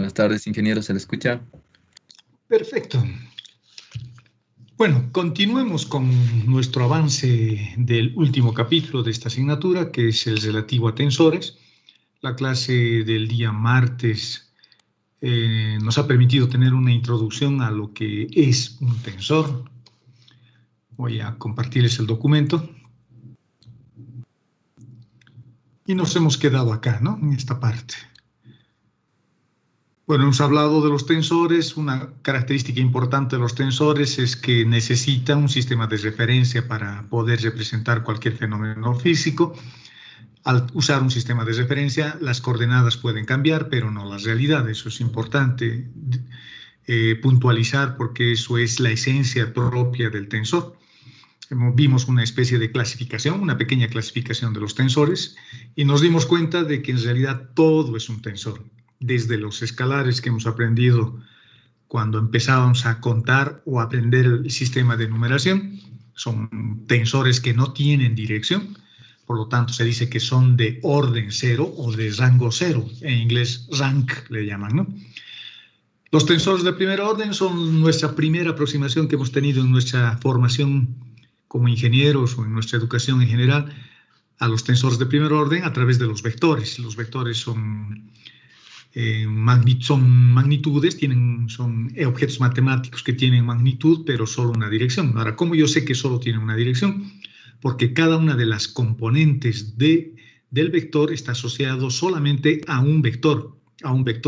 Buenas tardes, ingeniero, ¿se le escucha? Perfecto. Bueno, continuemos con nuestro avance del último capítulo de esta asignatura, que es el relativo a tensores. La clase del día martes nos ha permitido tener una introducción a lo que es un tensor. Voy a compartirles el documento. Y nos hemos quedado acá, ¿no? En esta parte. Bueno, hemos hablado de los tensores. Una característica importante de los tensores es que necesita un sistema de referencia para poder representar cualquier fenómeno físico. Al usar un sistema de referencia, las coordenadas pueden cambiar, pero no la realidad. Eso es importante puntualizar porque eso es la esencia propia del tensor. Vimos una especie de clasificación, una pequeña clasificación de los tensores, y nos dimos cuenta de que en realidad todo es un tensor. Desde los escalares que hemos aprendido cuando empezábamos a contar o aprender el sistema de numeración, son tensores que no tienen dirección, por lo tanto se dice que son de orden cero o de rango cero, en inglés rank le llaman, ¿no? Los tensores de primer orden son nuestra primera aproximación que hemos tenido en nuestra formación como ingenieros o en nuestra educación en general a los tensores de primer orden a través de los vectores. Los vectores son magnitudes, son objetos matemáticos que tienen magnitud, pero solo una dirección. Ahora, ¿cómo yo sé que solo tiene una dirección? Porque cada una de las componentes del vector está asociado solamente a un vector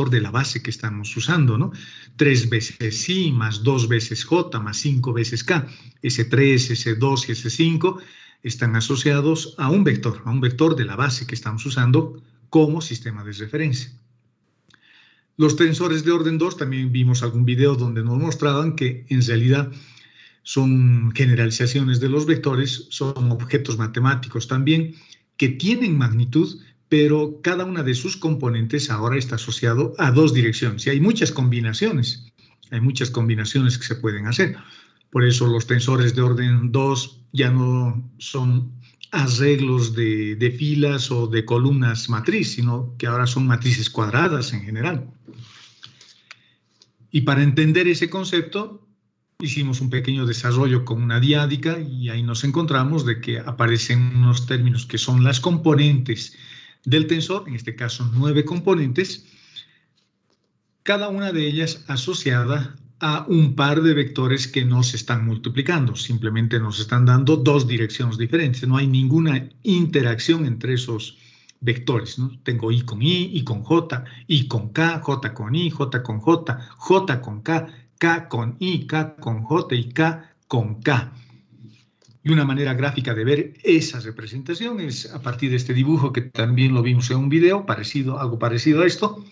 de la base que estamos usando, ¿no? 3 veces I más 2 veces J más 5 veces K. Ese 3, ese 2 y ese 5 están asociados a un vector de la base que estamos usando como sistema de referencia. Los tensores de orden 2, también vimos algún video donde nos mostraban que en realidad son generalizaciones de los vectores, son objetos matemáticos también que tienen magnitud, pero cada una de sus componentes ahora está asociado a dos direcciones. Y hay muchas combinaciones que se pueden hacer. Por eso los tensores de orden 2 ya no son arreglos de filas o de columnas matriz, sino que ahora son matrices cuadradas en general. Y para entender ese concepto, hicimos un pequeño desarrollo con una diádica y ahí nos encontramos de que aparecen unos términos que son las componentes del tensor, en este caso 9 componentes, cada una de ellas asociada a un par de vectores que no se están multiplicando, simplemente nos están dando dos direcciones diferentes, no hay ninguna interacción entre esos vectores, ¿no? Tengo I con J, I con K, J con I, J con J, J con K, K con I, K con J y K con K. Y una manera gráfica de ver esa representación es a partir de este dibujo que también lo vimos en un video, algo parecido a esto,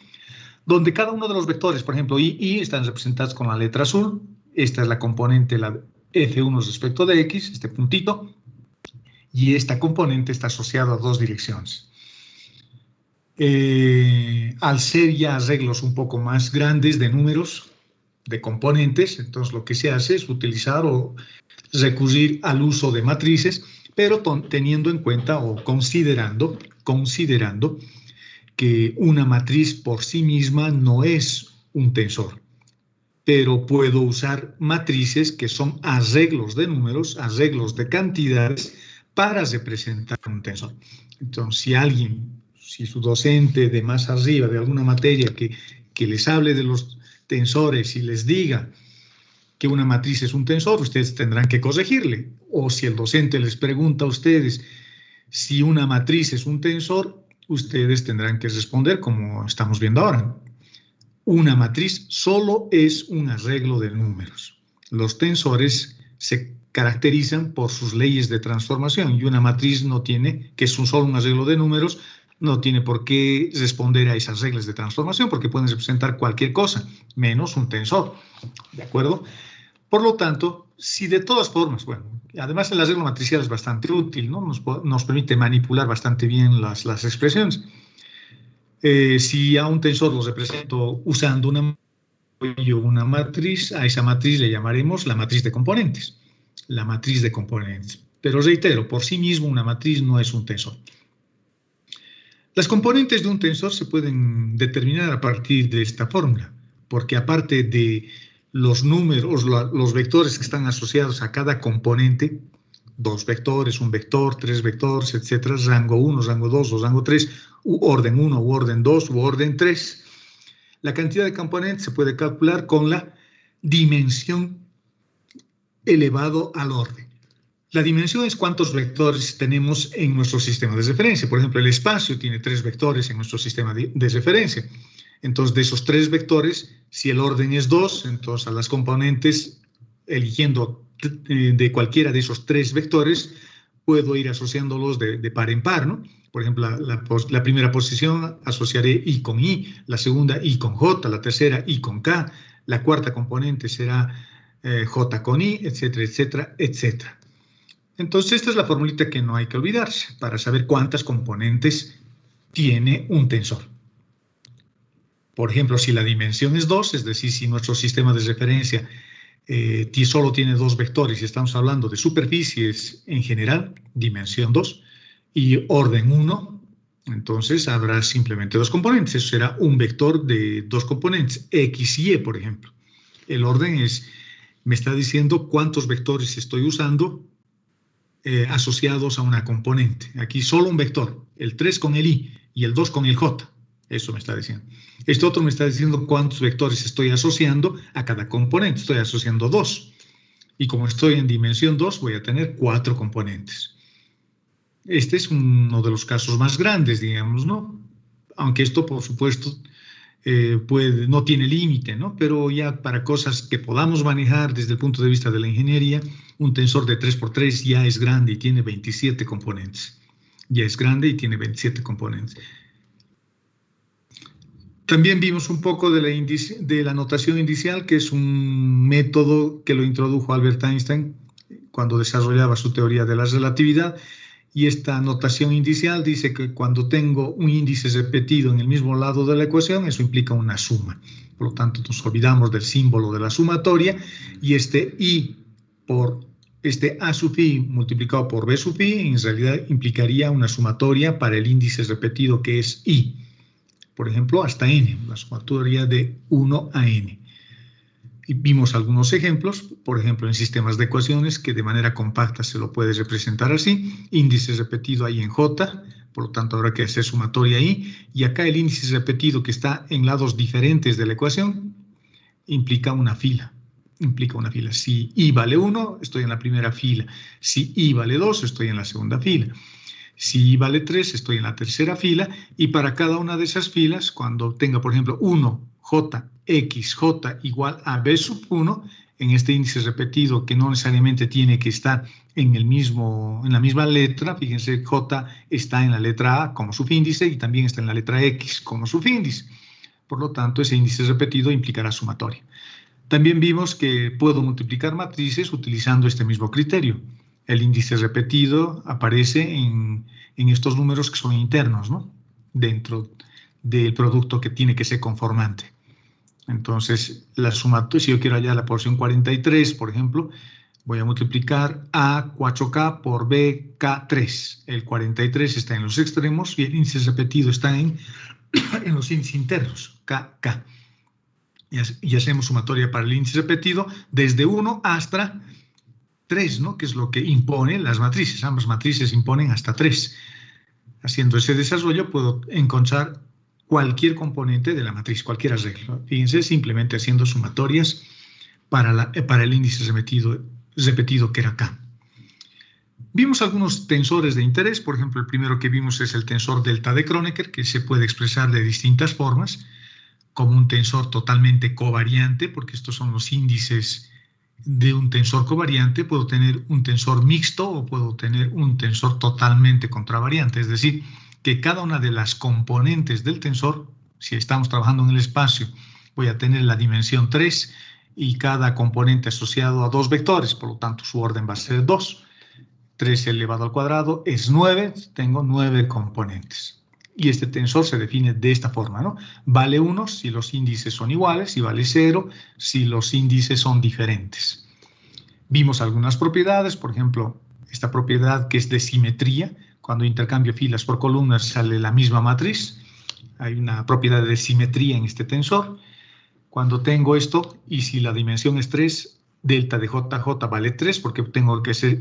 donde cada uno de los vectores, por ejemplo, I están representados con la letra azul. Esta es la componente, la F1 respecto de X, este puntito, y esta componente está asociada a dos direcciones. Al ser ya arreglos un poco más grandes de números, de componentes, entonces lo que se hace es utilizar o recurrir al uso de matrices, pero teniendo en cuenta o considerando que una matriz por sí misma no es un tensor, pero puedo usar matrices que son arreglos de números, arreglos de cantidades para representar un tensor. Entonces, si su docente de más arriba de alguna materia que les hable de los tensores y les diga que una matriz es un tensor, ustedes tendrán que corregirle. O si el docente les pregunta a ustedes si una matriz es un tensor, ustedes tendrán que responder como estamos viendo ahora. Una matriz solo es un arreglo de números. Los tensores se caracterizan por sus leyes de transformación y una matriz no tiene, que es solo un arreglo de números, no tiene por qué responder a esas reglas de transformación porque pueden representar cualquier cosa, menos un tensor. ¿De acuerdo? Por lo tanto, si de todas formas, bueno, además el arreglo matricial es bastante útil, ¿no? Nos permite manipular bastante bien las expresiones. Si a un tensor lo represento usando una matriz, a esa matriz le llamaremos la matriz de componentes. La matriz de componentes. Pero reitero, por sí mismo una matriz no es un tensor. Las componentes de un tensor se pueden determinar a partir de esta fórmula, porque aparte de los números, los vectores que están asociados a cada componente, 2 vectores, 1 vector, 3 vectores, etcétera, rango 1, rango 2 o rango 3, u orden 1, u orden 2, u orden 3. La cantidad de componentes se puede calcular con la dimensión elevado al orden. La dimensión es cuántos vectores tenemos en nuestro sistema de referencia. Por ejemplo, el espacio tiene 3 vectores en nuestro sistema de referencia. Entonces, de esos 3 vectores, si el orden es 2, entonces a las componentes, eligiendo de cualquiera de esos 3 vectores, puedo ir asociándolos de par en par, ¿no? Por ejemplo, la primera posición asociaré I con I, la segunda I con J, la tercera I con K, la cuarta componente será J con I, etcétera, etcétera, etcétera. Entonces, esta es la formulita que no hay que olvidarse para saber cuántas componentes tiene un tensor. Por ejemplo, si la dimensión es 2, es decir, si nuestro sistema de referencia solo tiene 2 vectores y estamos hablando de superficies en general, dimensión 2, y orden 1, entonces habrá simplemente 2 componentes. Eso será un vector de 2 componentes, X y Y, por ejemplo. El orden me está diciendo cuántos vectores estoy usando asociados a una componente. Aquí solo un vector, el 3 con el I y el 2 con el J. Eso me está diciendo. Este otro me está diciendo cuántos vectores estoy asociando a cada componente. Estoy asociando 2. Y como estoy en dimensión 2, voy a tener 4 componentes. Este es uno de los casos más grandes, digamos, ¿no? Aunque esto, por supuesto, no tiene límite, ¿no? Pero ya para cosas que podamos manejar desde el punto de vista de la ingeniería, un tensor de 3×3 ya es grande y tiene 27 componentes. Ya es grande y tiene 27 componentes. También vimos un poco de la notación indicial, que es un método que lo introdujo Albert Einstein cuando desarrollaba su teoría de la relatividad. Y esta notación indicial dice que cuando tengo un índice repetido en el mismo lado de la ecuación, eso implica una suma. Por lo tanto, nos olvidamos del símbolo de la sumatoria y este A sub i multiplicado por B sub i en realidad implicaría una sumatoria para el índice repetido que es i. Por ejemplo, hasta n, la sumatoria de 1 a n. Y vimos algunos ejemplos, por ejemplo, en sistemas de ecuaciones, que de manera compacta se lo puede representar así. Índice repetido ahí en J, por lo tanto habrá que hacer sumatoria ahí. Y acá el índice repetido que está en lados diferentes de la ecuación implica una fila. Si i vale 1, estoy en la primera fila. Si i vale 2, estoy en la segunda fila. Si i vale 3, estoy en la tercera fila. Y para cada una de esas filas, cuando tenga, por ejemplo, 1, J, X, J igual a B sub 1, en este índice repetido que no necesariamente tiene que estar en la misma letra, fíjense, J está en la letra A como subíndice y también está en la letra X como subíndice. Por lo tanto, ese índice repetido implicará sumatoria. También vimos que puedo multiplicar matrices utilizando este mismo criterio. El índice repetido aparece en estos números que son internos, ¿no? Dentro del producto que tiene que ser conformante. Entonces, la sumatoria, si yo quiero hallar la porción 43, por ejemplo, voy a multiplicar A 4K por B K3. El 43 está en los extremos y el índice repetido está en los índices internos, KK. Y hacemos sumatoria para el índice repetido desde 1 hasta 3, ¿no? Que es lo que impone las matrices. Ambas matrices imponen hasta 3. Haciendo ese desarrollo puedo encontrar cualquier componente de la matriz, cualquier arreglo. Fíjense, simplemente haciendo sumatorias para el índice repetido que era K. Vimos algunos tensores de interés. Por ejemplo, el primero que vimos es el tensor delta de Kronecker, que se puede expresar de distintas formas, como un tensor totalmente covariante, porque estos son los índices de un tensor covariante. Puedo tener un tensor mixto o puedo tener un tensor totalmente contravariante, es decir, que cada una de las componentes del tensor, si estamos trabajando en el espacio, voy a tener la dimensión 3 y cada componente asociado a 2 vectores, por lo tanto su orden va a ser 2. 3 elevado al cuadrado es 9, tengo 9 componentes. Y este tensor se define de esta forma, ¿no? Vale 1 si los índices son iguales y vale 0 si los índices son diferentes. Vimos algunas propiedades, por ejemplo, esta propiedad que es de simetría. Cuando intercambio filas por columnas sale la misma matriz. Hay una propiedad de simetría en este tensor. Cuando tengo esto, y si la dimensión es 3, delta de JJ vale 3, porque tengo que ser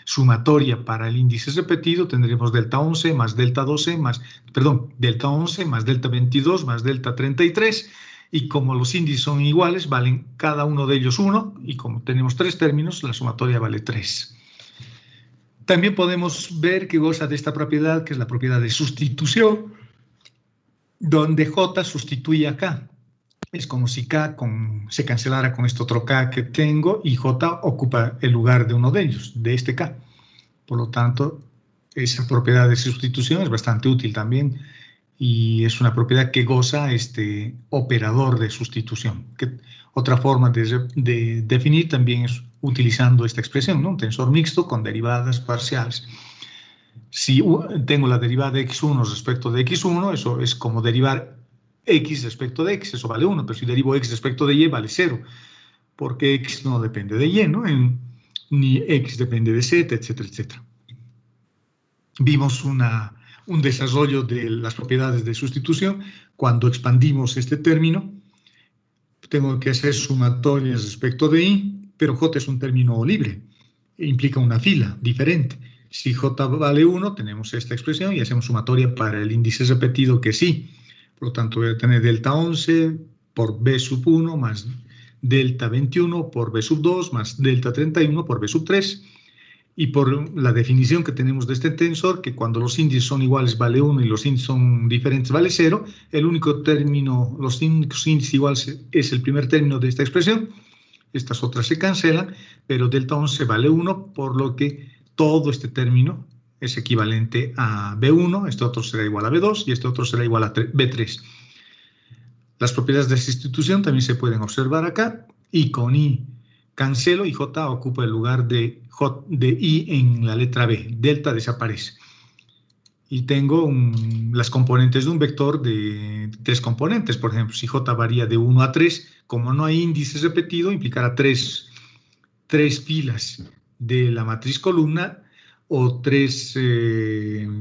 sumatoria para el índice repetido, tendremos delta 11 más delta 12 más, perdón, delta 11 más delta 22 más delta 33, y como los índices son iguales, valen cada uno de ellos 1, y como tenemos 3 términos, la sumatoria vale 3. También podemos ver que goza de esta propiedad, que es la propiedad de sustitución, donde J sustituye a K. Es como si K se cancelara con este otro K que tengo y J ocupa el lugar de uno de ellos, de este K. Por lo tanto, esa propiedad de sustitución es bastante útil también y es una propiedad que goza este operador de sustitución. Otra forma de definir también es utilizando esta expresión, ¿no? Un tensor mixto con derivadas parciales. Si tengo la derivada de x1 respecto de x1, eso es como derivar x respecto de x, eso vale 1, pero si derivo x respecto de y vale 0, porque x no depende de y, ¿no? Ni x depende de z, etcétera, etcétera. Vimos un desarrollo de las propiedades de sustitución. Cuando expandimos este término, tengo que hacer sumatorias respecto de y, pero j es un término libre, implica una fila diferente. Si j vale 1, tenemos esta expresión y hacemos sumatoria para el índice repetido que sí. Por lo tanto, voy a tener delta 11 por b sub 1 más delta 21 por b sub 2 más delta 31 por b sub 3. Y por la definición que tenemos de este tensor, que cuando los índices son iguales vale 1 y los índices son diferentes vale 0, el único término, los únicos índices iguales es el primer término de esta expresión. Estas otras se cancelan, pero delta 11 vale 1, por lo que todo este término es equivalente a B1, este otro será igual a B2 y este otro será igual a B3. Las propiedades de sustitución también se pueden observar acá, y con I cancelo y J ocupa el lugar de I en la letra B, delta desaparece. Y tengo las componentes de un vector de 3 componentes, por ejemplo, si J varía de 1 a 3, como no hay índice repetido, implicará 3 filas de la matriz columna o 3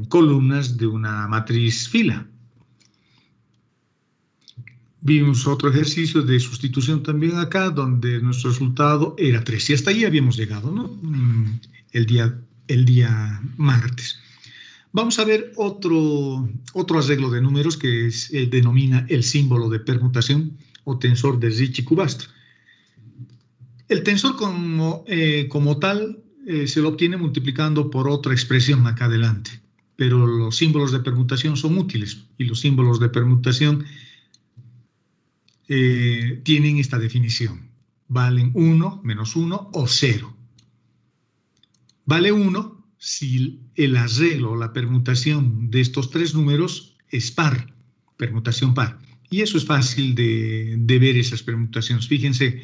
columnas de una matriz fila. Vimos otro ejercicio de sustitución también acá, donde nuestro resultado era 3. Y hasta ahí habíamos llegado, ¿no? El día martes. Vamos a ver otro arreglo de números que denomina el símbolo de permutación o tensor de Ricci-Cubastro. El tensor como tal se lo obtiene multiplicando por otra expresión acá adelante, pero los símbolos de permutación son útiles y los símbolos de permutación tienen esta definición. Valen 1, menos 1 o 0. Vale 1 si el arreglo o la permutación de estos 3 números es par, permutación par. Y eso es fácil de ver esas permutaciones. Fíjense,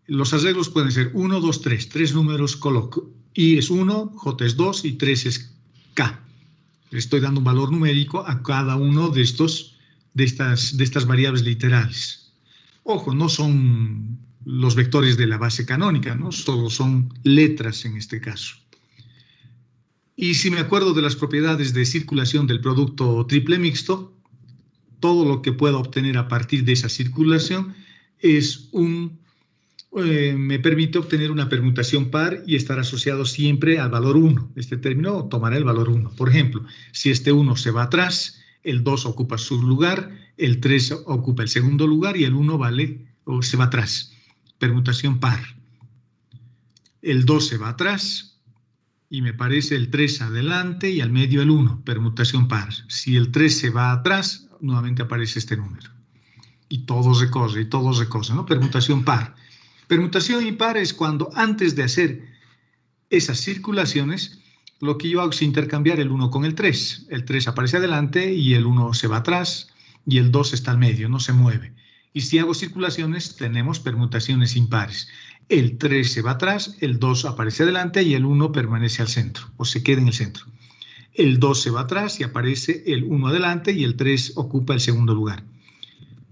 los arreglos pueden ser 1, 2, 3. 3 números coloco. I es 1, J es 2 y 3 es K. Le estoy dando un valor numérico a cada uno de estas variables literales. Ojo, no son los vectores de la base canónica, ¿no? Solo son letras en este caso. Y si me acuerdo de las propiedades de circulación del producto triple mixto, todo lo que pueda obtener a partir de esa circulación es me permite obtener una permutación par y estar asociado siempre al valor 1. Este término tomará el valor 1. Por ejemplo, si este 1 se va atrás, el 2 ocupa su lugar, el 3 ocupa el segundo lugar y el 1 se va atrás. Permutación par. El 2 se va atrás y me parece el 3 adelante y al medio el 1. Permutación par. Si el 3 se va atrás, nuevamente aparece este número. Y todo recorre, ¿no? Permutación par. Permutación impar es cuando antes de hacer esas circulaciones, lo que yo hago es intercambiar el 1 con el 3. El 3 aparece adelante y el 1 se va atrás y el 2 está al medio, no se mueve. Y si hago circulaciones, tenemos permutaciones impares. El 3 se va atrás, el 2 aparece adelante y el 1 permanece al centro o se queda en el centro. El 2 se va atrás y aparece el 1 adelante y el 3 ocupa el segundo lugar.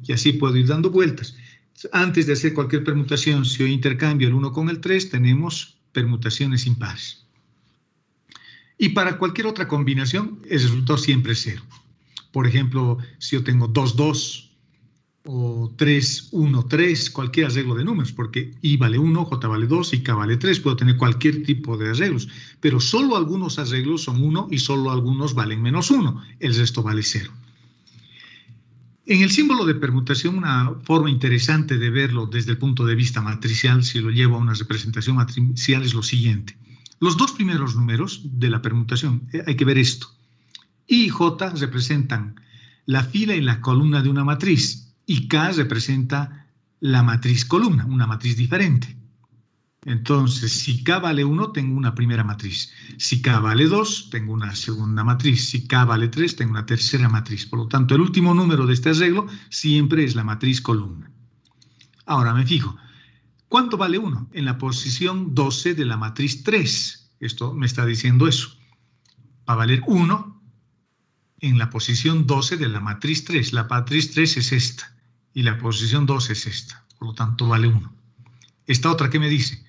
Y así puedo ir dando vueltas. Antes de hacer cualquier permutación, si yo intercambio el 1 con el 3, tenemos permutaciones impares. Y para cualquier otra combinación, el resultado siempre es 0. Por ejemplo, si yo tengo 2, 2 o 3, 1, 3, cualquier arreglo de números, porque I vale 1, J vale 2 y K vale 3, puedo tener cualquier tipo de arreglos, pero solo algunos arreglos son 1 y solo algunos valen menos 1, el resto vale 0. En el símbolo de permutación, una forma interesante de verlo desde el punto de vista matricial, si lo llevo a una representación matricial, es lo siguiente. Los dos primeros números de la permutación, hay que ver esto. I y J representan la fila y la columna de una matriz, y K representa la matriz columna, una matriz diferente. Entonces, si K vale 1, tengo una primera matriz. Si K vale 2, tengo una segunda matriz. Si K vale 3, tengo una tercera matriz. Por lo tanto, el último número de este arreglo siempre es la matriz columna. Ahora me fijo. ¿Cuánto vale 1? En la posición 12 de la matriz 3. Esto me está diciendo eso. Va a valer 1 en la posición 12 de la matriz 3. La matriz 3 es esta. Y la posición 12 es esta. Por lo tanto, vale 1. Esta otra que me dice,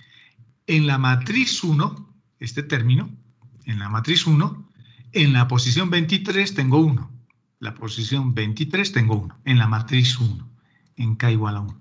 en la matriz 1, este término, en la matriz 1, en la posición 23 tengo 1. La posición 23 tengo 1. En la matriz 1, en K igual a 1.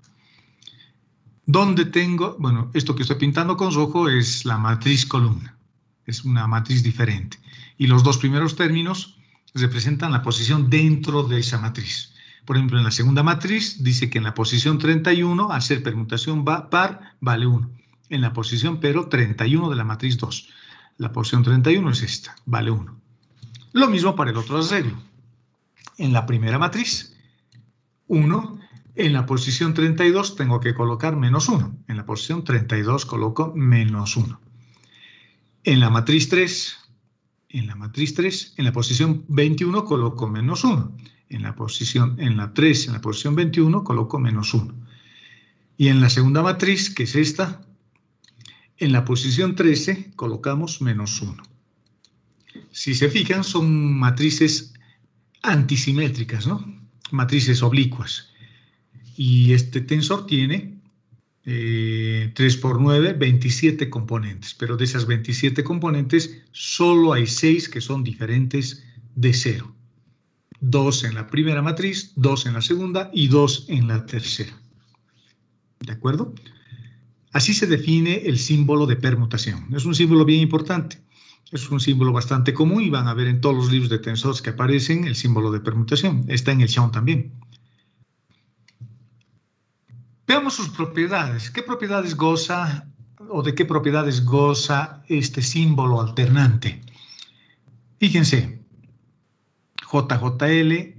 ¿Dónde tengo? Bueno, esto que estoy pintando con rojo es la matriz columna. Es una matriz diferente. Y los dos primeros términos representan la posición dentro de esa matriz. Por ejemplo, en la segunda matriz dice que en la posición 31, al ser permutación par, vale 1. En la posición, pero 31 de la matriz 2. La posición 31 es esta, vale 1. Lo mismo para el otro arreglo. En la primera matriz, 1. En la posición 32 tengo que colocar menos 1. En la posición 32 coloco menos 1. En la matriz 3, en la posición 21 coloco menos 1. En la 3, en la posición 21, coloco menos 1. Y en la segunda matriz, que es esta, en la posición 13, colocamos menos 1. Si se fijan, son matrices antisimétricas, ¿no? Matrices oblicuas. Y este tensor tiene 3 por 9, 27 componentes. Pero de esas 27 componentes, solo hay 6 que son diferentes de 0. 2 en la primera matriz, 2 en la segunda y 2 en la tercera. ¿De acuerdo? Así se define el símbolo de permutación. Es un símbolo bien importante. Es un símbolo bastante común y van a ver en todos los libros de tensores que aparecen el símbolo de permutación. Está en el Xiong también. Veamos sus propiedades. ¿Qué propiedades goza o de qué propiedades goza este símbolo alternante? Fíjense. JJL,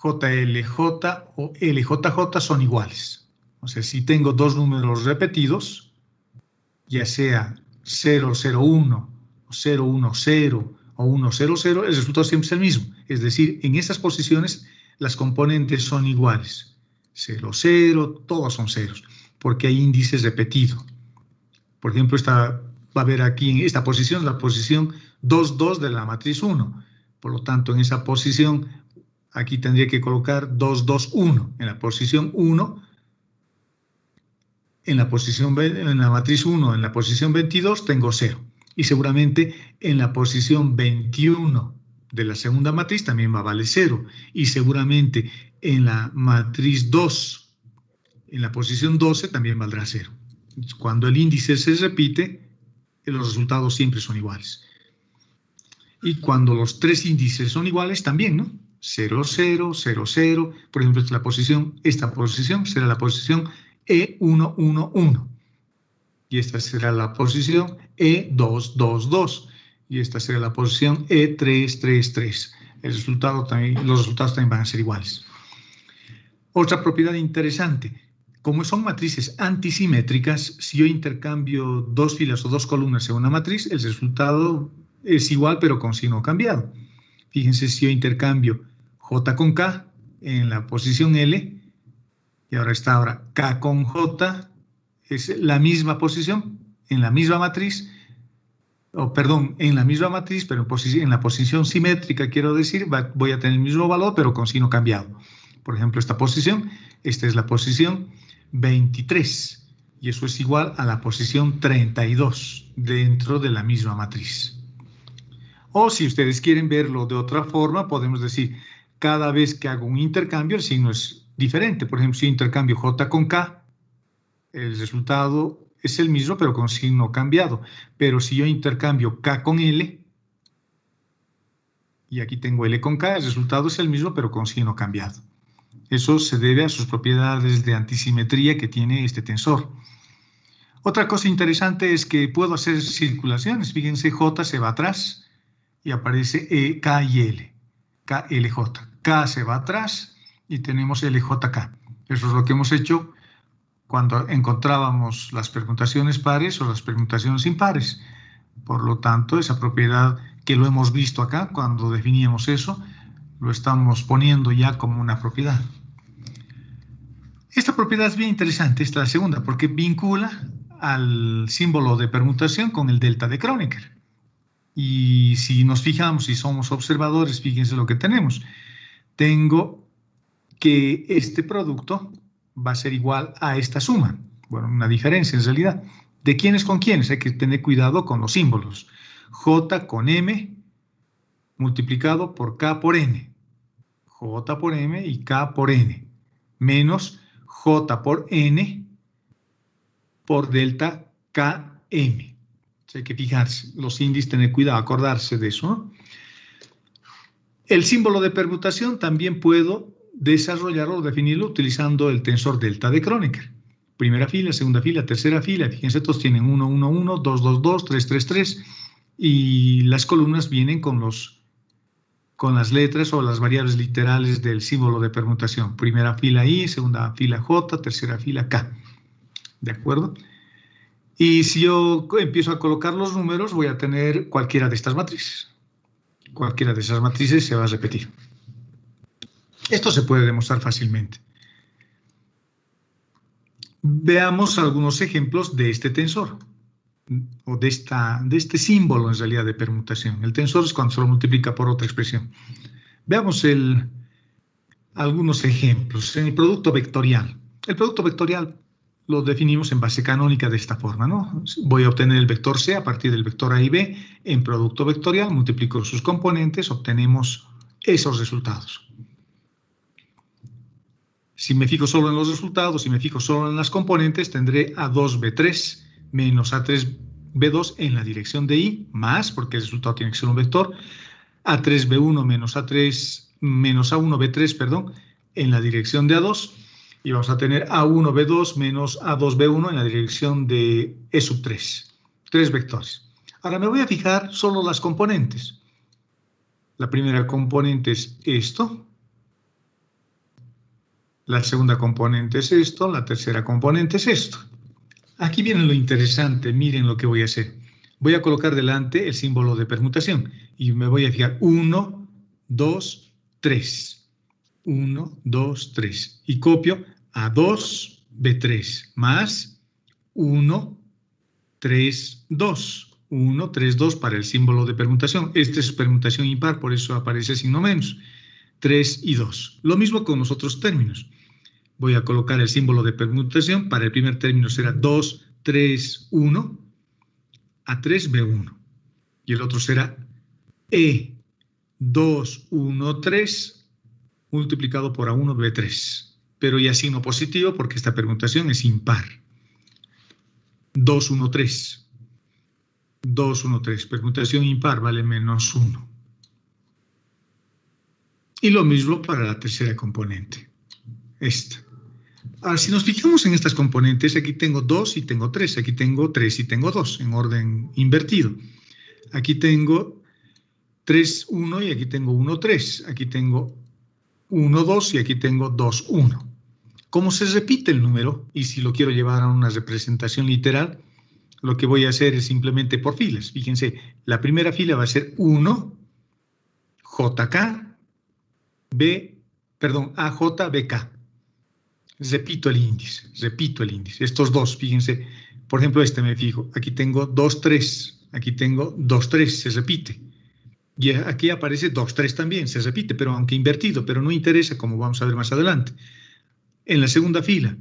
JLJ o LJJ son iguales. O sea, si tengo dos números repetidos, ya sea 001 o 010 o 100, el resultado siempre es el mismo. Es decir, en esas posiciones las componentes son iguales. 00, todos son ceros, porque hay índices repetidos. Por ejemplo, va a haber aquí en esta posición, la posición 2, 2 de la matriz 1. Por lo tanto, en esa posición, aquí tendría que colocar 2, 2, 1. En la posición 1, en la matriz 1, en la posición 22, tengo 0. Y seguramente en la posición 21 de la segunda matriz también va a valer 0. Y seguramente en la matriz 2, en la posición 12, también valdrá 0. Cuando el índice se repite, los resultados siempre son iguales. Y cuando los tres índices son iguales, también, ¿no? 0, 0, 0, 0. Por ejemplo, esta posición será la posición E1, 1, 1. Y esta será la posición E2, 2, 2. Y esta será la posición E3, 3, 3. Los resultados también van a ser iguales. Otra propiedad interesante. Como son matrices antisimétricas, si yo intercambio dos filas o dos columnas en una matriz, el resultado es igual pero con signo cambiado. Fíjense, si yo intercambio J con K en la posición L, y ahora K con J, es la misma posición, en la misma matriz, en la misma matriz, pero en la posición simétrica, quiero decir, voy a tener el mismo valor, pero con signo cambiado. Por ejemplo, esta es la posición 23, y eso es igual a la posición 32 dentro de la misma matriz. O si ustedes quieren verlo de otra forma, podemos decir, cada vez que hago un intercambio, el signo es diferente. Por ejemplo, si intercambio J con K, el resultado es el mismo, pero con signo cambiado. Pero si yo intercambio K con L, y aquí tengo L con K, el resultado es el mismo, pero con signo cambiado. Eso se debe a sus propiedades de antisimetría que tiene este tensor. Otra cosa interesante es que puedo hacer circulaciones. Fíjense, J se va atrás y aparece K y L. KLJ. K se va atrás y tenemos LJK. Eso es lo que hemos hecho cuando encontrábamos las permutaciones pares o las permutaciones impares. Por lo tanto, esa propiedad que lo hemos visto acá, cuando definíamos eso, lo estamos poniendo ya como una propiedad. Esta propiedad es bien interesante, esta segunda, porque vincula al símbolo de permutación con el delta de Kronecker. Y si nos fijamos, si somos observadores, fíjense lo que tenemos. Tengo que este producto va a ser igual a esta suma. Bueno, una diferencia en realidad. ¿De quiénes con quiénes? Hay que tener cuidado con los símbolos. J con M multiplicado por K por N. J por M y K por N. Menos J por N por delta KM. Hay que fijarse, los índices, tener cuidado, acordarse de eso, ¿no? El símbolo de permutación también puedo desarrollarlo o definirlo utilizando el tensor delta de Kronecker. Primera fila, segunda fila, tercera fila. Fíjense, todos tienen 1, 1, 1, 2, 2, 2, 3, 3, 3. Y las columnas vienen con las letras o las variables literales del símbolo de permutación. Primera fila I, segunda fila J, tercera fila K. ¿De acuerdo? Y si yo empiezo a colocar los números, voy a tener cualquiera de estas matrices. Cualquiera de esas matrices se va a repetir. Esto se puede demostrar fácilmente. Veamos algunos ejemplos de este tensor, o de este símbolo en realidad de permutación. El tensor es cuando se lo multiplica por otra expresión. Veamos algunos ejemplos. En el producto vectorial. El producto vectorial lo definimos en base canónica de esta forma, ¿no? Voy a obtener el vector C a partir del vector A y B en producto vectorial, multiplico sus componentes, obtenemos esos resultados. Si me fijo solo en los resultados, si me fijo solo en las componentes, tendré A2B3 menos A3B2 en la dirección de I, más, porque el resultado tiene que ser un vector, A3B1 menos A1B3, perdón, en la dirección de A2, y vamos a tener A1B2 menos A2B1 en la dirección de E3. 3 vectores. Ahora me voy a fijar solo las componentes. La primera componente es esto. La segunda componente es esto. La tercera componente es esto. Aquí viene lo interesante. Miren lo que voy a hacer. Voy a colocar delante el símbolo de permutación. Y me voy a fijar 1, 2, 3. 1, 2, 3. Y copio A2, B3 más 1, 3, 2. 1, 3, 2 para el símbolo de permutación. Esta es permutación impar, por eso aparece signo menos. 3 y 2. Lo mismo con los otros términos. Voy a colocar el símbolo de permutación. Para el primer término será 2, 3, 1. A3, B1. Y el otro será E, 2, 1, 3 multiplicado por A1, B3. Pero ya signo positivo porque esta permutación es impar. 2, 1, 3. 2, 1, 3. Permutación impar vale menos 1. Y lo mismo para la tercera componente. Esta. Ahora, si nos fijamos en estas componentes, aquí tengo 2 y tengo 3. Aquí tengo 3 y tengo 2 en orden invertido. Aquí tengo 3, 1 y aquí tengo 1, 3. Aquí tengo 1, 2 y aquí tengo 2, 1. Como se repite el número, y si lo quiero llevar a una representación literal, lo que voy a hacer es simplemente por filas. Fíjense, la primera fila va a ser 1, JK, AJBK. Repito el índice. Estos dos, fíjense, por ejemplo, este me fijo. Aquí tengo 2, 3. Aquí tengo 2, 3, se repite. Y aquí aparece 2, 3 también, se repite, pero aunque invertido, pero no interesa, como vamos a ver más adelante. En la segunda fila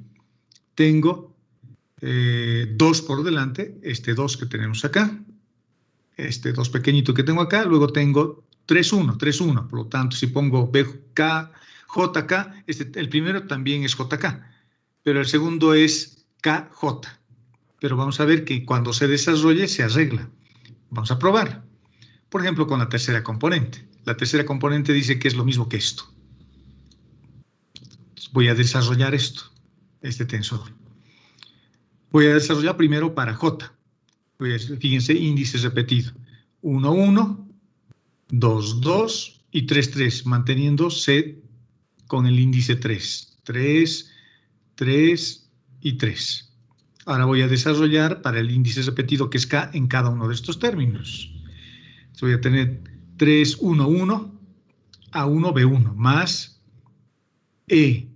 tengo 2 por delante, este 2 que tenemos acá. este 2 pequeñito que tengo acá, luego tengo 3, 1, 3, 1. Por lo tanto, si pongo BK, JK, el primero también es JK, pero el segundo es KJ. Pero vamos a ver que cuando se desarrolle se arregla. Vamos a probar. Por ejemplo, con la tercera componente. La tercera componente dice que es lo mismo que esto. Voy a desarrollar esto, este tensor. Voy a desarrollar primero para J. Fíjense, índice repetido. 1, 1, 2, 2 y 3, 3, manteniendo C con el índice 3. 3, 3 y 3. Ahora voy a desarrollar para el índice repetido que es K en cada uno de estos términos. Entonces voy a tener 3, 1, 1, A1, B1, más E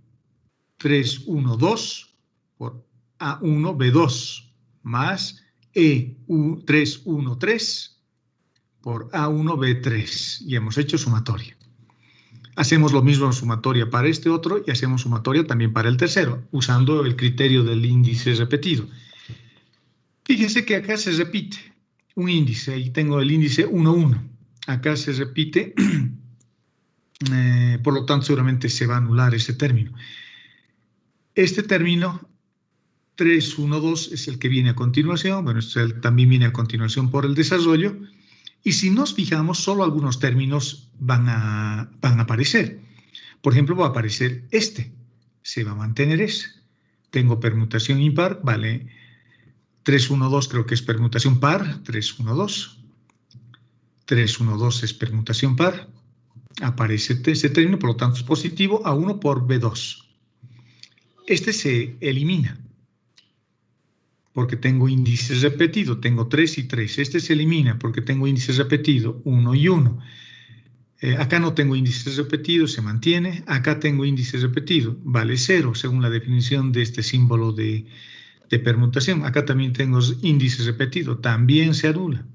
3, 1, 2 por A1, B2, más E 3, 1, 3 por A1, B3. Y hemos hecho sumatoria. Hacemos lo mismo en sumatoria para este otro y hacemos sumatoria también para el tercero, usando el criterio del índice repetido. Fíjense que acá se repite un índice, ahí tengo el índice 1, 1. Acá se repite, por lo tanto seguramente se va a anular ese término. Este término 3, 1, 2 es el que viene a continuación, bueno, este también viene a continuación por el desarrollo, y si nos fijamos, solo algunos términos van a aparecer. Por ejemplo, va a aparecer este, se va a mantener ese. Tengo permutación impar, vale, 3, 1, 2 creo que es permutación par, 3, 1, 2. 3, 1, 2 es permutación par, aparece ese término, por lo tanto es positivo, A1 por B2. Este se elimina, porque tengo índices repetidos, tengo 3 y 3. Este se elimina porque tengo índices repetidos, 1 y 1. Acá no tengo índices repetidos, se mantiene. Acá tengo índices repetidos, vale 0, según la definición de este símbolo de permutación. Acá también tengo índices repetidos, también se anula.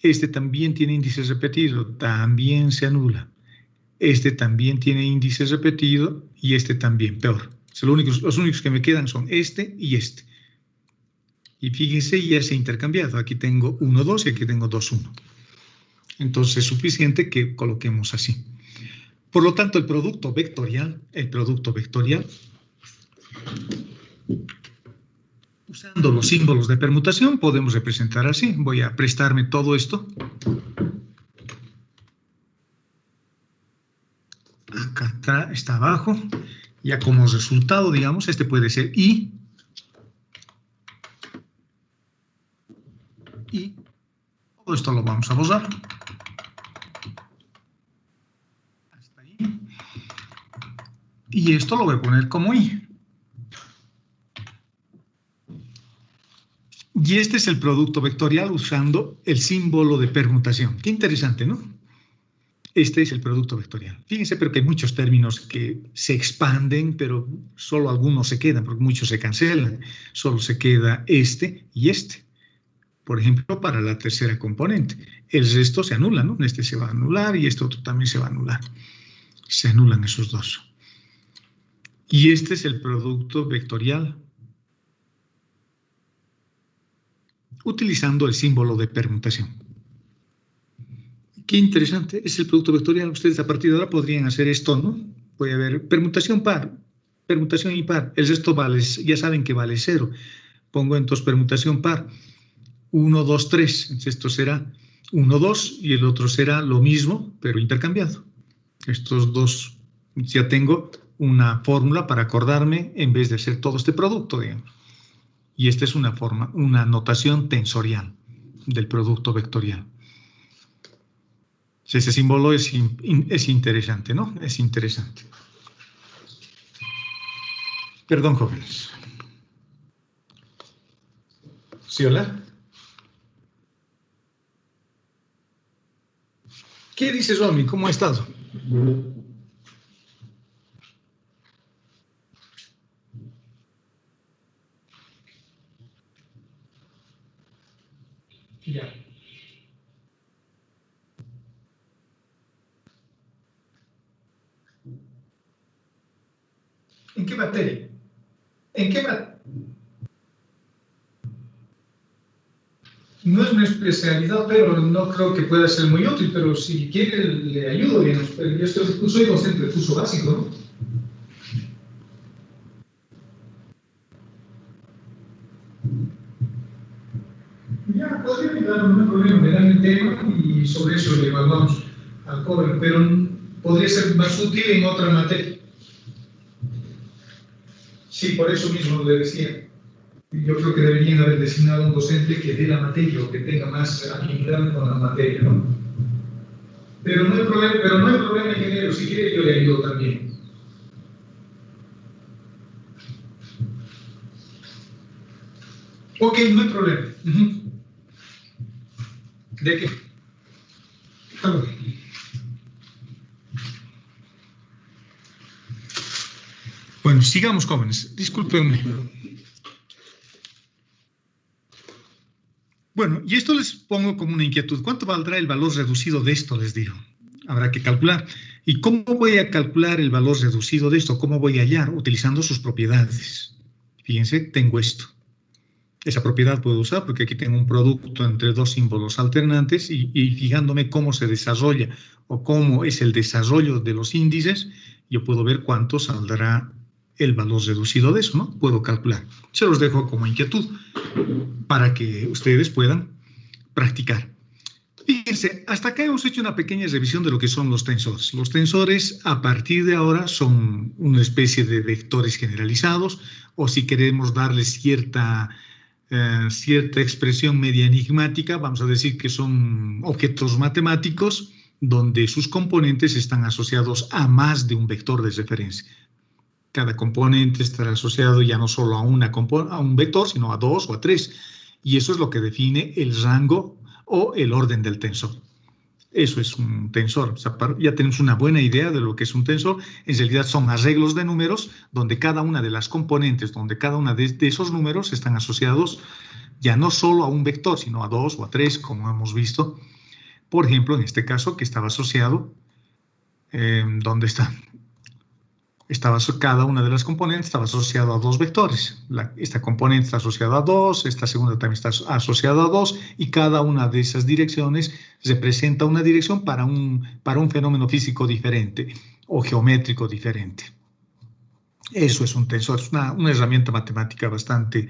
Este también tiene índices repetidos, también se anula. Este también tiene índices repetidos y este también, peor. Los únicos que me quedan son este y este. Y fíjense, ya se ha intercambiado. Aquí tengo 1, 2 y aquí tengo 2, 1. Entonces es suficiente que coloquemos así. Por lo tanto, el producto vectorial, usando los símbolos de permutación, podemos representar así. Voy a prestarme todo esto. Acá está abajo. Ya como resultado, digamos, este puede ser I. Y todo esto lo vamos a borrar. Hasta ahí. Y esto lo voy a poner como I. Y este es el producto vectorial usando el símbolo de permutación. Qué interesante, ¿no? Este es el producto vectorial. Fíjense, pero que hay muchos términos que se expanden, pero solo algunos se quedan, porque muchos se cancelan. Solo se queda este y este. Por ejemplo, para la tercera componente. El resto se anula, ¿no? Este se va a anular y este otro también se va a anular. Se anulan esos dos. Y este es el producto vectorial utilizando el símbolo de permutación. Qué interesante, es el producto vectorial. Ustedes a partir de ahora podrían hacer esto, ¿no? Voy a ver, permutación par, permutación impar. El resto vale, ya saben que vale 0. Pongo entonces permutación par. 1, 2, 3. Entonces esto será 1, 2 y el otro será lo mismo, pero intercambiado. Estos dos, ya tengo una fórmula para acordarme en vez de hacer todo este producto, digamos. Y esta es una forma, una notación tensorial del producto vectorial. Ese símbolo es interesante, ¿no? Es interesante. Perdón, jóvenes. ¿Sí, hola? ¿Qué dices, Romy? ¿Cómo ha estado? Ya. ¿En qué materia? ¿En qué materia? No es mi especialidad, pero no creo que pueda ser muy útil, pero si quiere le ayudo, digamos. Yo soy docente de curso básico, ¿no? Ya, podría ayudar, no hay problema, me dan el tema y sobre eso le evaluamos al joven, pero podría ser más útil en otra materia. Sí, por eso mismo le decía. Yo creo que deberían haber designado un docente que dé la materia o que tenga más afinidad con la materia, ¿no? Pero no hay problema, ingeniero. Si quiere, yo le ayudo también. Ok, no hay problema. ¿De qué? Bueno, sigamos, jóvenes. Discúlpenme. Bueno, y esto les pongo como una inquietud. ¿Cuánto valdrá el valor reducido de esto? Les digo. Habrá que calcular. ¿Y cómo voy a calcular el valor reducido de esto? ¿Cómo voy a hallar? Utilizando sus propiedades. Fíjense, tengo esto. Esa propiedad puedo usar porque aquí tengo un producto entre dos símbolos alternantes y fijándome cómo se desarrolla o cómo es el desarrollo de los índices, yo puedo ver cuánto saldrá el valor reducido de eso, ¿no? Puedo calcular. Se los dejo como inquietud para que ustedes puedan practicar. Fíjense, hasta acá hemos hecho una pequeña revisión de lo que son los tensores. Los tensores, a partir de ahora, son una especie de vectores generalizados, o si queremos darles cierta expresión media enigmática, vamos a decir que son objetos matemáticos donde sus componentes están asociados a más de un vector de referencia. Cada componente estará asociado ya no solo a un vector, sino a dos o a tres. Y eso es lo que define el rango o el orden del tensor. Eso es un tensor. O sea, ya tenemos una buena idea de lo que es un tensor. En realidad son arreglos de números donde cada una de las componentes, donde cada una de esos números están asociados ya no solo a un vector, sino a dos o a tres, como hemos visto. Por ejemplo, en este caso que estaba asociado, ¿dónde está? Cada una de las componentes estaba asociada a dos vectores. Esta componente está asociada a 2, esta segunda también está asociada a 2, y cada una de esas direcciones representa una dirección para un fenómeno físico diferente o geométrico diferente. Eso es un tensor, es una herramienta matemática bastante,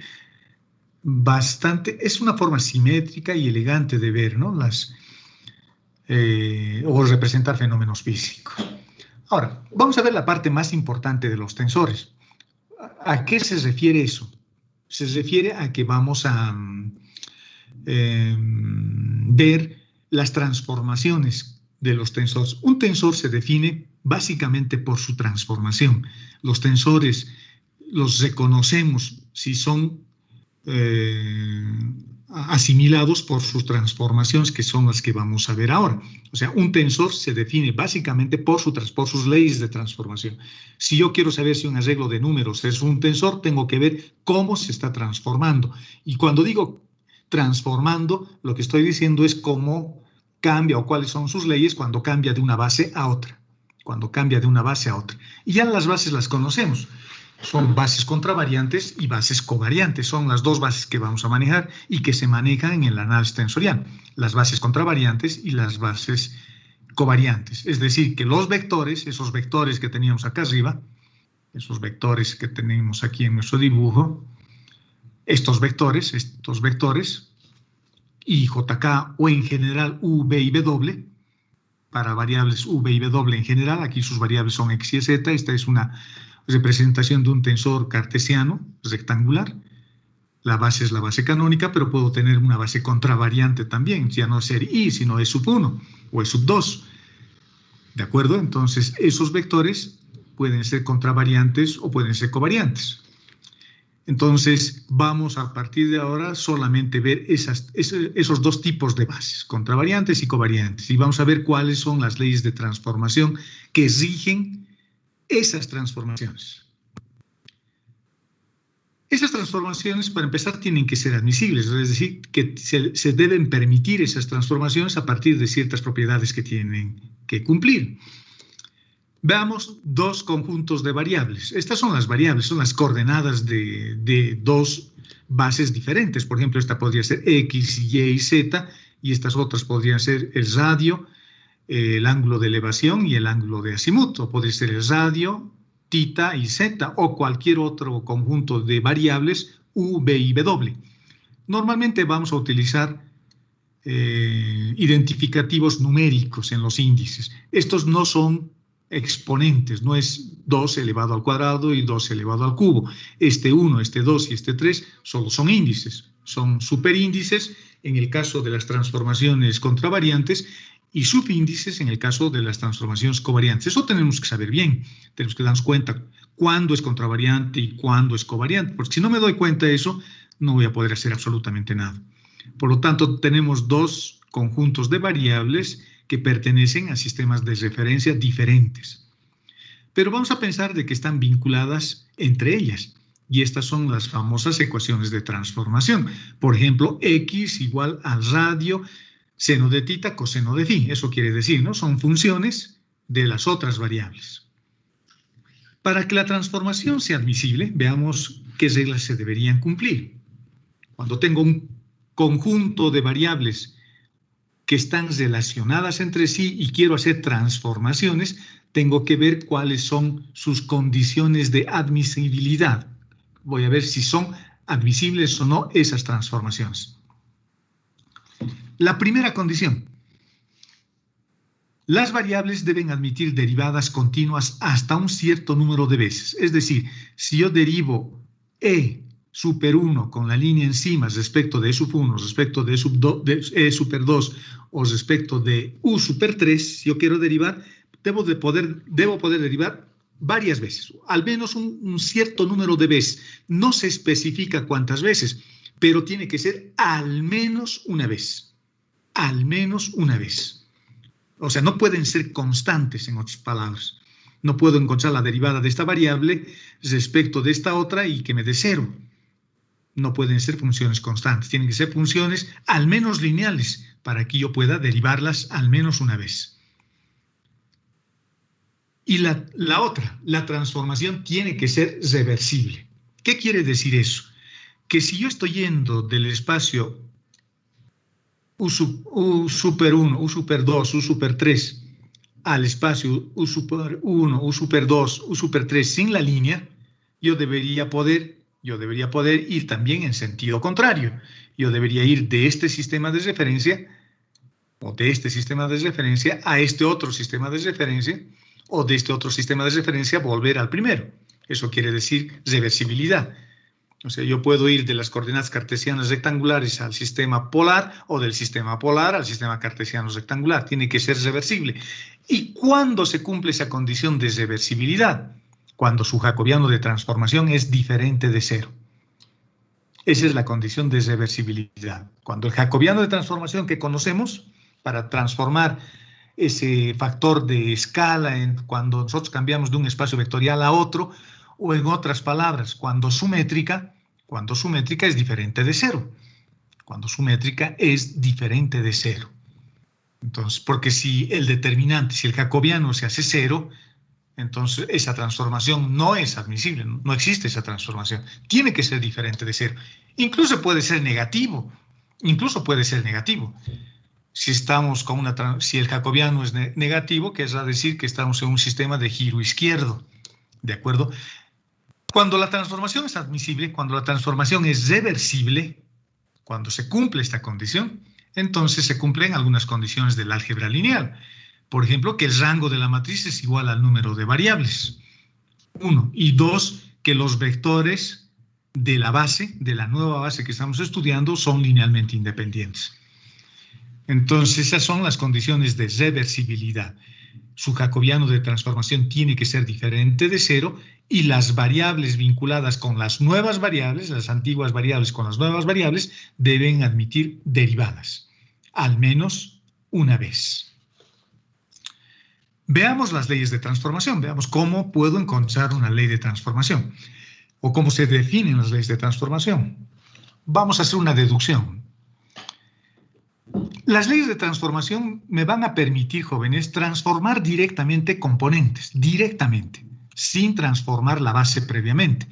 es una forma simétrica y elegante de ver, ¿no? O representar fenómenos físicos. Ahora, vamos a ver la parte más importante de los tensores. ¿A qué se refiere eso? Se refiere a que vamos a ver las transformaciones de los tensores. Un tensor se define básicamente por su transformación. Los tensores los reconocemos si son asimilados por sus transformaciones, que son las que vamos a ver ahora. O sea, un tensor se define básicamente por sus leyes de transformación. Si yo quiero saber si un arreglo de números es un tensor, tengo que ver cómo se está transformando. Y cuando digo transformando, lo que estoy diciendo es cómo cambia o cuáles son sus leyes cuando cambia de una base a otra. Cuando cambia de una base a otra. Y ya las bases las conocemos. Son bases contravariantes y bases covariantes. Son las dos bases que vamos a manejar y que se manejan en el análisis tensorial. Las bases contravariantes y las bases covariantes. Es decir, que los vectores, esos vectores que teníamos acá arriba, esos vectores que tenemos aquí en nuestro dibujo, estos vectores, y JK o en general U, V y W, para variables U, V y W en general, aquí sus variables son X y Z, esta es una representación de un tensor cartesiano rectangular. La base es la base canónica, pero puedo tener una base contravariante también, ya no ser I, sino E sub 1 o E sub 2. ¿De acuerdo? Entonces, esos vectores pueden ser contravariantes o pueden ser covariantes. Entonces, vamos a partir de ahora solamente ver esos dos tipos de bases, contravariantes y covariantes. Y vamos a ver cuáles son las leyes de transformación que rigen esas transformaciones. Esas transformaciones, para empezar, tienen que ser admisibles, es decir, que se deben permitir esas transformaciones a partir de ciertas propiedades que tienen que cumplir. Veamos dos conjuntos de variables. Estas son las variables, son las coordenadas de dos bases diferentes. Por ejemplo, esta podría ser X, Y y Z, y estas otras podrían ser el radio, el ángulo de elevación y el ángulo de azimut, o podría ser el radio, θ y Z, o cualquier otro conjunto de variables U, V y W. Normalmente vamos a utilizar identificativos numéricos en los índices. Estos no son exponentes, no es 2 elevado al cuadrado y 2 elevado al cubo. Este 1, este 2 y este 3 solo son índices, son superíndices en el caso de las transformaciones contravariantes y subíndices en el caso de las transformaciones covariantes. Eso tenemos que saber bien, tenemos que darnos cuenta cuándo es contravariante y cuándo es covariante, porque si no me doy cuenta de eso, no voy a poder hacer absolutamente nada. Por lo tanto, tenemos dos conjuntos de variables que pertenecen a sistemas de referencia diferentes. Pero vamos a pensar de que están vinculadas entre ellas. Y estas son las famosas ecuaciones de transformación. Por ejemplo, X igual al radio seno de θ coseno de φ. Eso quiere decir, ¿no? Son funciones de las otras variables. Para que la transformación sea admisible, veamos qué reglas se deberían cumplir. Cuando tengo un conjunto de variables que están relacionadas entre sí y quiero hacer transformaciones, tengo que ver cuáles son sus condiciones de admisibilidad. Voy a ver si son admisibles o no esas transformaciones. La primera condición. Las variables deben admitir derivadas continuas hasta un cierto número de veces. Es decir, si yo derivo E super 1 con la línea encima respecto de E sub 1, respecto de E super 2 o respecto de U super 3, si yo quiero derivar, debo poder derivar varias veces, al menos un cierto número de veces. No se especifica cuántas veces, pero tiene que ser al menos una vez. Al menos una vez. O sea, no pueden ser constantes, en otras palabras. No puedo encontrar la derivada de esta variable respecto de esta otra y que me dé cero. No pueden ser funciones constantes, tienen que ser funciones al menos lineales para que yo pueda derivarlas al menos una vez. Y la otra, la transformación tiene que ser reversible. ¿Qué quiere decir eso? Que si yo estoy yendo del espacio U super 1, U super 2, U super 3 al espacio U super 1, U super 2, U super 3 sin la línea, yo debería poder ir también en sentido contrario. Yo debería ir de este sistema de referencia o de este sistema de referencia a este otro sistema de referencia o de este otro sistema de referencia volver al primero. Eso quiere decir reversibilidad. O sea, yo puedo ir de las coordenadas cartesianas rectangulares al sistema polar o del sistema polar al sistema cartesiano rectangular. Tiene que ser reversible. ¿Y cuándo se cumple esa condición de reversibilidad? Cuando su jacobiano de transformación es diferente de cero. Esa es la condición de reversibilidad. Cuando el jacobiano de transformación que conocemos, para transformar ese factor de escala, cuando nosotros cambiamos de un espacio vectorial a otro, o en otras palabras, cuando su métrica es diferente de cero. Cuando su métrica es diferente de cero. Entonces, porque si el determinante, si el jacobiano se hace cero, entonces esa transformación no es admisible, no existe esa transformación. Tiene que ser diferente de cero. Incluso puede ser negativo. Si el jacobiano es negativo, querrá decir que estamos en un sistema de giro izquierdo. ¿De acuerdo? Cuando la transformación es admisible, cuando la transformación es reversible, cuando se cumple esta condición, entonces se cumplen algunas condiciones del álgebra lineal. Por ejemplo, que el rango de la matriz es igual al número de variables. 1. Y 2, que los vectores de la base, de la nueva base que estamos estudiando, son linealmente independientes. Entonces, esas son las condiciones de reversibilidad. Su jacobiano de transformación tiene que ser diferente de cero y las variables vinculadas con las nuevas variables, las antiguas variables con las nuevas variables, deben admitir derivadas, al menos una vez. Veamos las leyes de transformación, veamos cómo puedo encontrar una ley de transformación o cómo se definen las leyes de transformación. Vamos a hacer una deducción. Las leyes de transformación me van a permitir, jóvenes, transformar directamente componentes, directamente, sin transformar la base previamente.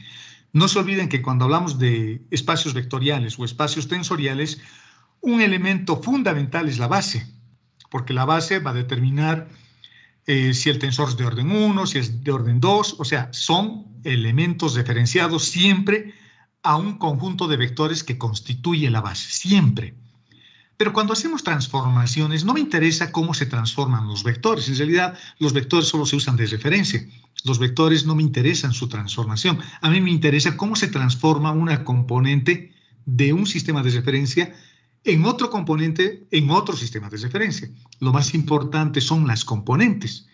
No se olviden que cuando hablamos de espacios vectoriales o espacios tensoriales, un elemento fundamental es la base, porque la base va a determinar si el tensor es de orden 1, si es de orden 2, o sea, son elementos referenciados siempre a un conjunto de vectores que constituye la base, siempre. Pero cuando hacemos transformaciones, no me interesa cómo se transforman los vectores. En realidad, los vectores solo se usan de referencia. Los vectores no me interesan su transformación. A mí me interesa cómo se transforma una componente de un sistema de referencia en otro componente en otro sistema de referencia. Lo más importante son las componentes.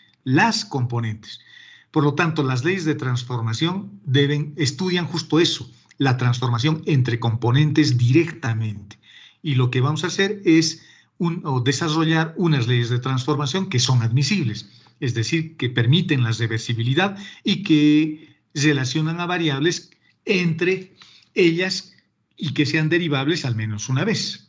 Por lo tanto, las leyes de transformación estudian justo eso, la transformación entre componentes directamente. Y lo que vamos a hacer es desarrollar unas leyes de transformación que son admisibles, es decir, que permiten la reversibilidad y que relacionan a variables entre ellas y que sean derivables al menos una vez.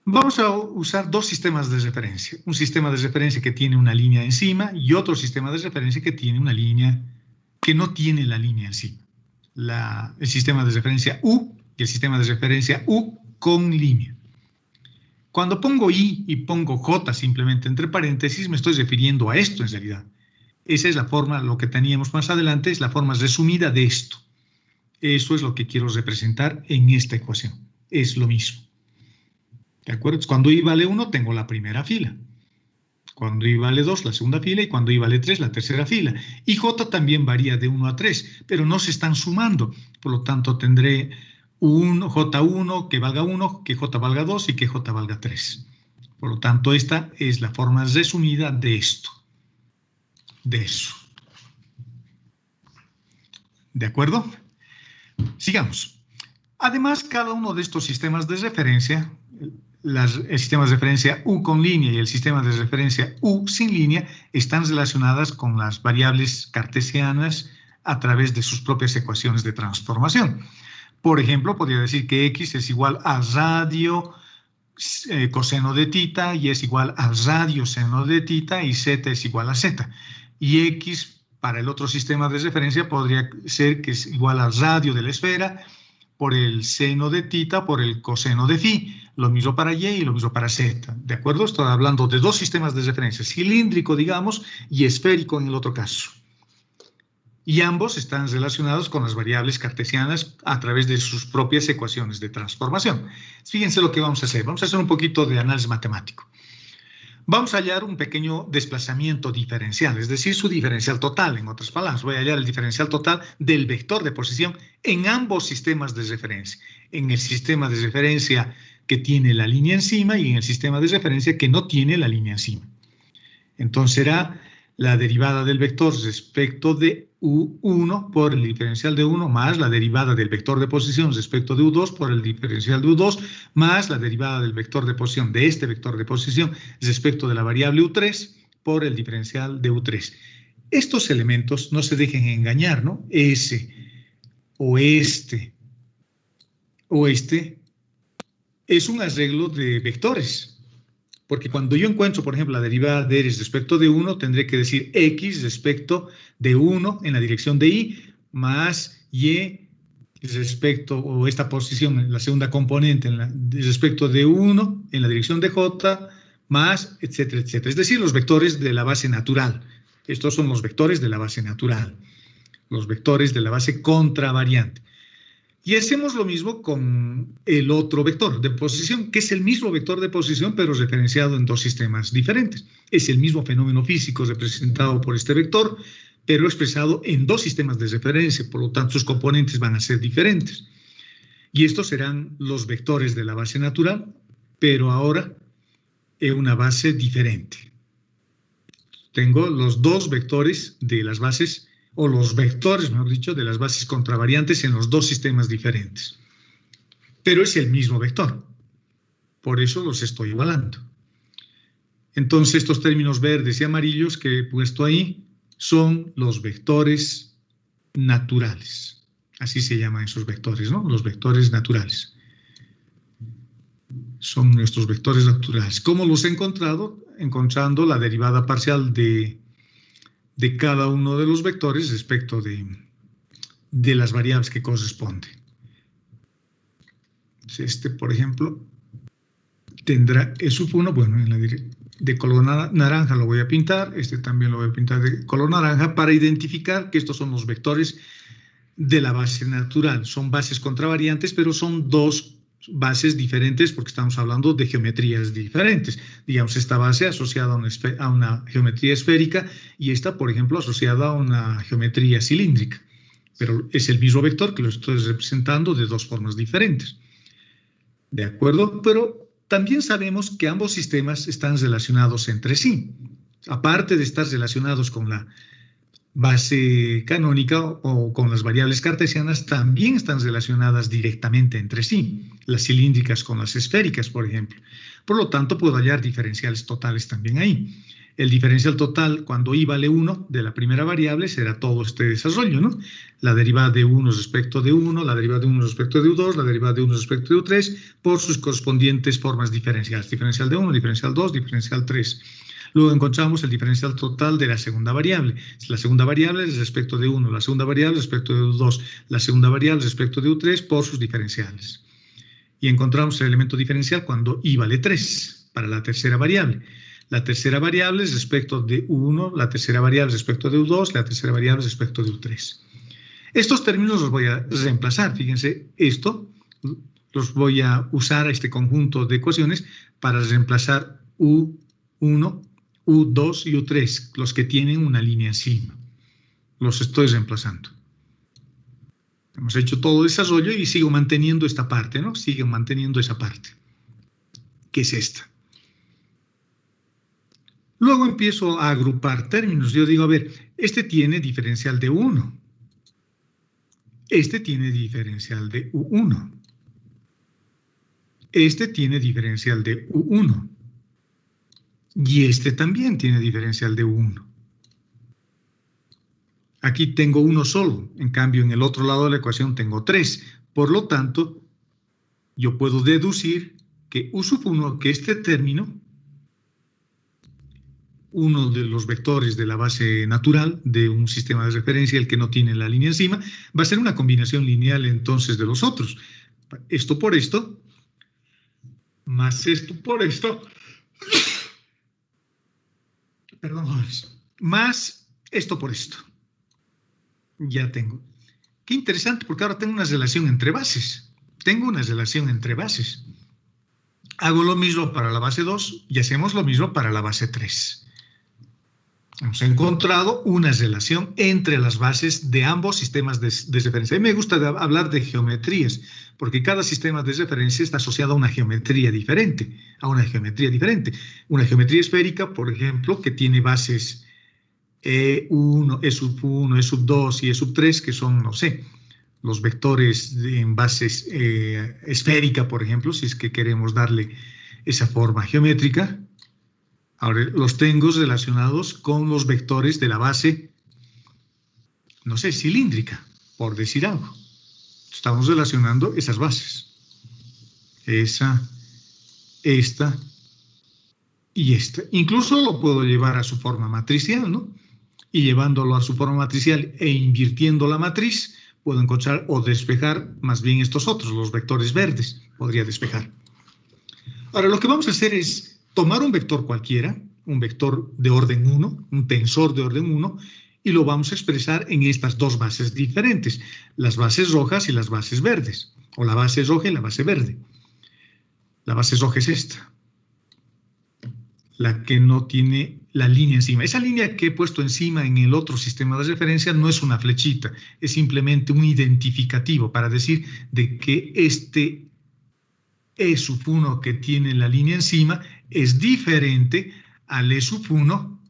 Vamos a usar dos sistemas de referencia. Un sistema de referencia que tiene una línea encima y otro sistema de referencia que tiene una línea que no tiene la línea encima. El sistema de referencia U y el sistema de referencia U con línea. Cuando pongo I y pongo J simplemente entre paréntesis, me estoy refiriendo a esto en realidad. Esa es la forma, lo que teníamos más adelante, es la forma resumida de esto. Eso es lo que quiero representar en esta ecuación. Es lo mismo. ¿De acuerdo? Cuando I vale 1, tengo la primera fila. Cuando I vale 2, la segunda fila. Y cuando I vale 3, la tercera fila. Y J también varía de 1 a 3, pero no se están sumando. Por lo tanto, tendré J1 que valga 1, que J valga 2 y que J valga 3. Por lo tanto, esta es la forma resumida de esto. De eso. ¿De acuerdo? Sigamos. Además, cada uno de estos sistemas de referencia, el sistema de referencia U con línea y el sistema de referencia U sin línea, están relacionadas con las variables cartesianas a través de sus propias ecuaciones de transformación. Por ejemplo, podría decir que X es igual a radio coseno de tita y es igual a radio seno de tita y Z es igual a Z. Y X para el otro sistema de referencia podría ser que es igual al radio de la esfera por el seno de tita por el coseno de phi. Lo mismo para Y y lo mismo para Z. ¿De acuerdo? Estoy hablando de dos sistemas de referencia, cilíndrico, digamos, y esférico en el otro caso. Y ambos están relacionados con las variables cartesianas a través de sus propias ecuaciones de transformación. Fíjense lo que vamos a hacer. Vamos a hacer un poquito de análisis matemático. Vamos a hallar un pequeño desplazamiento diferencial, es decir, su diferencial total. En otras palabras, voy a hallar el diferencial total del vector de posición en ambos sistemas de referencia. En el sistema de referencia que tiene la línea encima y en el sistema de referencia que no tiene la línea encima. Entonces será la derivada del vector respecto de U1 por el diferencial de 1 más la derivada del vector de posición respecto de U2 por el diferencial de U2 más la derivada del vector de posición de este vector de posición respecto de la variable U3 por el diferencial de U3. Estos elementos no se dejen engañar, ¿no? Ese o este es un arreglo de vectores. Porque cuando yo encuentro, por ejemplo, la derivada de X respecto de 1, tendré que decir X respecto de 1 en la dirección de Y, más Y respecto, o esta posición en la segunda componente, respecto de 1 en la dirección de J, más, etcétera, etcétera. Es decir, los vectores de la base natural. Estos son los vectores de la base natural. Los vectores de la base contravariante. Y hacemos lo mismo con el otro vector de posición, que es el mismo vector de posición, pero referenciado en dos sistemas diferentes. Es el mismo fenómeno físico representado por este vector, pero expresado en dos sistemas de referencia, por lo tanto sus componentes van a ser diferentes. Y estos serán los vectores de la base natural, pero ahora en una base diferente. Tengo los dos vectores de las bases o los vectores, mejor dicho, de las bases contravariantes en los dos sistemas diferentes. Pero es el mismo vector. Por eso los estoy igualando. Entonces, estos términos verdes y amarillos que he puesto ahí son los vectores naturales. Así se llaman esos vectores, ¿no? Los vectores naturales. Son nuestros vectores naturales. ¿Cómo los he encontrado? Encontrando la derivada parcial de cada uno de los vectores respecto de de las variables que corresponden. Este, por ejemplo, tendrá E sub 1, bueno, de color naranja lo voy a pintar, este también lo voy a pintar de color naranja para identificar que estos son los vectores de la base natural. Son bases contravariantes, pero son dos bases diferentes porque estamos hablando de geometrías diferentes. Digamos, esta base asociada a una geometría esférica y esta, por ejemplo, asociada a una geometría cilíndrica. Pero es el mismo vector que lo estoy representando de dos formas diferentes. ¿De acuerdo? Pero también sabemos que ambos sistemas están relacionados entre sí. Aparte de estar relacionados con la base canónica o con las variables cartesianas, también están relacionadas directamente entre sí, las cilíndricas con las esféricas, por ejemplo. Por lo tanto, puedo hallar diferenciales totales también ahí. El diferencial total, cuando i vale 1 de la primera variable, será todo este desarrollo, ¿no? La derivada de 1 respecto de 1, la derivada de 1 respecto de u2, la derivada de 1 respecto de u3, por sus correspondientes formas diferenciales. Diferencial de 1, diferencial 2, diferencial 3. Luego encontramos el diferencial total de la segunda variable. La segunda variable es respecto de 1, la segunda variable respecto de u2, la segunda variable respecto de u3 por sus diferenciales. Y encontramos el elemento diferencial cuando i vale 3 para la tercera variable. La tercera variable es respecto de u1, la tercera variable respecto de u2, la tercera variable respecto de u3. Estos términos los voy a reemplazar. Fíjense, esto los voy a usar a este conjunto de ecuaciones para reemplazar u1, u2 y u3, los que tienen una línea encima. Los estoy reemplazando. Hemos hecho todo desarrollo y sigo manteniendo esta parte, ¿no? Sigo manteniendo esa parte, que es esta. Luego empiezo a agrupar términos. Yo digo, a ver, este tiene diferencial de 1. Este tiene diferencial de u1. Este tiene diferencial de u1. Y este también tiene diferencial de u1. Aquí tengo uno solo. En cambio, en el otro lado de la ecuación tengo 3. Por lo tanto, yo puedo deducir que u sub 1, que este término, uno de los vectores de la base natural de un sistema de referencia, el que no tiene la línea encima, va a ser una combinación lineal entonces de los otros. Esto por esto, más esto por esto, perdón, jóvenes, más esto por esto. Ya tengo. Qué interesante, porque ahora tengo una relación entre bases. Tengo una relación entre bases. Hago lo mismo para la base 2 y hacemos lo mismo para la base 3. Hemos encontrado una relación entre las bases de ambos sistemas de referencia. A mí me gusta hablar de geometrías, porque cada sistema de referencia está asociado a una geometría diferente, Una geometría esférica, por ejemplo, que tiene bases E1, E sub 1, E sub 2 y E sub 3, que son, no sé, los vectores en bases esférica, por ejemplo, si es que queremos darle esa forma geométrica. Ahora los tengo relacionados con los vectores de la base, no sé, cilíndrica, por decir algo. Estamos relacionando esas bases. Esa, esta y esta. Incluso lo puedo llevar a su forma matricial, ¿no? Y llevándolo a su forma matricial e invirtiendo la matriz, puedo encontrar o despejar más bien estos otros, los vectores verdes, podría despejar. Ahora, lo que vamos a hacer es tomar un vector cualquiera, un vector de orden 1, un tensor de orden 1, y lo vamos a expresar en estas dos bases diferentes, las bases rojas y las bases verdes, o la base roja y la base verde. La base roja es esta, la que no tiene la línea encima. Esa línea que he puesto encima en el otro sistema de referencia no es una flechita, es simplemente un identificativo para decir de que este E sub 1 que tiene la línea encima es diferente al E sub 1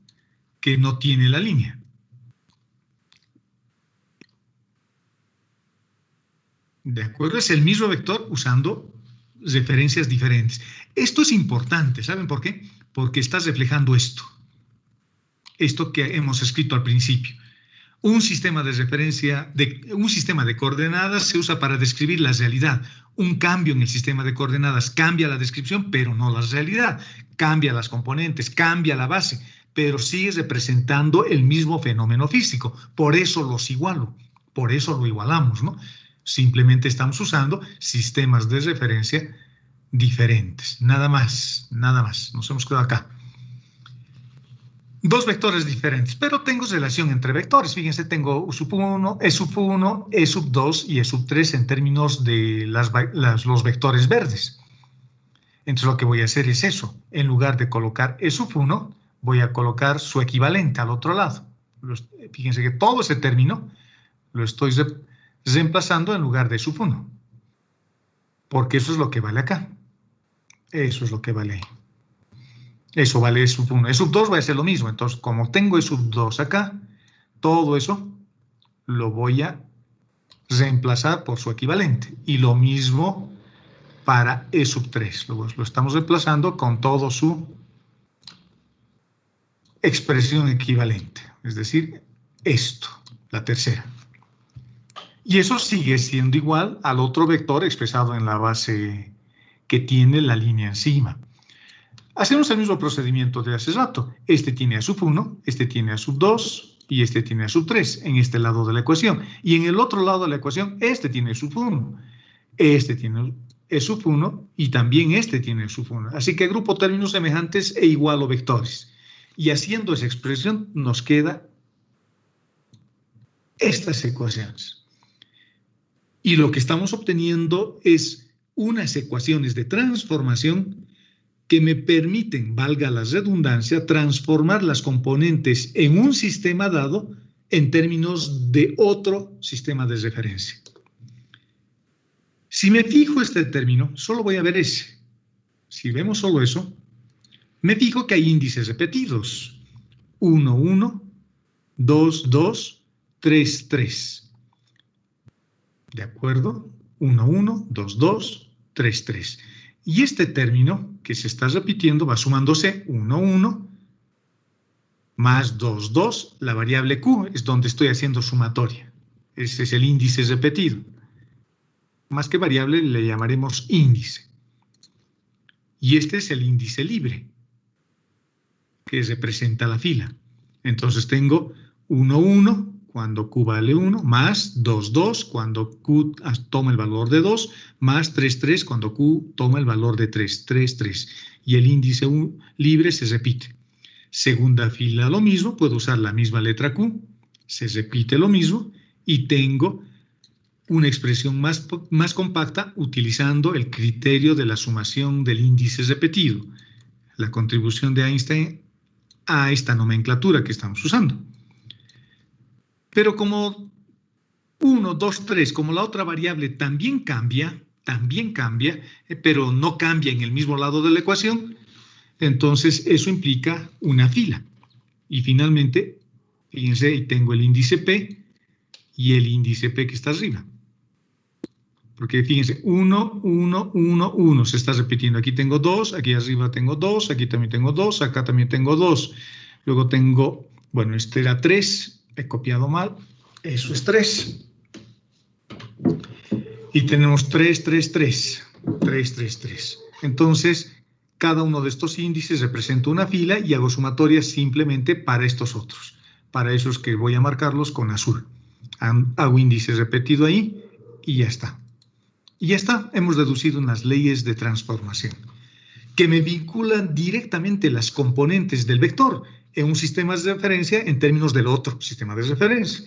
que no tiene la línea. ¿De acuerdo? Es el mismo vector usando referencias diferentes. Esto es importante, ¿saben por qué? Porque está reflejando esto que hemos escrito al principio. Un sistema de referencia, un sistema de coordenadas se usa para describir la realidad. Un cambio en el sistema de coordenadas cambia la descripción, pero no la realidad. Cambia las componentes, cambia la base, pero sigue representando el mismo fenómeno físico. Por eso los igualo, Por eso lo igualamos, ¿no? Simplemente estamos usando sistemas de referencia diferentes. Nada más, nada más. Nos hemos quedado acá. Dos vectores diferentes, pero tengo relación entre vectores. Fíjense, tengo U sub 1, E sub 1, E sub 2 y E sub 3 en términos de los vectores verdes. Entonces lo que voy a hacer es eso. En lugar de colocar E sub 1, voy a colocar su equivalente al otro lado. Fíjense que todo ese término lo estoy reemplazando en lugar de E sub 1. Porque eso es lo que vale acá. Eso es lo que vale ahí. Eso vale E sub 1. E sub 2 va a ser lo mismo. Entonces, como tengo E sub 2 acá, todo eso lo voy a reemplazar por su equivalente. Y lo mismo para E sub 3. Lo estamos reemplazando con todo su expresión equivalente. Es decir, esto, la tercera. Y eso sigue siendo igual al otro vector expresado en la base que tiene la línea encima. Hacemos el mismo procedimiento de hace rato. Este tiene A sub 1, este tiene A sub 2 y este tiene A sub 3 en este lado de la ecuación. Y en el otro lado de la ecuación, este tiene E sub 1, este tiene E sub 1 y también este tiene E sub 1. Así que agrupo términos semejantes e igualo vectores. Y haciendo esa expresión nos queda estas ecuaciones. Y lo que estamos obteniendo es unas ecuaciones de transformación que me permiten, valga la redundancia, transformar las componentes en un sistema dado en términos de otro sistema de referencia. Si me fijo este término, solo voy a ver ese. Si vemos solo eso, me fijo que hay índices repetidos. 1, 1, 2, 2, 3, 3. ¿De acuerdo? 1, 1, 2, 2, 3, 3. Y este término que se está repitiendo va sumándose 1, 1, más 2, 2. La variable Q es donde estoy haciendo sumatoria. Ese es el índice repetido. Más que variable le llamaremos índice. Y este es el índice libre, que representa la fila. Entonces tengo 1, 1, cuando Q vale 1, más 2, 2, cuando Q toma el valor de 2, más 3, 3, cuando Q toma el valor de 3, 3, 3. Y el índice libre se repite. Segunda fila lo mismo, puedo usar la misma letra Q, se repite lo mismo, y tengo una expresión más compacta utilizando el criterio de la sumación del índice repetido, la contribución de Einstein a esta nomenclatura que estamos usando. Pero como 1, 2, 3, como la otra variable también cambia, pero no cambia en el mismo lado de la ecuación, entonces eso implica una fila. Y finalmente, fíjense, ahí tengo el índice P y el índice P que está arriba. Porque fíjense, 1, 1, 1, 1 se está repitiendo. Aquí tengo 2, aquí arriba tengo 2, aquí también tengo 2, acá también tengo 2. Luego tengo, bueno, este era 3. He copiado mal, eso es 3. Y tenemos 3, 3, 3, 3, 3, 3. Entonces, cada uno de estos índices representa una fila y hago sumatorias simplemente para estos otros. Para esos que voy a marcarlos con azul. Hago índice repetido ahí y ya está. Y ya está, hemos deducido unas leyes de transformación que me vinculan directamente las componentes del vector en un sistema de referencia en términos del otro sistema de referencia.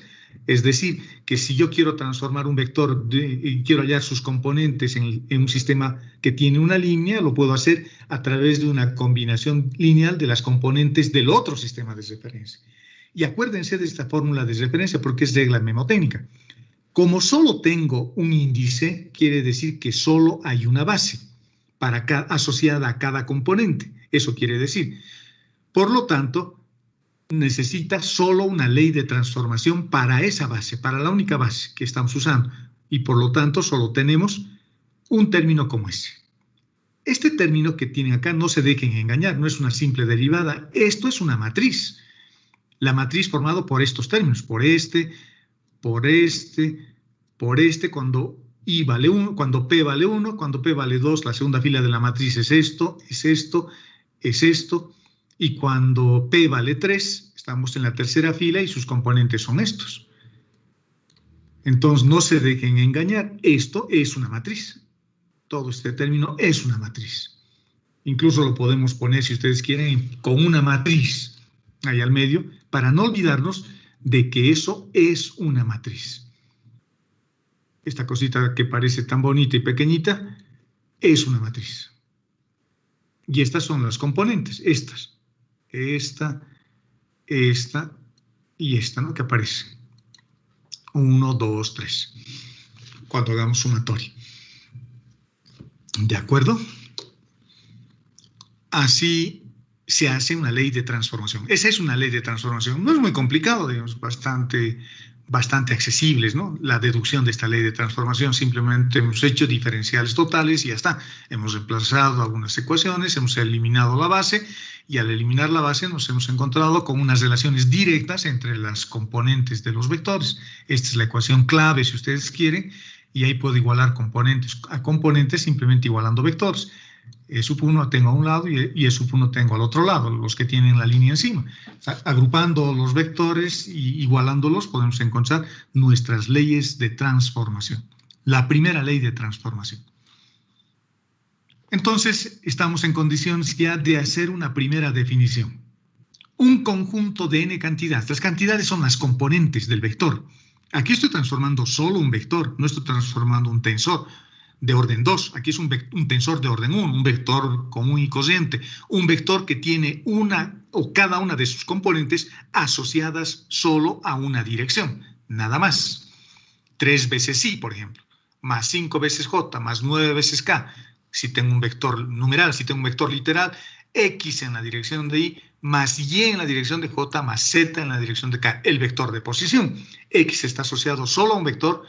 Es decir, que si yo quiero transformar un vector y quiero hallar sus componentes en un sistema que tiene una línea, lo puedo hacer a través de una combinación lineal de las componentes del otro sistema de referencia. Y acuérdense de esta fórmula de referencia porque es regla mnemotécnica. Como solo tengo un índice, quiere decir que solo hay una base asociada a cada componente. Eso quiere decir. Por lo tanto, necesita solo una ley de transformación para esa base, para la única base que estamos usando. Y por lo tanto, solo tenemos un término como ese. Este término que tienen acá, no se dejen engañar, no es una simple derivada. Esto es una matriz. La matriz formada por estos términos, por este, cuando I vale 1, cuando P vale 1, cuando P vale 2, la segunda fila de la matriz es esto, es esto, es esto. Y cuando P vale 3, estamos en la tercera fila y sus componentes son estos. Entonces, no se dejen engañar. Esto es una matriz. Todo este término es una matriz. Incluso lo podemos poner, si ustedes quieren, con una matriz ahí al medio, para no olvidarnos de que eso es una matriz. Esta cosita que parece tan bonita y pequeñita es una matriz. Y estas son las componentes, estas. Esta y esta, ¿no? Que aparece. 1, 2, 3. Cuando hagamos sumatoria. ¿De acuerdo? Así se hace una ley de transformación. Esa es una ley de transformación. No es muy complicado, digamos, bastante accesibles, ¿no? La deducción de esta ley de transformación, simplemente hemos hecho diferenciales totales y ya está. Hemos reemplazado algunas ecuaciones, hemos eliminado la base y al eliminar la base nos hemos encontrado con unas relaciones directas entre las componentes de los vectores. Esta es la ecuación clave, si ustedes quieren, y ahí puedo igualar componentes a componentes simplemente igualando vectores. E sub 1 tengo a un lado y E sub 1 tengo al otro lado, los que tienen la línea encima. O sea, agrupando los vectores y igualándolos podemos encontrar nuestras leyes de transformación. La primera ley de transformación. Entonces, estamos en condiciones ya de hacer una primera definición. Un conjunto de n cantidades. Las cantidades son las componentes del vector. Aquí estoy transformando solo un vector, no estoy transformando un tensor de orden 2. Aquí es un tensor de orden 1, un vector común y cociente. Un vector que tiene una o cada una de sus componentes asociadas solo a una dirección, nada más. 3 veces i, por ejemplo, más 5 veces j, más 9 veces k. Si tengo un vector numeral, si tengo un vector literal, x en la dirección de i, más y en la dirección de j, más z en la dirección de k, el vector de posición. X está asociado solo a un vector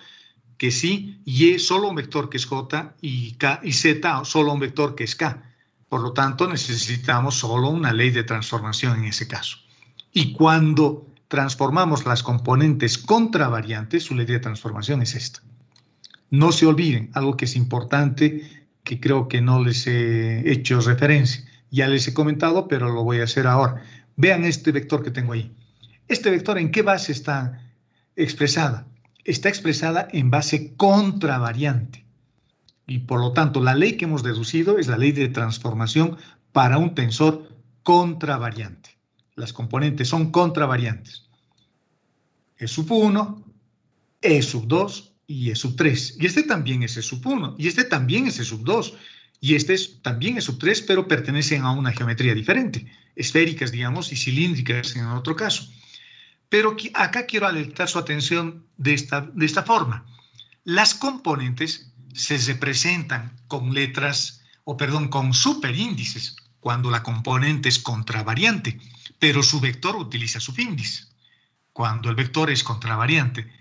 que es i, y solo a un vector que es j, y k y z solo a un vector que es k. Por lo tanto, necesitamos solo una ley de transformación en ese caso. Y cuando transformamos las componentes contravariantes, su ley de transformación es esta. No se olviden, algo que es importante, que creo que no les he hecho referencia. Ya les he comentado, pero lo voy a hacer ahora. Vean este vector que tengo ahí. ¿Este vector en qué base está expresada? Está expresada en base contravariante. Y por lo tanto, la ley que hemos deducido es la ley de transformación para un tensor contravariante. Las componentes son contravariantes. E sub 1, E sub 2 y E sub 3. Y este también es E sub 1, y este también es E sub 2. Y este también es sub 3, pero pertenecen a una geometría diferente, esféricas, digamos, y cilíndricas en otro caso. Pero acá quiero alertar su atención de esta forma. Las componentes se representan con con superíndices cuando la componente es contravariante, pero su vector utiliza subíndice. Cuando el vector es contravariante,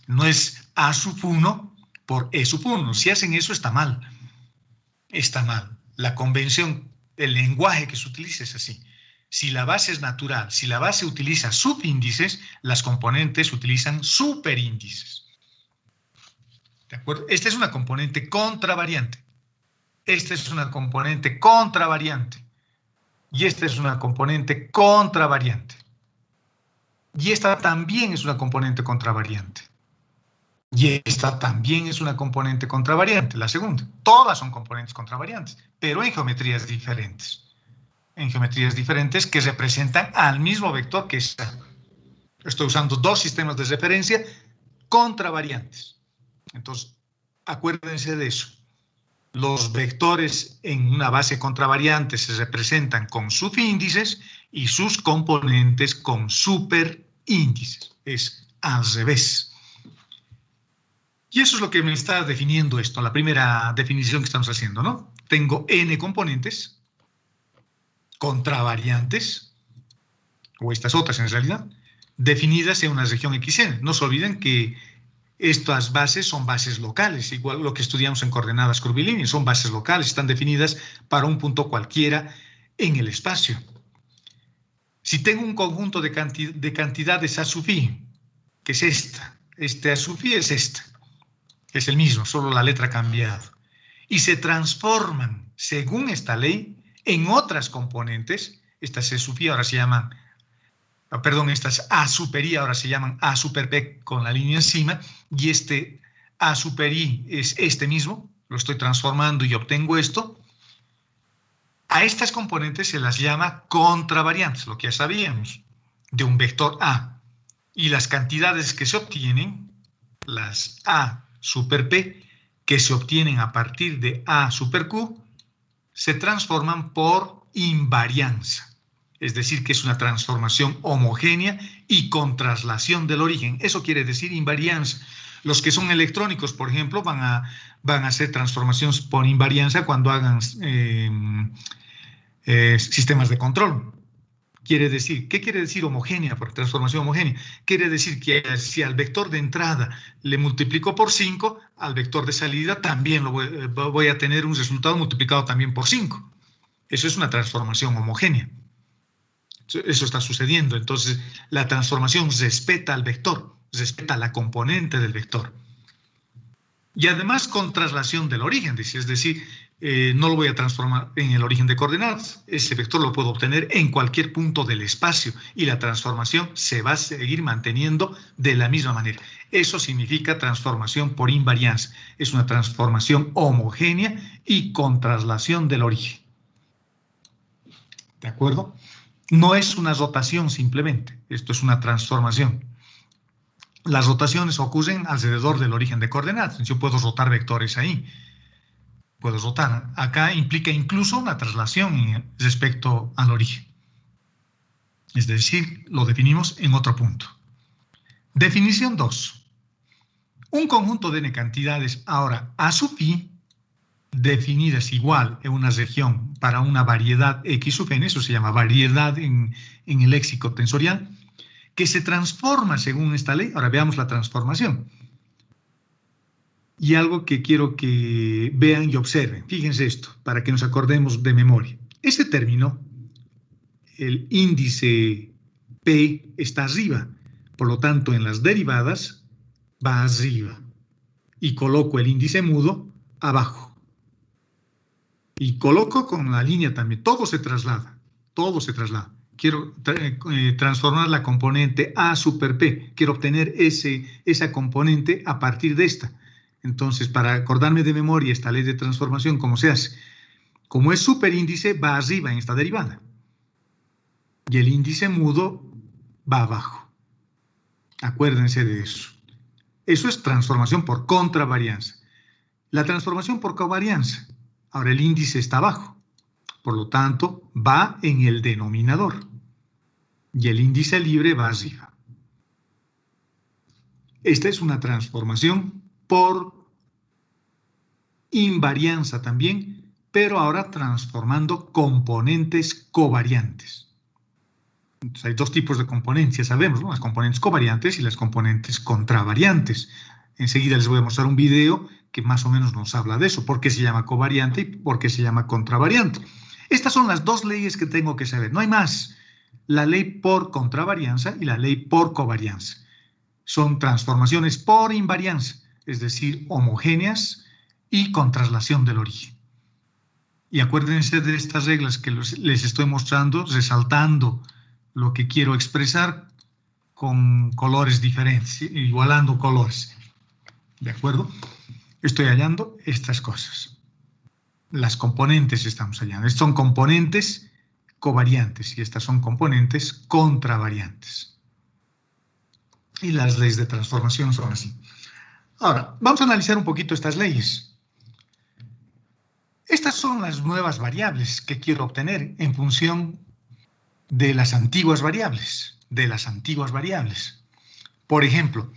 no es A sub 1 por E sub 1. Si hacen eso, está mal. Está mal. La convención, el lenguaje que se utiliza es así. Si la base es natural, si la base utiliza subíndices, las componentes utilizan superíndices. ¿De acuerdo? Esta es una componente contravariante. Esta es una componente contravariante. Y esta es una componente contravariante. Y esta también es una componente contravariante. Y esta también es una componente contravariante, la segunda. Todas son componentes contravariantes, pero en geometrías diferentes. En geometrías diferentes que representan al mismo vector que está. Estoy usando dos sistemas de referencia contravariantes. Entonces, acuérdense de eso. Los vectores en una base contravariante se representan con subíndices y sus componentes con superíndices. Es al revés. Y eso es lo que me está definiendo esto, la primera definición que estamos haciendo, ¿no? Tengo n componentes contravariantes, o estas otras en realidad, definidas en una región XN. No se olviden que estas bases son bases locales, igual lo que estudiamos en coordenadas curvilíneas, son bases locales, están definidas para un punto cualquiera en el espacio. Si tengo un conjunto de cantidades A sub i, que es esta, este A sub i es esta, es el mismo, solo la letra ha cambiado, y se transforman, según esta ley, en otras componentes. Estas E sub i ahora se llaman perdón, estas A super I ahora se llaman A super P con la línea encima, y este A super I es este mismo, lo estoy transformando y obtengo esto. A estas componentes se las llama contravariantes, lo que ya sabíamos, de un vector A. Y las cantidades que se obtienen, las A super P, que se obtienen a partir de A super Q, se transforman por invarianza. Es decir, que es una transformación homogénea y con traslación del origen. Eso quiere decir invarianza. Los que son electrónicos, por ejemplo, van a hacer transformaciones por invarianza cuando hagan sistemas de control. ¿Qué quiere decir homogénea por transformación homogénea? Quiere decir que si al vector de entrada le multiplico por 5, al vector de salida también voy a tener un resultado multiplicado también por 5. Eso es una transformación homogénea. Eso está sucediendo. Entonces, la transformación respeta al vector, respeta la componente del vector. Y además con traslación del origen, es decir, no lo voy a transformar en el origen de coordenadas. Ese vector lo puedo obtener en cualquier punto del espacio y la transformación se va a seguir manteniendo de la misma manera. Eso significa transformación por invarianza. Es una transformación homogénea y con traslación del origen. ¿De acuerdo? No es una rotación simplemente, esto es una transformación. Las rotaciones ocurren alrededor del origen de coordenadas. Yo puedo rotar vectores ahí. Puedo rotar. Acá implica incluso una traslación respecto al origen. Es decir, lo definimos en otro punto. Definición 2. Un conjunto de n cantidades ahora a sub i definidas igual en una región para una variedad x sub n, eso se llama variedad en el léxico tensorial, que se transforma según esta ley. Ahora veamos la transformación. Y algo que quiero que vean y observen. Fíjense esto, para que nos acordemos de memoria. Este término, el índice P, está arriba. Por lo tanto, en las derivadas va arriba. Y coloco el índice mudo abajo. Y coloco con la línea también. Todo se traslada. Todo se traslada. Quiero transformar la componente A super P. Quiero obtener esa componente a partir de esta. Entonces, para acordarme de memoria esta ley de transformación, ¿cómo se hace? Como es superíndice, va arriba en esta derivada. Y el índice mudo va abajo. Acuérdense de eso. Eso es transformación por contravarianza. La transformación por covarianza. Ahora el índice está abajo. Por lo tanto, va en el denominador. Y el índice libre va arriba. Esta es una transformación por invarianza también, pero ahora transformando componentes covariantes. Entonces hay dos tipos de componentes, ya sabemos, ¿no? Las componentes covariantes y las componentes contravariantes. Enseguida les voy a mostrar un video que más o menos nos habla de eso, por qué se llama covariante y por qué se llama contravariante. Estas son las dos leyes que tengo que saber, no hay más. La ley por contravarianza y la ley por covarianza. Son transformaciones por invarianza, es decir, homogéneas y con traslación del origen. Y acuérdense de estas reglas que les estoy mostrando, resaltando lo que quiero expresar con colores diferentes, igualando colores. ¿De acuerdo? Estoy hallando estas cosas. Las componentes estamos hallando. Estas son componentes covariantes y estas son componentes contravariantes. Y las leyes de transformación son así. Ahora, vamos a analizar un poquito estas leyes. Estas son las nuevas variables que quiero obtener en función de las antiguas variables. Por ejemplo,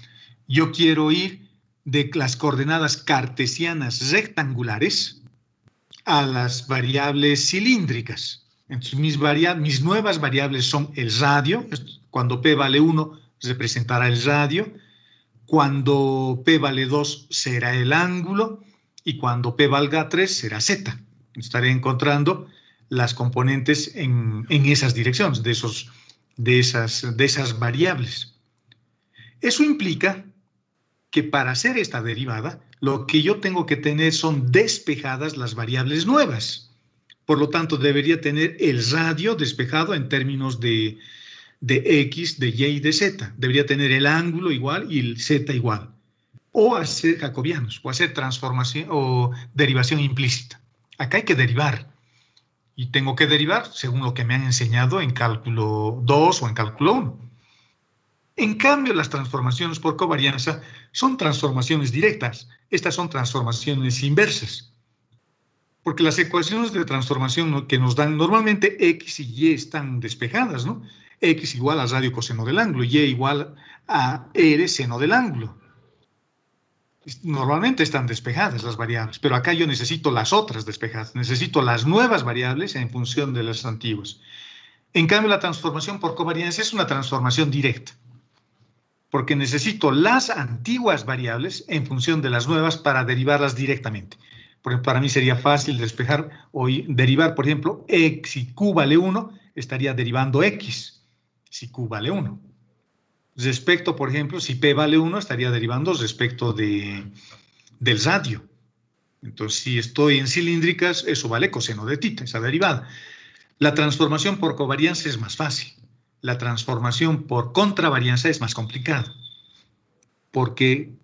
yo quiero ir de las coordenadas cartesianas rectangulares a las variables cilíndricas. Entonces, mis nuevas variables son el radio. Cuando P vale 1, representará el radio. Cuando P vale 2, será el ángulo. Y cuando P valga 3, será Z. Estaré encontrando las componentes en esas direcciones, de esas variables. Eso implica que para hacer esta derivada, lo que yo tengo que tener son despejadas las variables nuevas. Por lo tanto, debería tener el radio despejado en términos de de X, de Y y de Z. Debería tener el ángulo igual y el Z igual. O hacer jacobianos, o hacer transformación o derivación implícita. Acá hay que derivar. Y tengo que derivar según lo que me han enseñado en cálculo 2 o en cálculo 1. En cambio, las transformaciones por covarianza son transformaciones directas. Estas son transformaciones inversas. Porque las ecuaciones de transformación que nos dan, normalmente X y Y están despejadas, ¿no? X igual a radio coseno del ángulo, Y igual a R seno del ángulo. Normalmente están despejadas las variables, pero acá yo necesito las otras despejadas, necesito las nuevas variables en función de las antiguas. En cambio, la transformación por covarianza es una transformación directa, porque necesito las antiguas variables en función de las nuevas para derivarlas directamente. Porque para mí sería fácil despejar o derivar, por ejemplo, X si Q vale 1, estaría derivando X si Q vale 1. Respecto, por ejemplo, si P vale 1, estaría derivando respecto del radio. Entonces, si estoy en cilíndricas, eso vale coseno de tita, esa derivada. La transformación por covarianza es más fácil. La transformación por contravarianza es más complicada. Porque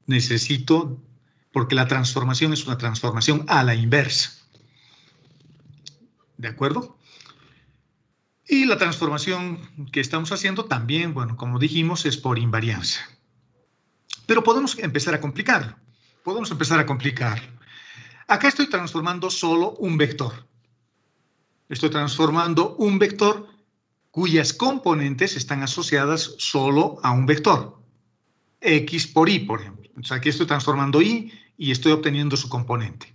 la transformación es una transformación a la inversa. ¿De acuerdo? Y la transformación que estamos haciendo también, bueno, como dijimos, es por invarianza. Pero podemos empezar a complicarlo. Acá estoy transformando solo un vector. Estoy transformando un vector cuyas componentes están asociadas solo a un vector. X por Y, por ejemplo. Entonces aquí estoy transformando Y y estoy obteniendo su componente.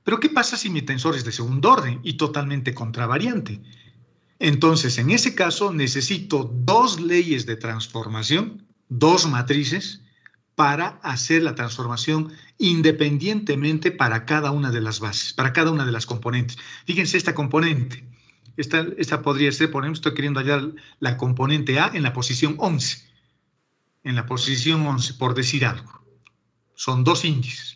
Pero ¿qué pasa si mi tensor es de segundo orden y totalmente contravariante? Entonces, en ese caso, necesito dos leyes de transformación, dos matrices, para hacer la transformación independientemente para cada una de las bases, para cada una de las componentes. Fíjense esta componente. Esta podría ser, por ejemplo, estoy queriendo hallar la componente A en la posición 11. En la posición 11, por decir algo. Son dos índices.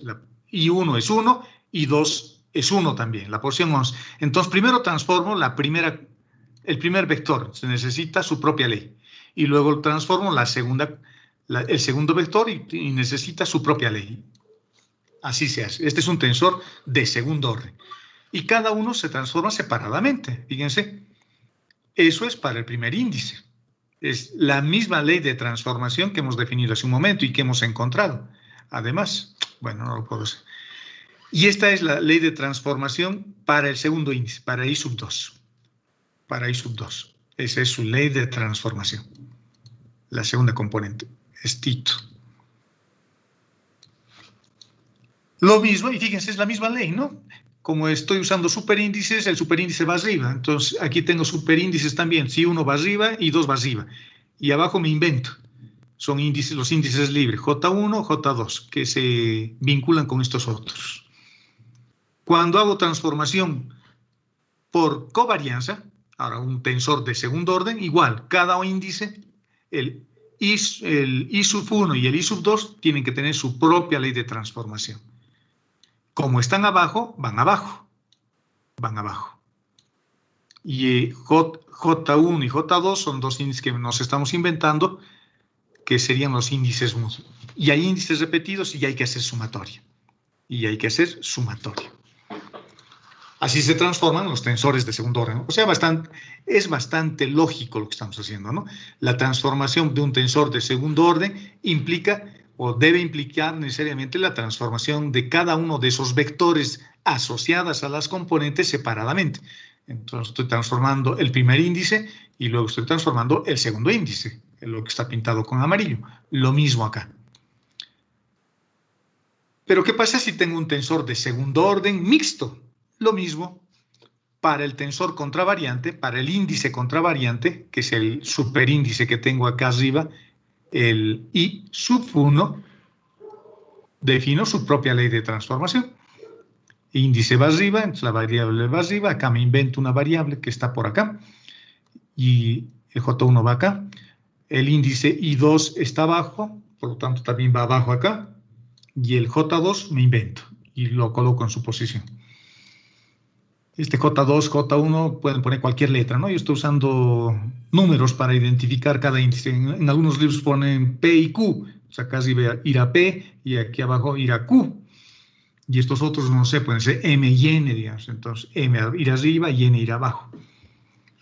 Y 1 es 1 y 2 es 1 también, la posición 11. Entonces, primero transformo el primer vector, se necesita su propia ley. Y luego transformo el segundo vector y necesita su propia ley. Así se hace. Este es un tensor de segundo orden. Y cada uno se transforma separadamente. Fíjense, eso es para el primer índice. Es la misma ley de transformación que hemos definido hace un momento y que hemos encontrado. Además, bueno, no lo puedo hacer. Y esta es la ley de transformación para el segundo índice, para I sub 2. Para I sub 2. Esa es su ley de transformación. La segunda componente es Tito. Lo mismo, y fíjense, es la misma ley, ¿no? Como estoy usando superíndices, el superíndice va arriba. Entonces, aquí tengo superíndices también. Si uno va arriba y 2 va arriba. Y abajo me invento. Son índices, los índices libres, J1, J2, que se vinculan con estos otros. Cuando hago transformación por covarianza, ahora un tensor de segundo orden, igual, cada índice, el I sub 1 y el I sub 2 tienen que tener su propia ley de transformación. Como están abajo, van abajo. Van abajo. Y J1 y J2 son dos índices que nos estamos inventando, que serían los índices múltiples. Y hay índices repetidos y hay que hacer sumatoria. Así se transforman los tensores de segundo orden. O sea, es bastante lógico lo que estamos haciendo, ¿no? La transformación de un tensor de segundo orden implica o debe implicar necesariamente la transformación de cada uno de esos vectores asociadas a las componentes separadamente. Entonces estoy transformando el primer índice y luego estoy transformando el segundo índice, lo que está pintado con amarillo. Lo mismo acá. Pero ¿qué pasa si tengo un tensor de segundo orden mixto? Lo mismo para el tensor contravariante, para el índice contravariante, que es el superíndice que tengo acá arriba, el I sub 1, defino su propia ley de transformación. Índice va arriba, entonces la variable va arriba, acá me invento una variable que está por acá, y el J1 va acá, el índice I2 está abajo, por lo tanto también va abajo acá, y el J2 me invento, y lo coloco en su posición. Este J2, J1, pueden poner cualquier letra, ¿no? Yo estoy usando números para identificar cada índice. En algunos libros ponen P y Q, o sea, casi irá P y aquí abajo irá Q. Y estos otros, no sé, pueden ser M y N, digamos. Entonces, M irá arriba y N irá abajo.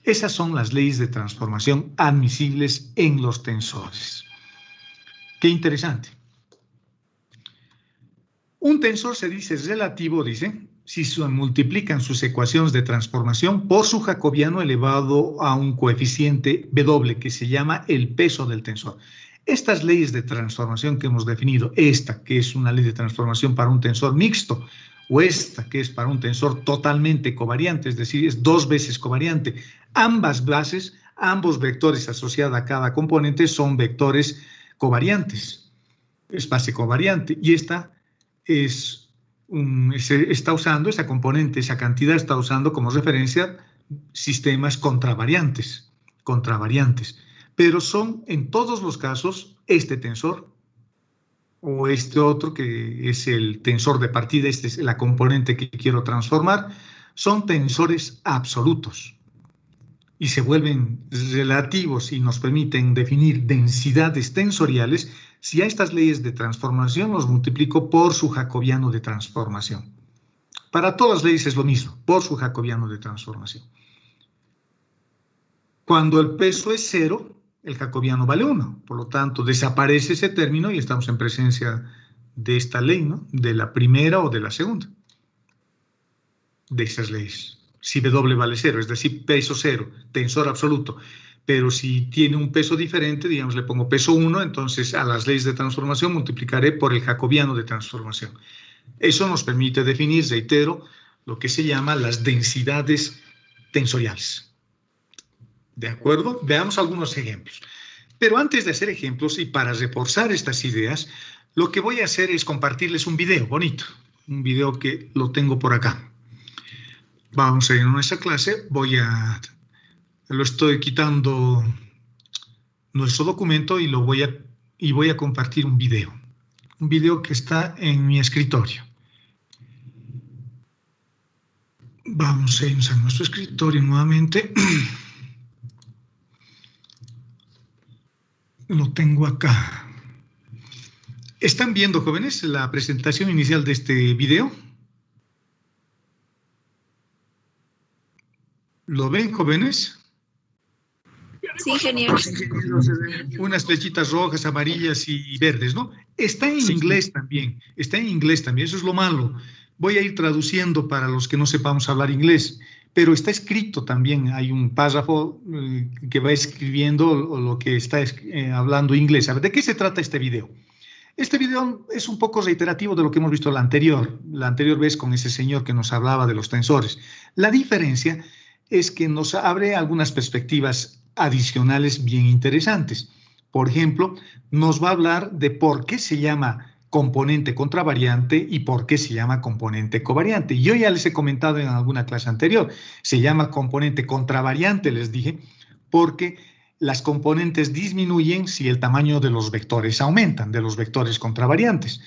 Esas son las leyes de transformación admisibles en los tensores. Qué interesante. Un tensor se dice relativo, dice, si se multiplican sus ecuaciones de transformación por su jacobiano elevado a un coeficiente W, que se llama el peso del tensor. Estas leyes de transformación que hemos definido, esta que es una ley de transformación para un tensor mixto, o esta que es para un tensor totalmente covariante, es decir, es 2 veces covariante, ambas bases, ambos vectores asociados a cada componente son vectores covariantes, es base covariante, y esta está usando, esa componente, esa cantidad está usando como referencia sistemas contravariantes, pero son en todos los casos este tensor o este otro que es el tensor de partida, este es la componente que quiero transformar, son tensores absolutos y se vuelven relativos y nos permiten definir densidades tensoriales si a estas leyes de transformación los multiplico por su jacobiano de transformación. Para todas las leyes es lo mismo, por su jacobiano de transformación. Cuando el peso es 0, el jacobiano vale 1. Por lo tanto, desaparece ese término y estamos en presencia de esta ley, ¿no? De la primera o de la segunda. De esas leyes. Si W vale 0, es decir, peso 0, tensor absoluto. Pero si tiene un peso diferente, digamos, le pongo peso 1, entonces a las leyes de transformación multiplicaré por el jacobiano de transformación. Eso nos permite definir, reitero, lo que se llama las densidades tensoriales. ¿De acuerdo? Veamos algunos ejemplos. Pero antes de hacer ejemplos y para reforzar estas ideas, lo que voy a hacer es compartirles un video bonito. Un video que lo tengo por acá. Vamos a ir a nuestra clase. Lo estoy quitando nuestro documento y voy a compartir un video. Un video que está en mi escritorio. Vamos a ir a nuestro escritorio nuevamente. Lo tengo acá. ¿Están viendo, jóvenes, la presentación inicial de este video? ¿Lo ven, jóvenes? Sí, genial. Unas flechitas rojas, amarillas y verdes, ¿no? Está en inglés también. Está en inglés también. Eso es lo malo. Voy a ir traduciendo para los que no sepamos hablar inglés. Pero está escrito también, hay un párrafo que va escribiendo lo que está hablando inglés. A ver, ¿de qué se trata este video? Este video es un poco reiterativo de lo que hemos visto la anterior vez con ese señor que nos hablaba de los tensores. La diferencia es que nos abre algunas perspectivas adicionales bien interesantes. Por ejemplo, nos va a hablar de por qué se llama componente contravariante y por qué se llama componente covariante. Yo ya les he comentado en alguna clase anterior, se llama componente contravariante, les dije, porque las componentes disminuyen si el tamaño de los vectores aumentan, de los vectores contravariantes.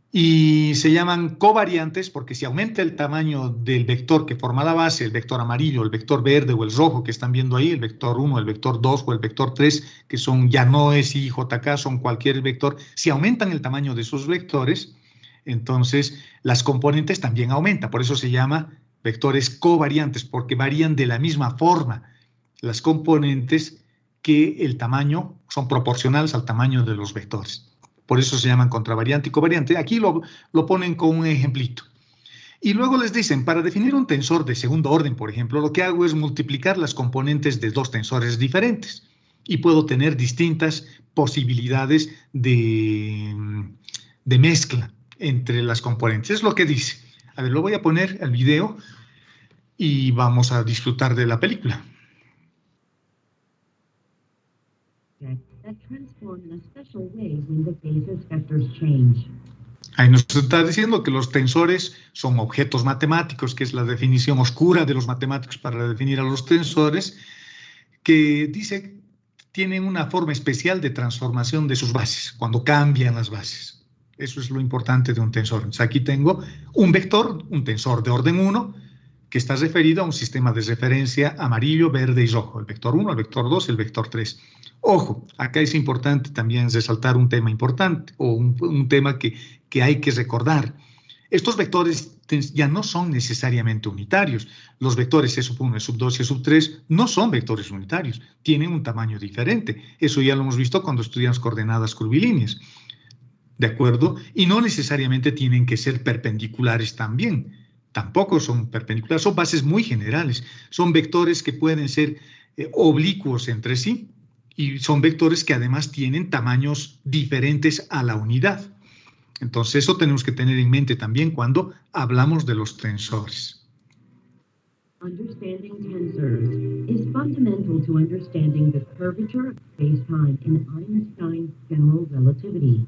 Y se llaman covariantes porque si aumenta el tamaño del vector que forma la base, el vector amarillo, el vector verde o el rojo que están viendo ahí, el vector 1, el vector 2 o el vector 3, que son ya no es IJK, son cualquier vector, si aumentan el tamaño de esos vectores, entonces las componentes también aumentan. Por eso se llama vectores covariantes, porque varían de la misma forma las componentes que el tamaño, son proporcionales al tamaño de los vectores. Por eso se llaman contravariante y covariante. Aquí lo ponen con un ejemplito. Y luego les dicen, para definir un tensor de segundo orden, por ejemplo, lo que hago es multiplicar las componentes de dos tensores diferentes. Y puedo tener distintas posibilidades de mezcla entre las componentes. Es lo que dice. A ver, lo voy a poner al video y vamos a disfrutar de la película. Ahí nos está diciendo que los tensores son objetos matemáticos, que es la definición oscura de los matemáticos para definir a los tensores, que dice tienen una forma especial de transformación de sus bases, cuando cambian las bases. Eso es lo importante de un tensor. Entonces aquí tengo un vector, un tensor de orden 1, que está referido a un sistema de referencia amarillo, verde y rojo, el vector 1, el vector 2, el vector 3. Ojo, acá es importante también resaltar un tema importante o un tema que hay que recordar. Estos vectores ya no son necesariamente unitarios. Los vectores E1, E2 y E3 no son vectores unitarios, tienen un tamaño diferente. Eso ya lo hemos visto cuando estudiamos coordenadas curvilíneas. ¿De acuerdo? Y no necesariamente tienen que ser perpendiculares también. Tampoco son perpendiculares, son bases muy generales. Son vectores que pueden ser oblicuos entre sí y son vectores que además tienen tamaños diferentes a la unidad. Entonces eso tenemos que tener en mente también cuando hablamos de los tensores. Understanding tensors is fundamental to understanding the curvature of space-time in Einstein's general relativity.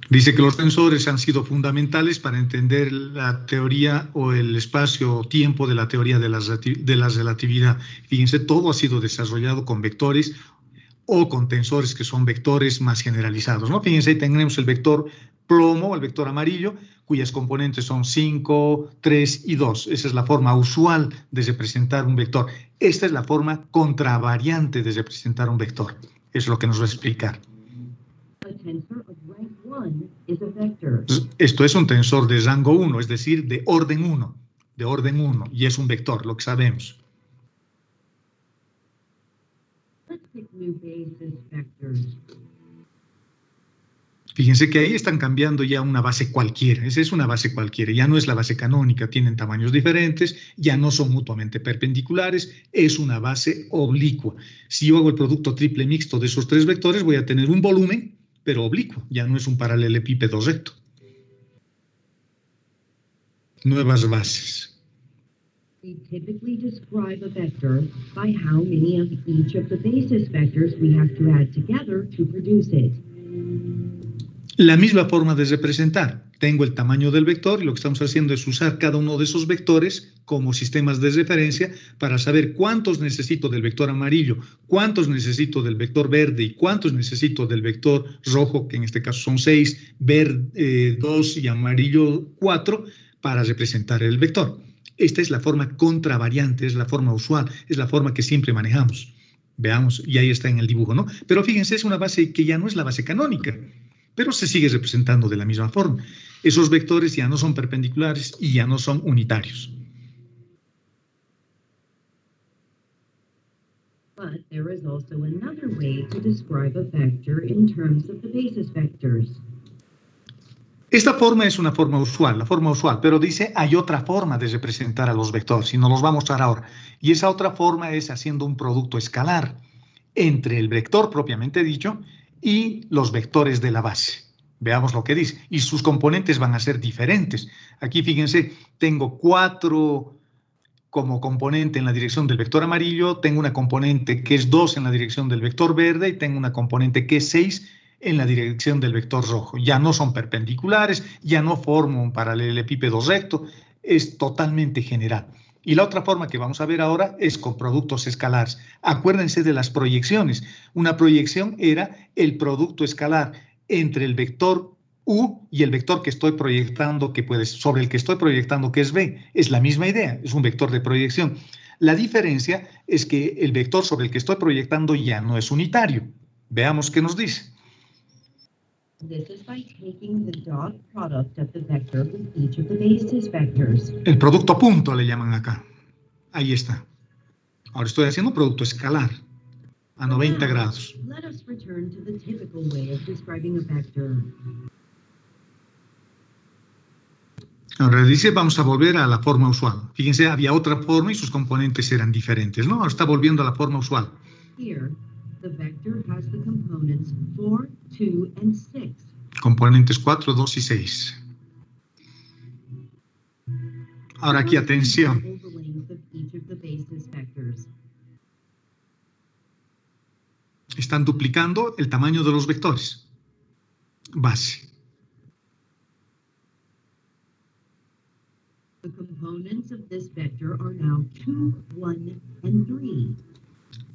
Dice que los tensores han sido fundamentales para entender la teoría o el espacio-tiempo de la teoría de la relatividad. Fíjense, todo ha sido desarrollado con vectores o con tensores que son vectores más generalizados, ¿no? Fíjense, ahí tenemos el vector plomo, el vector amarillo, cuyas componentes son 5, 3 y 2. Esa es la forma usual de representar un vector. Esta es la forma contravariante de representar un vector. Es lo que nos va a explicar. Esto es un tensor de rango 1, es decir, de orden 1, y es un vector, lo que sabemos. Fíjense que ahí están cambiando ya una base cualquiera. Esa es una base cualquiera, ya no es la base canónica, tienen tamaños diferentes, ya no son mutuamente perpendiculares, es una base oblicua. Si yo hago el producto triple mixto de esos tres vectores, voy a tener un volumen, pero oblicuo, ya no es un paralelepípedo recto. Nuevas bases. We typically describe a vector by how many of each of the basis vectors we have to add together to produce it. La misma forma de representar. Tengo el tamaño del vector y lo que estamos haciendo es usar cada uno de esos vectores como sistemas de referencia para saber cuántos necesito del vector amarillo, cuántos necesito del vector verde y cuántos necesito del vector rojo, que en este caso son 6, verde 2 y amarillo 4, para representar el vector. Esta es la forma contravariante, es la forma usual, es la forma que siempre manejamos. Veamos, y ahí está en el dibujo, ¿no? Pero fíjense, es una base que ya no es la base canónica, pero se sigue representando de la misma forma. Esos vectores ya no son perpendiculares y ya no son unitarios. But there is also another way to describe a vector in terms of the basis vectors. Esta forma es una forma usual, la forma usual, pero dice hay otra forma de representar a los vectores y nos los va a mostrar ahora. Y esa otra forma es haciendo un producto escalar entre el vector propiamente dicho y los vectores de la base. Veamos lo que dice. Y sus componentes van a ser diferentes. Aquí fíjense, tengo 4 como componente en la dirección del vector amarillo, tengo una componente que es 2 en la dirección del vector verde y tengo una componente que es 6 en la dirección del vector rojo. Ya no son perpendiculares, ya no formo un paralelepípedo recto, es totalmente general. Y la otra forma que vamos a ver ahora es con productos escalares. Acuérdense de las proyecciones. Una proyección era el producto escalar entre el vector U y el vector que estoy proyectando, sobre el que estoy proyectando, que es B. Es la misma idea, es un vector de proyección. La diferencia es que el vector sobre el que estoy proyectando ya no es unitario. Veamos qué nos dice. This is by taking the dot product of the vector with each of the basis vectors. El producto punto le llaman acá. Ahí está. Ahora estoy haciendo producto escalar a 90 grados. Let us return to the typical way of describing a vector. Ahora dice, vamos a volver a la forma usual. Fíjense, había otra forma y sus componentes eran diferentes, ¿no? Ahora está volviendo a la forma usual. Here, the vector has the components 4, 2, and 6. Componentes 4, 2 y 6. Ahora aquí, atención. Están duplicando el tamaño de los vectores. Base. The components of this vector are now 2, 1, and 3.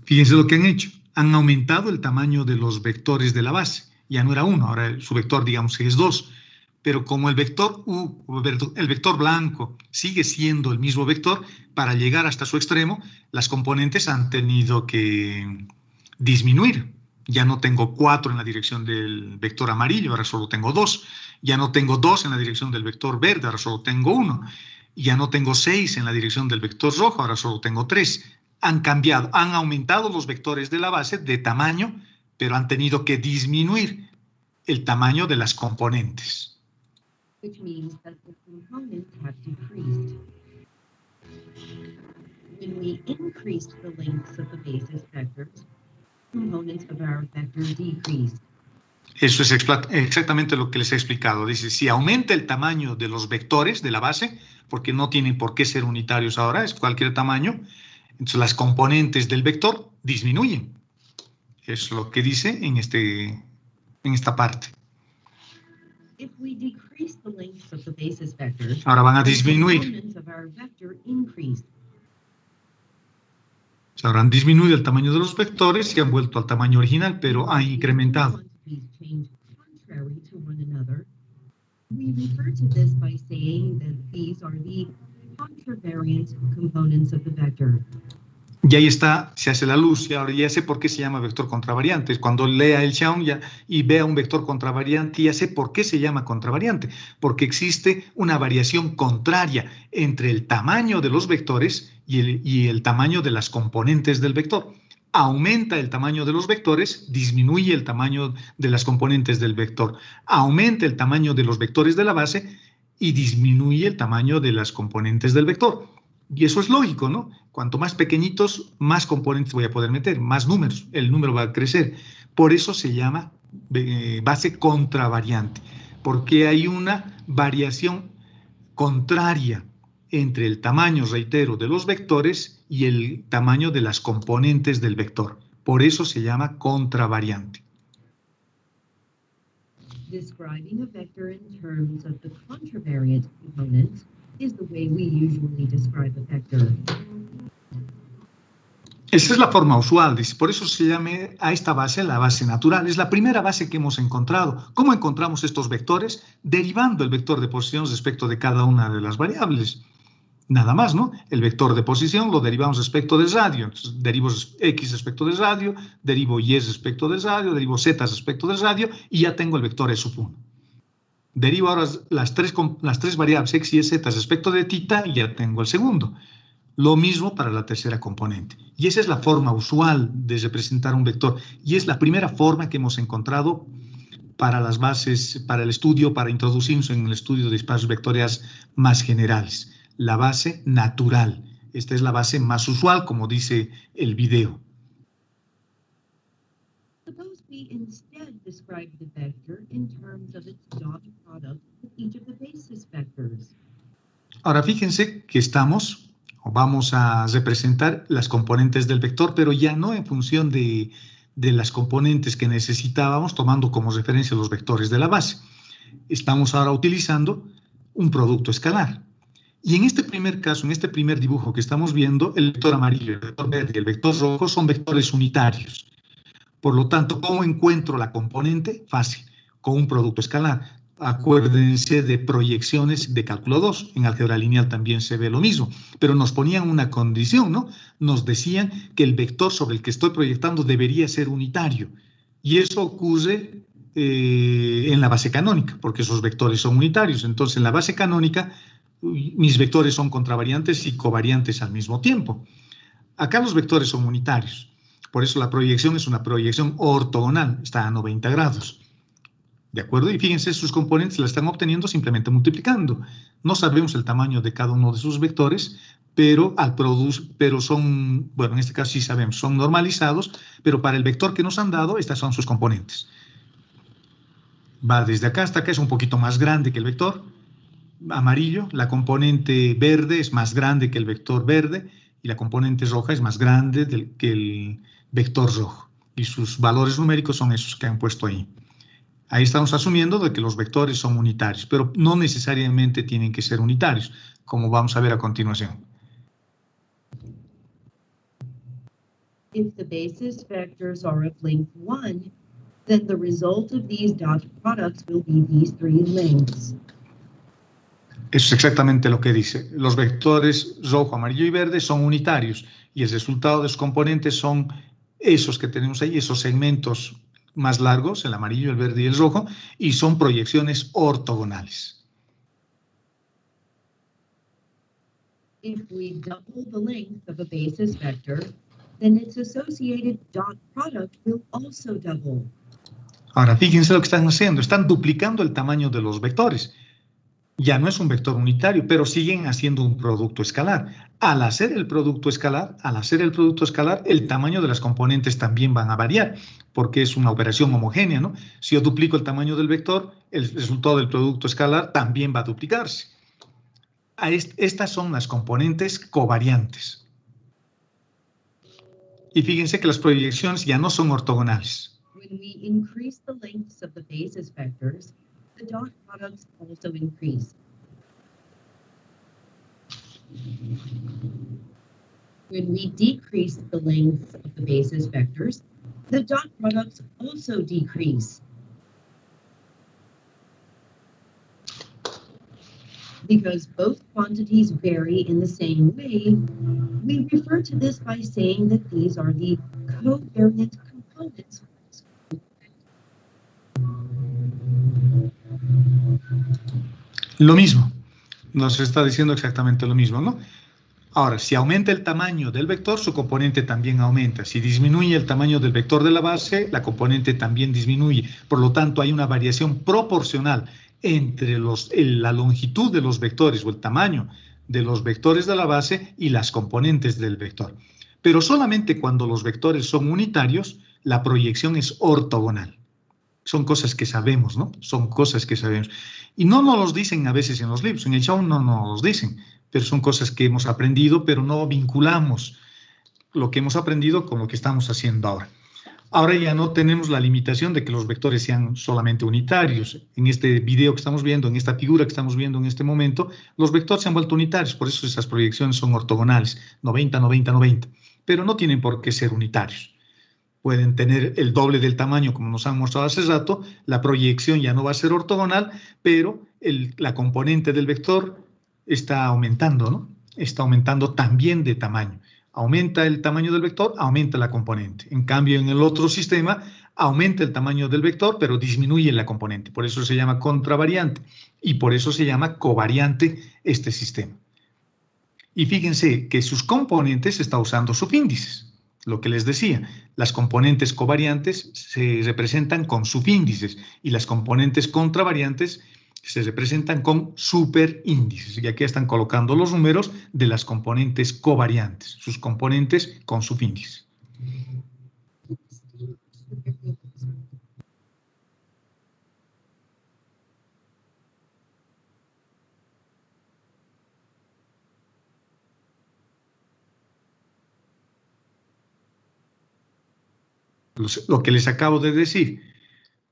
Fíjense lo que han hecho. Han aumentado el tamaño de los vectores de la base. Ya no era 1, ahora su vector digamos que es 2. pero como el vector U, el vector blanco, sigue siendo el mismo vector, para llegar hasta su extremo, las componentes han tenido que disminuir. Ya no tengo 4 en la dirección del vector amarillo, ahora solo tengo 2. Ya no tengo 2 en la dirección del vector verde, ahora solo tengo 1. Ya no tengo 6 en la dirección del vector rojo, ahora solo tengo 3. Han cambiado, han aumentado los vectores de la base de tamaño, pero han tenido que disminuir el tamaño de las componentes. Which means that the components have decreased. When we increased the lengths of the basis vectors, components of our vector decreased. Eso es exactamente lo que les he explicado. Dice, si aumenta el tamaño de los vectores de la base, porque no tienen por qué ser unitarios ahora, es cualquier tamaño, entonces las componentes del vector disminuyen. Es lo que dice en esta parte. If we decrease the lengths of the basis vectors, ahora van a disminuir. components of our vector increased. Se habrán disminuido el tamaño de los vectores y han vuelto al tamaño original, pero han incrementado. Contrary to one another, we refer to this by saying that these are the contravariant components of the vector. Y ahí está, se hace la luz, y ahora ya sé por qué se llama vector contravariante. Cuando lea el Xiaon y vea un vector contravariante, ya sé por qué se llama contravariante. Porque existe una variación contraria entre el tamaño de los vectores y el tamaño de las componentes del vector. Aumenta el tamaño de los vectores, disminuye el tamaño de las componentes del vector. Aumenta el tamaño de los vectores de la base y disminuye el tamaño de las componentes del vector. Y eso es lógico, ¿no? Cuanto más pequeñitos, más componentes voy a poder meter, más números, el número va a crecer. Por eso se llama base contravariante, porque hay una variación contraria entre el tamaño, reitero, de los vectores y el tamaño de las componentes del vector. Por eso se llama contravariante. Describing a vector in terms of the contravariant components is the way we usually describe a vector. Esa es la forma usual, dice. Por eso se llama a esta base la base natural. Es la primera base que hemos encontrado. ¿Cómo encontramos estos vectores? Derivando el vector de posición respecto de cada una de las variables. Nada más, ¿no? El vector de posición lo derivamos respecto de radio. Entonces, derivo x respecto de radio, derivo y respecto de radio, derivo z respecto de radio y ya tengo el vector e sub 1. Derivo ahora las tres variables x y z respecto de θ y ya tengo el segundo. Lo mismo para la tercera componente. Y esa es la forma usual de representar un vector. Y es la primera forma que hemos encontrado para las bases, para el estudio, para introducirnos en el estudio de espacios vectoriales más generales. La base natural. Esta es la base más usual, como dice el video. Suppose we instead describe the vector in terms of its dot product with each of the basis vectors. Ahora fíjense que vamos a representar las componentes del vector, pero ya no en función de las componentes que necesitábamos, tomando como referencia los vectores de la base. Estamos ahora utilizando un producto escalar. Y en este primer caso, en este primer dibujo que estamos viendo, el vector amarillo, el vector verde y el vector rojo son vectores unitarios. Por lo tanto, ¿cómo encuentro la componente? Fácil, con un producto escalar. Acuérdense de proyecciones de cálculo 2. En álgebra lineal también se ve lo mismo. Pero nos ponían una condición, ¿no? Nos decían que el vector sobre el que estoy proyectando debería ser unitario. Y eso ocurre en la base canónica, porque esos vectores son unitarios. Entonces, en la base canónica, mis vectores son contravariantes y covariantes al mismo tiempo. Acá los vectores son unitarios. Por eso la proyección es una proyección ortogonal. Está a 90 grados. ¿De acuerdo? Y fíjense, sus componentes la están obteniendo simplemente multiplicando. No sabemos el tamaño de cada uno de sus vectores, pero son, bueno, en este caso sí sabemos, son normalizados, pero para el vector que nos han dado, estas son sus componentes. Va desde acá hasta acá, es un poquito más grande que el vector amarillo, la componente verde es más grande que el vector verde y la componente roja es más grande que el vector rojo. Y sus valores numéricos son esos que han puesto ahí. Ahí estamos asumiendo de que los vectores son unitarios, pero no necesariamente tienen que ser unitarios, como vamos a ver a continuación. If the basis vectors are of length 1, then the result of these dot products will be these three lengths. Eso es exactamente lo que dice. Los vectores rojo, amarillo y verde son unitarios y el resultado de sus componentes son esos que tenemos ahí, esos segmentos más largos, el amarillo, el verde y el rojo, y son proyecciones ortogonales. If we double the length of a basis vector, then its associated dot product will also double. Ahora, fíjense lo que están haciendo. Están duplicando el tamaño de los vectores. Ya no es un vector unitario, pero siguen haciendo un producto escalar. Al hacer el producto escalar, el tamaño de las componentes también van a variar, porque es una operación homogénea, ¿no? Si yo duplico el tamaño del vector, el resultado del producto escalar también va a duplicarse. Estas son las componentes covariantes. Y fíjense que las proyecciones ya no son ortogonales. When we increase the lengths of the basis vectors, the dot products also increase. When we decrease the lengths of the basis vectors, the dot products also decrease. Because both quantities vary in the same way, we refer to this by saying that these are the covariant components. Lo mismo, nos está diciendo exactamente lo mismo, ¿no? Ahora, si aumenta el tamaño del vector, su componente también aumenta. Si disminuye el tamaño del vector de la base, la componente también disminuye. Por lo tanto, hay una variación proporcional entre la longitud de los vectores o el tamaño de los vectores de la base y las componentes del vector. Pero solamente cuando los vectores son unitarios, la proyección es ortogonal. Son cosas que sabemos, ¿no? Son cosas que sabemos. Y no nos los dicen a veces en los libros, en el show no nos los dicen, pero son cosas que hemos aprendido, pero no vinculamos lo que hemos aprendido con lo que estamos haciendo ahora. Ahora ya no tenemos la limitación de que los vectores sean solamente unitarios. En este video que estamos viendo, en esta figura que estamos viendo en este momento, los vectores se han vuelto unitarios, por eso esas proyecciones son ortogonales, 90, 90, 90, pero no tienen por qué ser unitarios. Pueden tener el doble del tamaño, como nos han mostrado hace rato, la proyección ya no va a ser ortogonal, pero la componente del vector está aumentando, ¿no? Está aumentando también de tamaño. Aumenta el tamaño del vector, aumenta la componente. En cambio, en el otro sistema, aumenta el tamaño del vector, pero disminuye la componente. Por eso se llama contravariante y por eso se llama covariante este sistema. Y fíjense que sus componentes está usando subíndices. Lo que les decía, las componentes covariantes se representan con subíndices y las componentes contravariantes se representan con superíndices. Y aquí están colocando los números de las componentes covariantes, sus componentes con subíndices. Lo que les acabo de decir,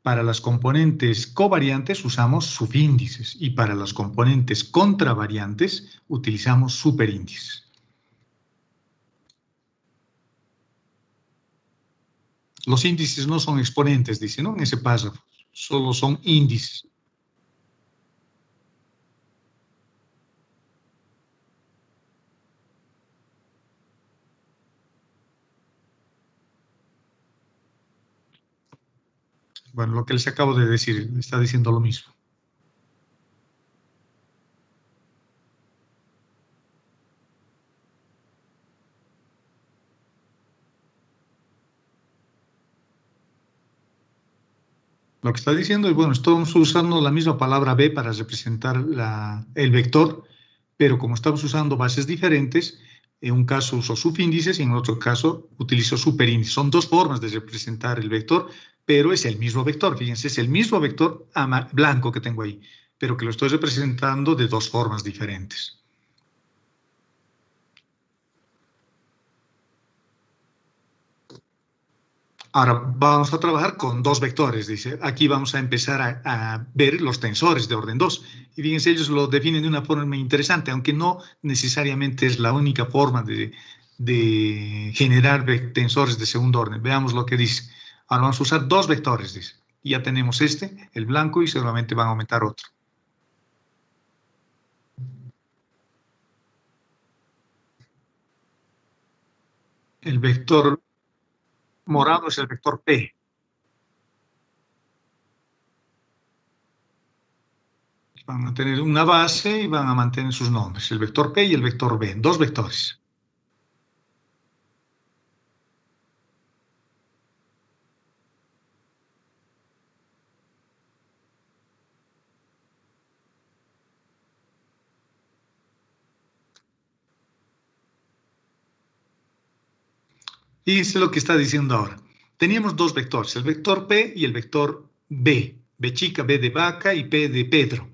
para las componentes covariantes usamos subíndices y para las componentes contravariantes utilizamos superíndices. Los índices no son exponentes, dice, ¿no? En ese párrafo, solo son índices. Bueno, lo que les acabo de decir, está diciendo lo mismo. Lo que está diciendo es, bueno, estamos usando la misma palabra B para representar el vector, pero como estamos usando bases diferentes, en un caso uso subíndices y en otro caso utilizo superíndices. Son dos formas de representar el vector, pero es el mismo vector. Fíjense, es el mismo vector blanco que tengo ahí, pero que lo estoy representando de dos formas diferentes. Ahora vamos a trabajar con dos vectores, dice. Aquí vamos a empezar a ver los tensores de orden 2. Y fíjense, ellos lo definen de una forma interesante, aunque no necesariamente es la única forma de generar tensores de segundo orden. Veamos lo que dice. Ahora vamos a usar dos vectores, dice. Y ya tenemos este, el blanco, y seguramente van a aumentar otro. El vector morado es el vector P. Van a tener una base y van a mantener sus nombres, el vector P y el vector B, dos vectores. Fíjense lo que está diciendo ahora. Teníamos dos vectores, el vector P y el vector B. B chica, B de vaca y P de Pedro.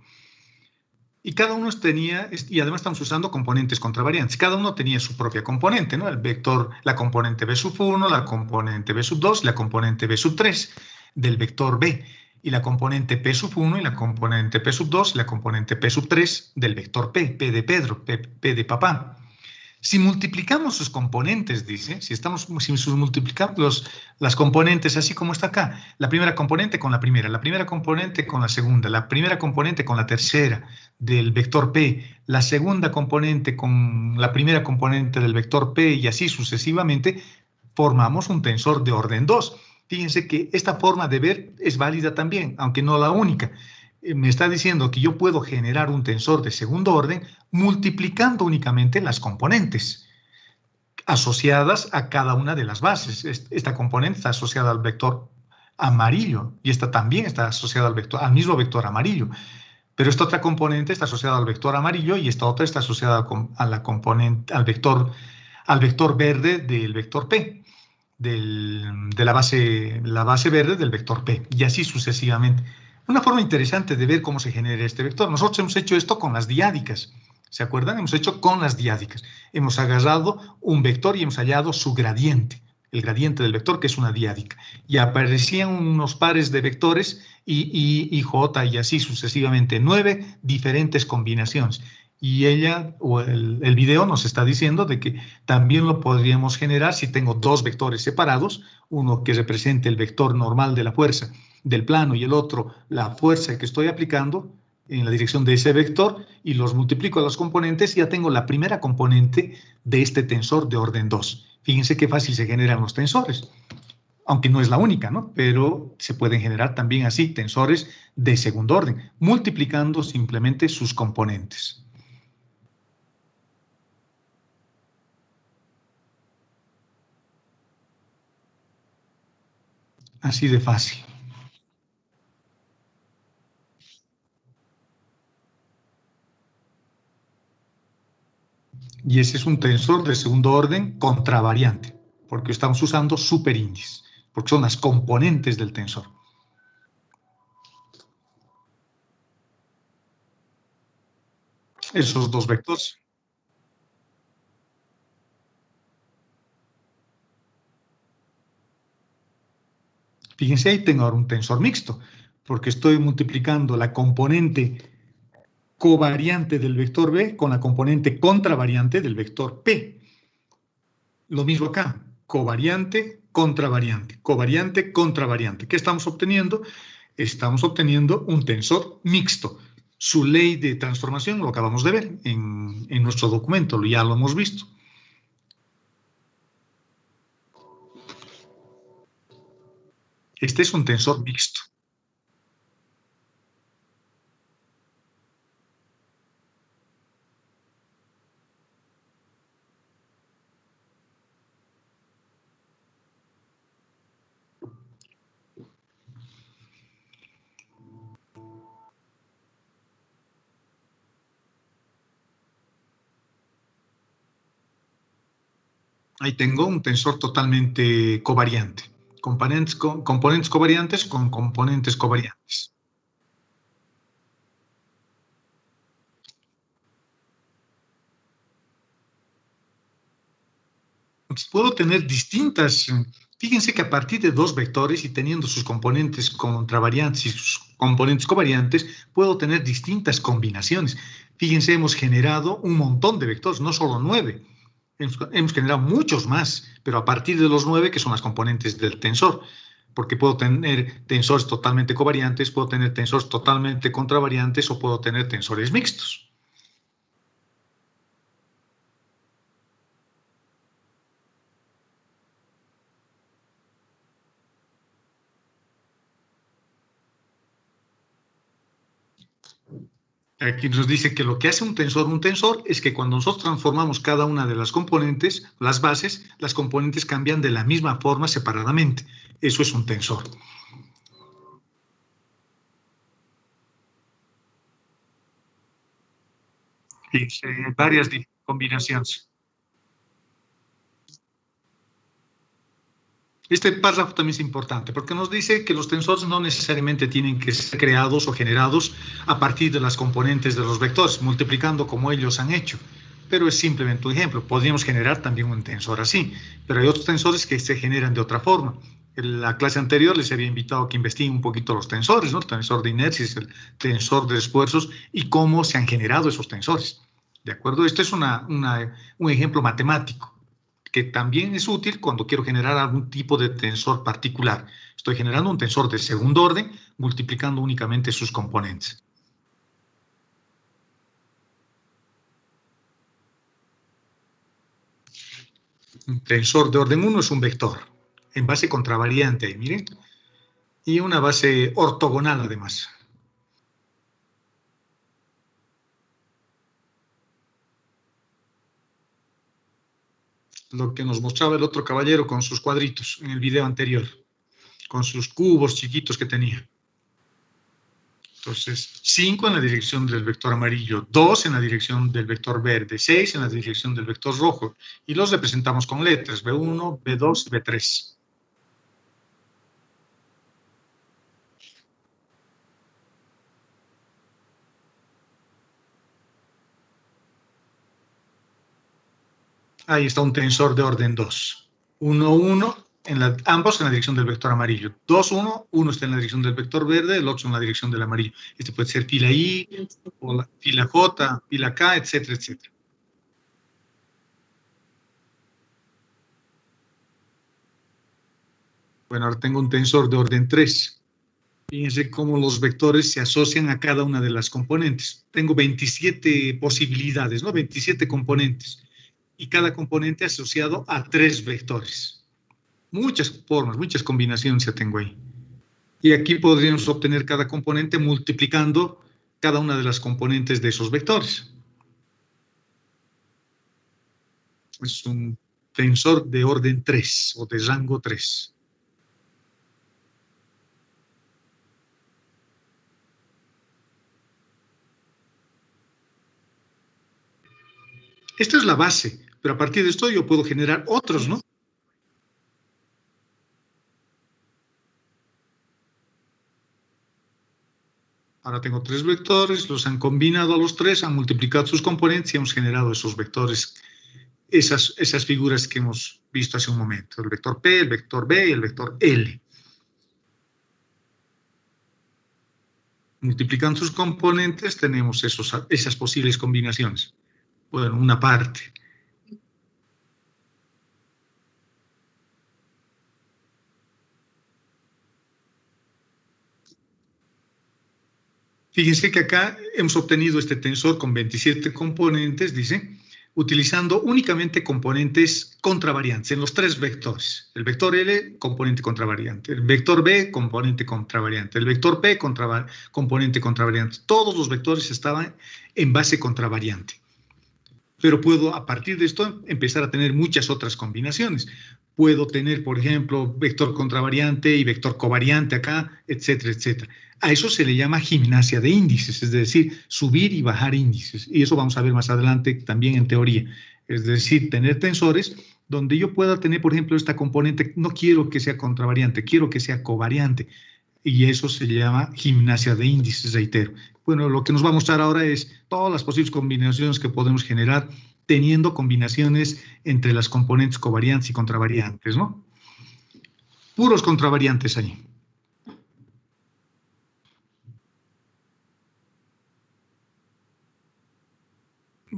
Y cada uno tenía, y además estamos usando componentes contravariantes, cada uno tenía su propia componente, ¿no? El vector, la componente B sub 1, la componente B sub 2, la componente B sub 3 del vector B, y la componente P sub 1 y la componente P sub 2 y la componente P sub 3 del vector P, P de Pedro, P de papá. Si multiplicamos sus componentes, dice, si multiplicamos las componentes así como está acá, la primera componente con la primera componente con la segunda, la primera componente con la tercera del vector P, la segunda componente con la primera componente del vector P y así sucesivamente, formamos un tensor de orden 2. Fíjense que esta forma de ver es válida también, aunque no la única. Me está diciendo que yo puedo generar un tensor de segundo orden multiplicando únicamente las componentes asociadas a cada una de las bases. Esta componente está asociada al vector amarillo y esta también está asociada al mismo vector amarillo. Pero esta otra componente está asociada al vector amarillo y esta otra está asociada al vector verde del vector P, de la base verde del vector P, y así sucesivamente. Una forma interesante de ver cómo se genera este vector. Nosotros hemos hecho esto con las diádicas. ¿Se acuerdan? Hemos hecho con las diádicas. Hemos agarrado un vector y hemos hallado su gradiente, el gradiente del vector, que es una diádica. Y aparecían unos pares de vectores y J y así sucesivamente, 9 diferentes combinaciones. Y el video nos está diciendo de que también lo podríamos generar si tengo dos vectores separados, uno que represente el vector normal de la fuerza del plano y el otro la fuerza que estoy aplicando en la dirección de ese vector, y los multiplico a los componentes y ya tengo la primera componente de este tensor de orden 2. Fíjense qué fácil se generan los tensores, aunque no es la única, ¿no? Pero se pueden generar también así tensores de segundo orden, multiplicando simplemente sus componentes. Así de fácil. Y ese es un tensor de segundo orden contravariante, porque estamos usando superíndices, porque son las componentes del tensor. Esos dos vectores. Fíjense, ahí tengo ahora un tensor mixto, porque estoy multiplicando la componente covariante del vector B con la componente contravariante del vector P. Lo mismo acá, covariante, contravariante, covariante, contravariante. ¿Qué estamos obteniendo? Estamos obteniendo un tensor mixto. Su ley de transformación lo acabamos de ver en nuestro documento, ya lo hemos visto. Este es un tensor mixto. Ahí tengo un tensor totalmente covariante. Componentes covariantes con componentes covariantes. Entonces, puedo tener distintas. Fíjense que a partir de dos vectores y teniendo sus componentes contravariantes y sus componentes covariantes, puedo tener distintas combinaciones. Fíjense, hemos generado un montón de vectores, no solo 9. Hemos generado muchos más, pero a partir de los 9, que son las componentes del tensor. porque puedo tener tensores totalmente covariantes, puedo tener tensores totalmente contravariantes o puedo tener tensores mixtos. Aquí nos dice que lo que hace un tensor es que cuando nosotros transformamos cada una de las componentes, las bases, las componentes cambian de la misma forma separadamente. Eso es un tensor. Y varias combinaciones. Este párrafo también es importante porque nos dice que los tensores no necesariamente tienen que ser creados o generados a partir de las componentes de los vectores, multiplicando como ellos han hecho. Pero es simplemente un ejemplo. Podríamos generar también un tensor así, pero hay otros tensores que se generan de otra forma. En la clase anterior les había invitado a que investiguen un poquito los tensores, ¿no? El tensor de inercias, el tensor de esfuerzos y cómo se han generado esos tensores. ¿De acuerdo? Este es un ejemplo matemático que también es útil cuando quiero generar algún tipo de tensor particular. Estoy generando un tensor de segundo orden, multiplicando únicamente sus componentes. Un tensor de orden 1 es un vector, en base contravariante, miren, y una base ortogonal además. Lo que nos mostraba el otro caballero con sus cuadritos en el video anterior, con sus cubos chiquitos que tenía. Entonces, 5 en la dirección del vector amarillo, 2 en la dirección del vector verde, 6 en la dirección del vector rojo, y los representamos con letras, B1, B2 y B3. Ahí está un tensor de orden 2. 1, 1, ambos en la dirección del vector amarillo. 2, 1, uno está en la dirección del vector verde, el otro en la dirección del amarillo. Este puede ser fila I, o la fila J, fila K, etcétera, etcétera. Bueno, ahora tengo un tensor de orden 3. Fíjense cómo los vectores se asocian a cada una de las componentes. Tengo 27 posibilidades, ¿no? 27 componentes. Y cada componente asociado a 3 vectores. Muchas formas, muchas combinaciones ya tengo ahí. Y aquí podríamos obtener cada componente multiplicando cada una de las componentes de esos vectores. Es un tensor de orden 3 o de rango 3. Esta es la base, pero a partir de esto yo puedo generar otros, ¿no? Ahora tengo 3 vectores, los han combinado a los 3, han multiplicado sus componentes y hemos generado esos vectores, esas figuras que hemos visto hace un momento. El vector P, el vector B y el vector L. Multiplicando sus componentes tenemos esas posibles combinaciones. Bueno, una parte. Fíjense que acá hemos obtenido este tensor con 27 componentes, dice, utilizando únicamente componentes contravariantes en los 3 vectores. El vector L, componente contravariante. El vector B, componente contravariante. El vector P, componente contravariante. Todos los vectores estaban en base contravariante. Pero puedo, a partir de esto, empezar a tener muchas otras combinaciones. Puedo tener, por ejemplo, vector contravariante y vector covariante acá, etcétera, etcétera. A eso se le llama gimnasia de índices, es decir, subir y bajar índices. Y eso vamos a ver más adelante también en teoría. Es decir, tener tensores donde yo pueda tener, por ejemplo, esta componente, no quiero que sea contravariante, quiero que sea covariante. Y eso se llama gimnasia de índices, reitero. Bueno, lo que nos va a mostrar ahora es todas las posibles combinaciones que podemos generar teniendo combinaciones entre las componentes covariantes y contravariantes, ¿no? Puros contravariantes ahí.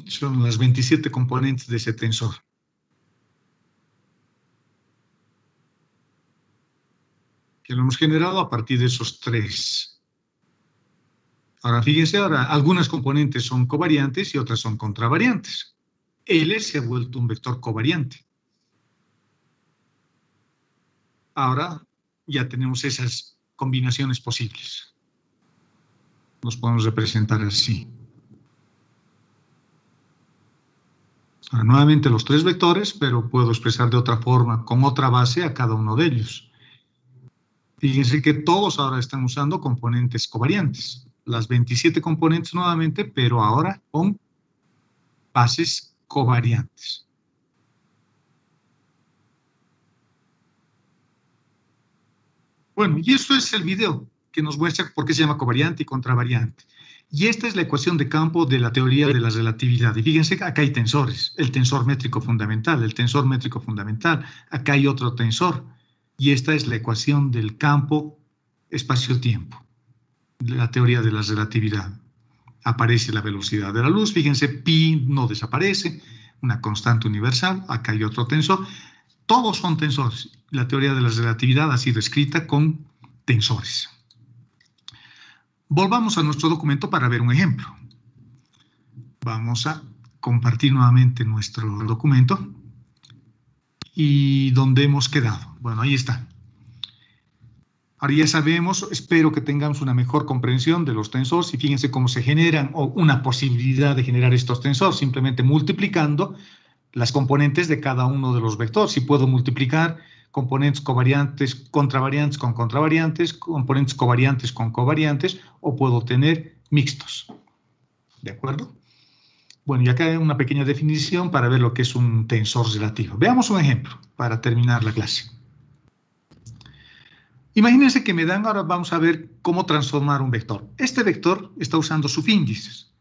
Son las 27 componentes de ese tensor. que lo hemos generado a partir de esos 3. Ahora, fíjense, algunas componentes son covariantes y otras son contravariantes. L se ha vuelto un vector covariante. Ahora ya tenemos esas combinaciones posibles. Los podemos representar así. Ahora, nuevamente los 3 vectores, pero puedo expresar de otra forma, con otra base a cada uno de ellos. Fíjense que todos ahora están usando componentes covariantes. Las 27 componentes nuevamente, pero ahora con bases covariantes. Bueno, y eso es el video que nos muestra por qué se llama covariante y contravariante. Y esta es la ecuación de campo de la teoría de la relatividad. Y fíjense que acá hay tensores, el tensor métrico fundamental, acá hay otro tensor. Y esta es la ecuación del campo espacio-tiempo, de la teoría de la relatividad. Aparece la velocidad de la luz, fíjense, pi no desaparece, una constante universal, acá hay otro tensor. Todos son tensores. La teoría de la relatividad ha sido escrita con tensores. Volvamos a nuestro documento para ver un ejemplo. Vamos a compartir nuevamente nuestro documento. ¿Y dónde hemos quedado? Bueno, ahí está. Ahora ya sabemos, espero que tengamos una mejor comprensión de los tensores y fíjense cómo se generan, o una posibilidad de generar estos tensores, simplemente multiplicando las componentes de cada uno de los vectores. Si puedo multiplicar componentes covariantes, contravariantes con contravariantes, componentes covariantes con covariantes, o puedo tener mixtos. ¿De acuerdo? Bueno, y acá hay una pequeña definición para ver lo que es un tensor relativo. Veamos un ejemplo para terminar la clase. Imagínense que me dan, ahora vamos a ver cómo transformar un vector. Este vector está usando subíndices.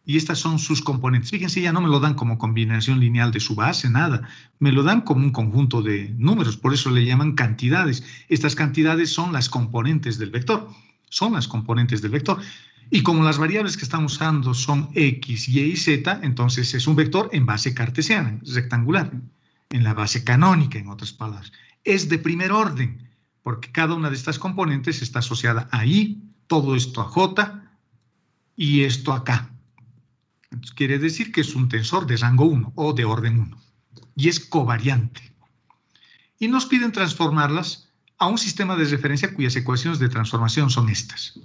Y estas son sus componentes. Fíjense, ya no me lo dan como combinación lineal de su base, nada. Me lo dan como un conjunto de números, por eso le llaman cantidades. Estas cantidades son las componentes del vector. Son las componentes del vector. Y como las variables que estamos usando son x, y y z, entonces es un vector en base cartesiana, rectangular, en la base canónica, en otras palabras. Es de primer orden, porque cada una de estas componentes está asociada a y, todo esto a j, y esto acá. Entonces, quiere decir que es un tensor de rango 1 o de orden 1 y es covariante. Y nos piden transformarlas a un sistema de referencia cuyas ecuaciones de transformación son estas.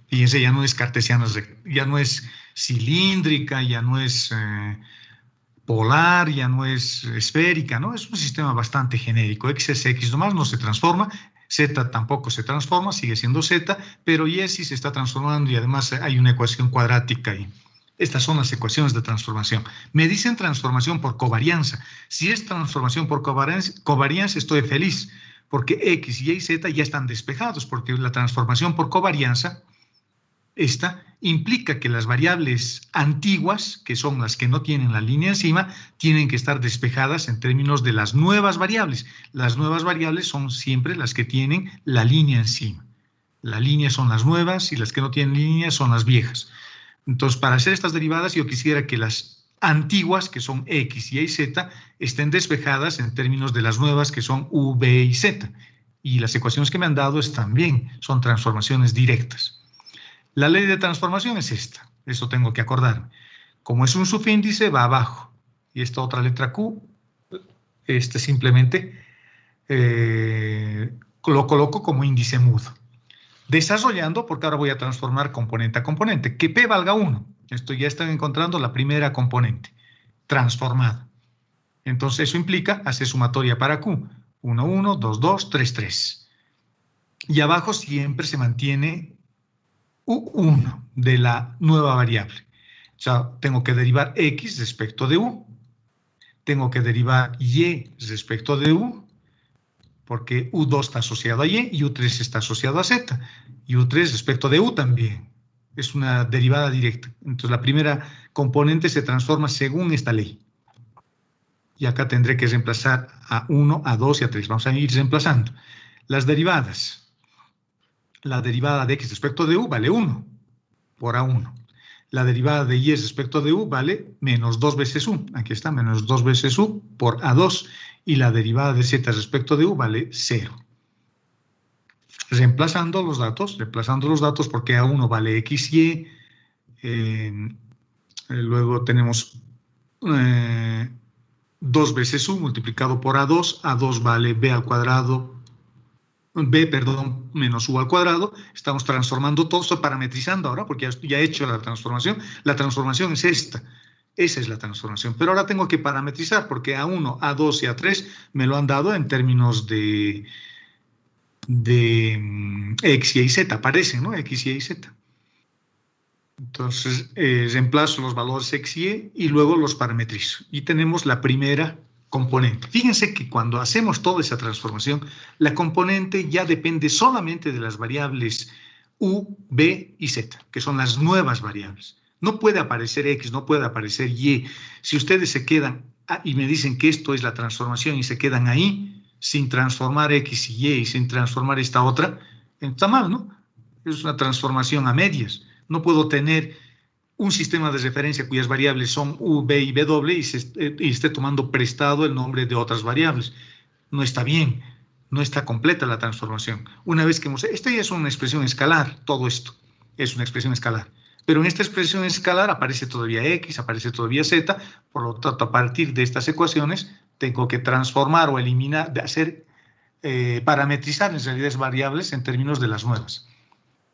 Fíjense, ya no es cartesiana, ya no es cilíndrica, ya no es polar, ya no es esférica, ¿no? Es un sistema bastante genérico. X es X nomás, no se transforma. Z tampoco se transforma, sigue siendo Z, pero Y sí se está transformando y además hay una ecuación cuadrática ahí. Estas son las ecuaciones de transformación. Me dicen transformación por covarianza. Si es transformación por covarianza estoy feliz, porque X, Y y Z ya están despejados, porque la transformación por covarianza, esta implica que las variables antiguas, que son las que no tienen la línea encima, tienen que estar despejadas en términos de las nuevas variables. Las nuevas variables son siempre las que tienen la línea encima. La línea son las nuevas y las que no tienen línea son las viejas. Entonces, para hacer estas derivadas, yo quisiera que las antiguas, que son X, Y y Z, estén despejadas en términos de las nuevas, que son U, B y Z. Y las ecuaciones que me han dado también son transformaciones directas. La ley de transformación es esta, eso tengo que acordarme. Como es un subíndice, va abajo. Y esta otra letra Q, simplemente lo coloco como índice mudo. Desarrollando, porque ahora voy a transformar componente a componente. Que P valga 1. Esto ya está encontrando la primera componente, transformada. Entonces eso implica hacer sumatoria para Q. 1, 1, 2, 2, 3, 3. Y abajo siempre se mantiene U1 de la nueva variable. O sea, tengo que derivar X respecto de U. Tengo que derivar Y respecto de U, porque U2 está asociado a Y y U3 está asociado a Z. Y U3 respecto de U también. Es una derivada directa. Entonces la primera componente se transforma según esta ley. Y acá tendré que reemplazar a 1, a 2 y a 3. Vamos a ir reemplazando. Las derivadas. La derivada de X respecto de U vale 1 por A1. La derivada de y respecto de u vale menos 2 veces u. Aquí está, menos 2 veces u por a2. Y la derivada de z respecto de u vale 0. Reemplazando los datos porque a1 vale x, y. Luego tenemos 2 veces u multiplicado por a2. A2 vale b al cuadrado. Menos u al cuadrado. Estamos transformando todo esto, parametrizando ahora, porque ya he hecho la transformación. La transformación es esta. Esa es la transformación. Pero ahora tengo que parametrizar, porque A1, A2 y A3 me lo han dado en términos de X, Y, Z. Aparecen, ¿no? X, Y, Z. Entonces, reemplazo los valores X, y luego los parametrizo. Y tenemos la primera componente. Fíjense que cuando hacemos toda esa transformación, la componente ya depende solamente de las variables U, B y Z, que son las nuevas variables. No puede aparecer X, no puede aparecer Y. Si ustedes se quedan y me dicen que esto es la transformación y se quedan ahí, sin transformar X y Y y sin transformar esta otra, está mal, ¿no? Es una transformación a medias. No puedo tener un sistema de referencia cuyas variables son U, B y W y esté tomando prestado el nombre de otras variables. No está bien, no está completa la transformación. Una vez que esto ya es una expresión escalar, todo esto es una expresión escalar. Pero en esta expresión escalar aparece todavía X, aparece todavía Z, por lo tanto, a partir de estas ecuaciones, tengo que transformar o eliminar, parametrizar en realidad las variables en términos de las nuevas.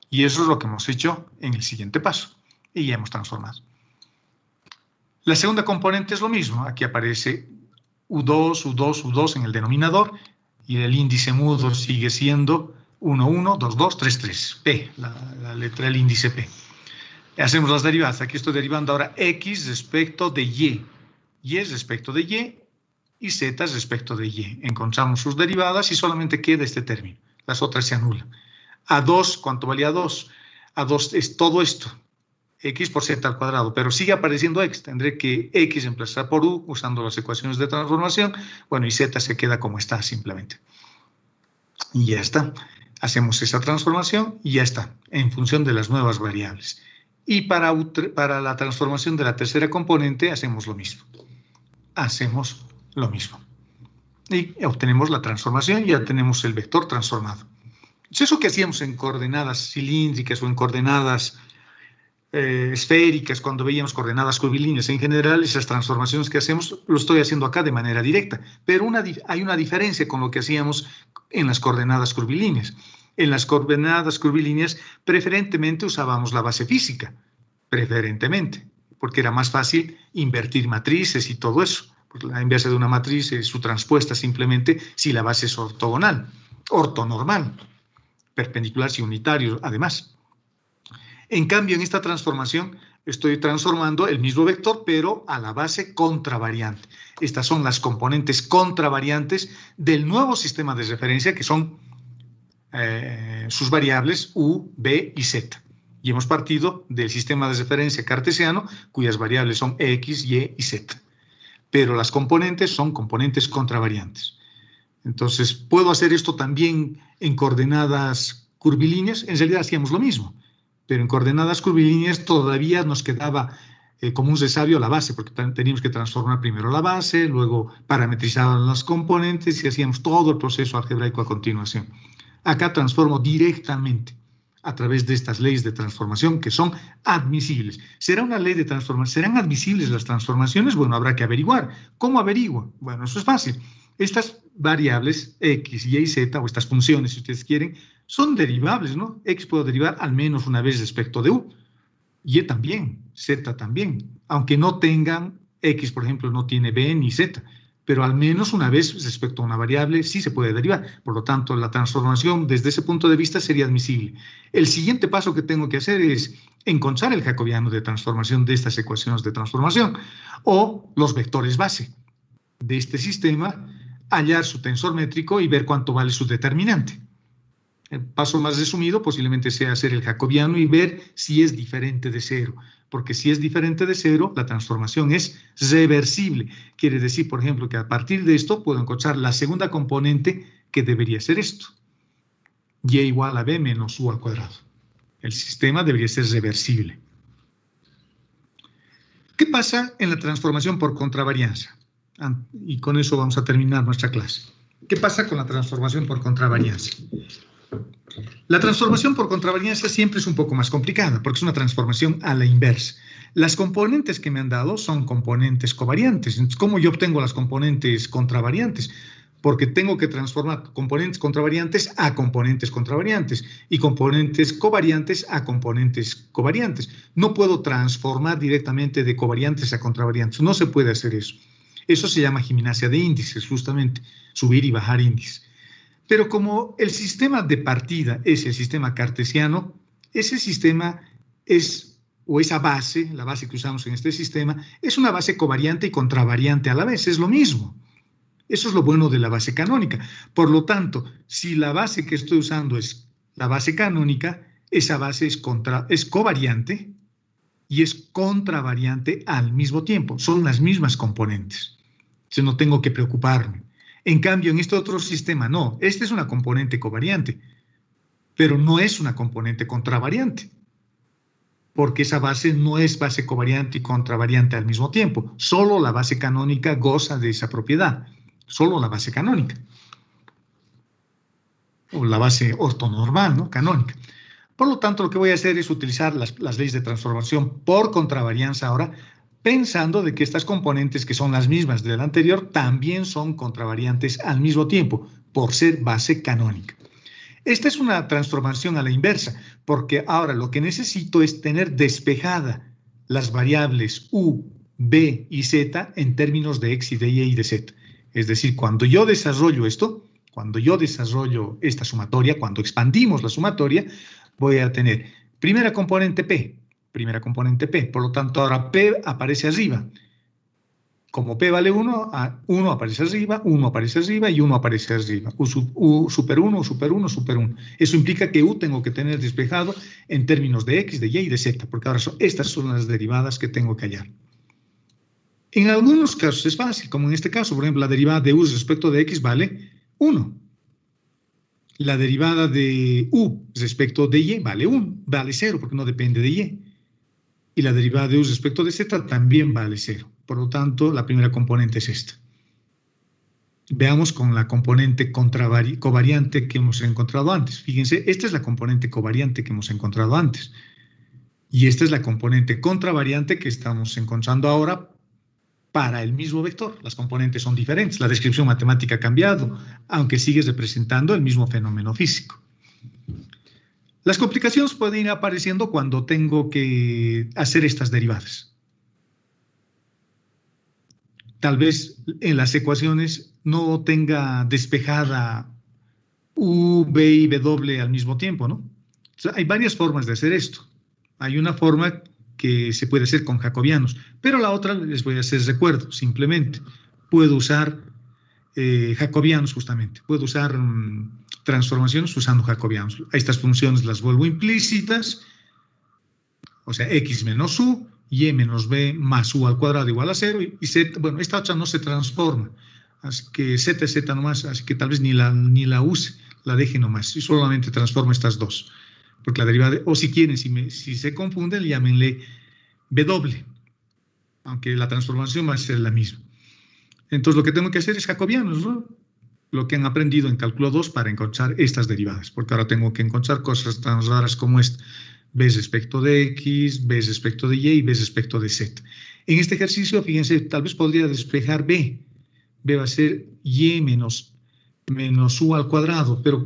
Y eso es lo que hemos hecho en el siguiente paso. Y ya hemos transformado. La segunda componente es lo mismo. Aquí aparece U2, U2, U2 en el denominador, y el índice mudo sigue siendo 1, 1, 2, 2, 3, 3. P, la letra del índice P. Hacemos las derivadas. Aquí estoy derivando ahora X respecto de Y. Y respecto de y Z respecto de Y. Encontramos sus derivadas y solamente queda este término. Las otras se anulan. A2, ¿cuánto vale A2? A2 es todo esto. X por Z al cuadrado, pero sigue apareciendo X. Tendré que X reemplazar por U usando las ecuaciones de transformación. Bueno, y Z se queda como está simplemente. Y ya está. Hacemos esa transformación y ya está, en función de las nuevas variables. Y para la transformación de la tercera componente hacemos lo mismo. Hacemos lo mismo. Y obtenemos la transformación y ya tenemos el vector transformado. Es eso que hacíamos en coordenadas cilíndricas o en coordenadas esféricas, cuando veíamos coordenadas curvilíneas. En general, esas transformaciones que hacemos, lo estoy haciendo acá de manera directa. Pero hay una diferencia con lo que hacíamos en las coordenadas curvilíneas. En las coordenadas curvilíneas, preferentemente usábamos la base física. Preferentemente. Porque era más fácil invertir matrices y todo eso. Porque la inversa de una matriz es su transpuesta simplemente si la base es ortogonal, ortonormal, perpendicular y unitario, además. En cambio, en esta transformación estoy transformando el mismo vector, pero a la base contravariante. Estas son las componentes contravariantes del nuevo sistema de referencia, que son sus variables U, B y Z. Y hemos partido del sistema de referencia cartesiano, cuyas variables son X, Y y Z. Pero las componentes son componentes contravariantes. Entonces, ¿puedo hacer esto también en coordenadas curvilíneas? En realidad hacíamos lo mismo. Pero en coordenadas curvilíneas todavía nos quedaba como un resabio la base, porque teníamos que transformar primero la base, luego parametrizaban las componentes y hacíamos todo el proceso algebraico a continuación. Acá transformo directamente a través de estas leyes de transformación que son admisibles. ¿Será una ley de transformación? ¿Serán admisibles las transformaciones? Bueno, habrá que averiguar. ¿Cómo averiguo? Bueno, eso es fácil. Estas variables X, Y y Z, o estas funciones, si ustedes quieren, son derivables, ¿no? X puedo derivar al menos una vez respecto de U. Y también, Z también. Aunque no tengan, X, por ejemplo, no tiene B ni Z, pero al menos una vez respecto a una variable sí se puede derivar. Por lo tanto, la transformación desde ese punto de vista sería admisible. El siguiente paso que tengo que hacer es encontrar el jacobiano de transformación de estas ecuaciones de transformación o los vectores base de este sistema, hallar su tensor métrico y ver cuánto vale su determinante. El paso más resumido posiblemente sea hacer el jacobiano y ver si es diferente de cero, porque si es diferente de cero, la transformación es reversible. Quiere decir, por ejemplo, que a partir de esto puedo encontrar la segunda componente que debería ser esto. Y igual a B menos U al cuadrado. El sistema debería ser reversible. ¿Qué pasa en la transformación por contravarianza? Y con eso vamos a terminar nuestra clase. ¿Qué pasa con la transformación por contravarianza? La transformación por contravarianza siempre es un poco más complicada porque es una transformación a la inversa. Las componentes que me han dado son componentes covariantes. Entonces, ¿cómo yo obtengo las componentes contravariantes? Porque tengo que transformar componentes contravariantes a componentes contravariantes y componentes covariantes a componentes covariantes. No puedo transformar directamente de covariantes a contravariantes. No se puede hacer eso. Eso se llama gimnasia de índices, justamente, subir y bajar índices. Pero como el sistema de partida es el sistema cartesiano, ese sistema es, o esa base, la base que usamos en este sistema, es una base covariante y contravariante a la vez, es lo mismo. Eso es lo bueno de la base canónica. Por lo tanto, si la base que estoy usando es la base canónica, esa base es covariante y es contravariante al mismo tiempo. Son las mismas componentes. Entonces no tengo que preocuparme. En cambio, en este otro sistema, no. Esta es una componente covariante, pero no es una componente contravariante, porque esa base no es base covariante y contravariante al mismo tiempo. Solo la base canónica goza de esa propiedad. Solo la base canónica. O la base ortonormal, ¿no? Canónica. Por lo tanto, lo que voy a hacer es utilizar las leyes de transformación por contravarianza ahora, pensando de que estas componentes que son las mismas del anterior también son contravariantes al mismo tiempo, por ser base canónica. Esta es una transformación a la inversa, porque ahora lo que necesito es tener despejada las variables u, b y z en términos de x y de y y de z. Es decir, cuando yo desarrollo esto, cuando yo desarrollo esta sumatoria, cuando expandimos la sumatoria, voy a tener primera componente P, por lo tanto ahora P aparece arriba. Como P vale 1, 1 aparece arriba, 1 aparece arriba y 1 aparece arriba. U super 1, U super 1, super 1. Eso implica que U tengo que tener despejado en términos de X, de Y y de Z, porque ahora estas son las derivadas que tengo que hallar. En algunos casos es fácil, como en este caso, por ejemplo, la derivada de U respecto de X vale 1. La derivada de U respecto de Y vale 1, vale 0, porque no depende de Y. Y la derivada de U respecto de Z también vale 0. Por lo tanto, la primera componente es esta. Veamos con la componente covariante que hemos encontrado antes. Fíjense, esta es la componente covariante que hemos encontrado antes. Y esta es la componente contravariante que estamos encontrando ahora para el mismo vector. Las componentes son diferentes. La descripción matemática ha cambiado, aunque sigue representando el mismo fenómeno físico. Las complicaciones pueden ir apareciendo cuando tengo que hacer estas derivadas. Tal vez en las ecuaciones no tenga despejada U, B y W al mismo tiempo, ¿no? O sea, hay varias formas de hacer esto. Hay una forma que se puede hacer con jacobianos, pero la otra les voy a hacer recuerdo, simplemente. Puedo usar jacobianos justamente, puedo usar transformaciones usando jacobianos. A estas funciones las vuelvo implícitas, o sea, x menos u, y menos b más u al cuadrado igual a 0, y z, bueno, esta otra no se transforma, así que z es z nomás, así que tal vez ni la use, la deje nomás, y solamente transformo estas dos, porque la derivada, o si quieren, si se confunden, llámenle w, aunque la transformación va a ser la misma. Entonces lo que tengo que hacer es jacobianos, ¿no? Lo que han aprendido en cálculo 2 para encontrar estas derivadas, porque ahora tengo que encontrar cosas tan raras como esta, b respecto de x, b respecto de y b respecto de z. En este ejercicio, fíjense, tal vez podría despejar b. b va a ser y menos u al cuadrado, pero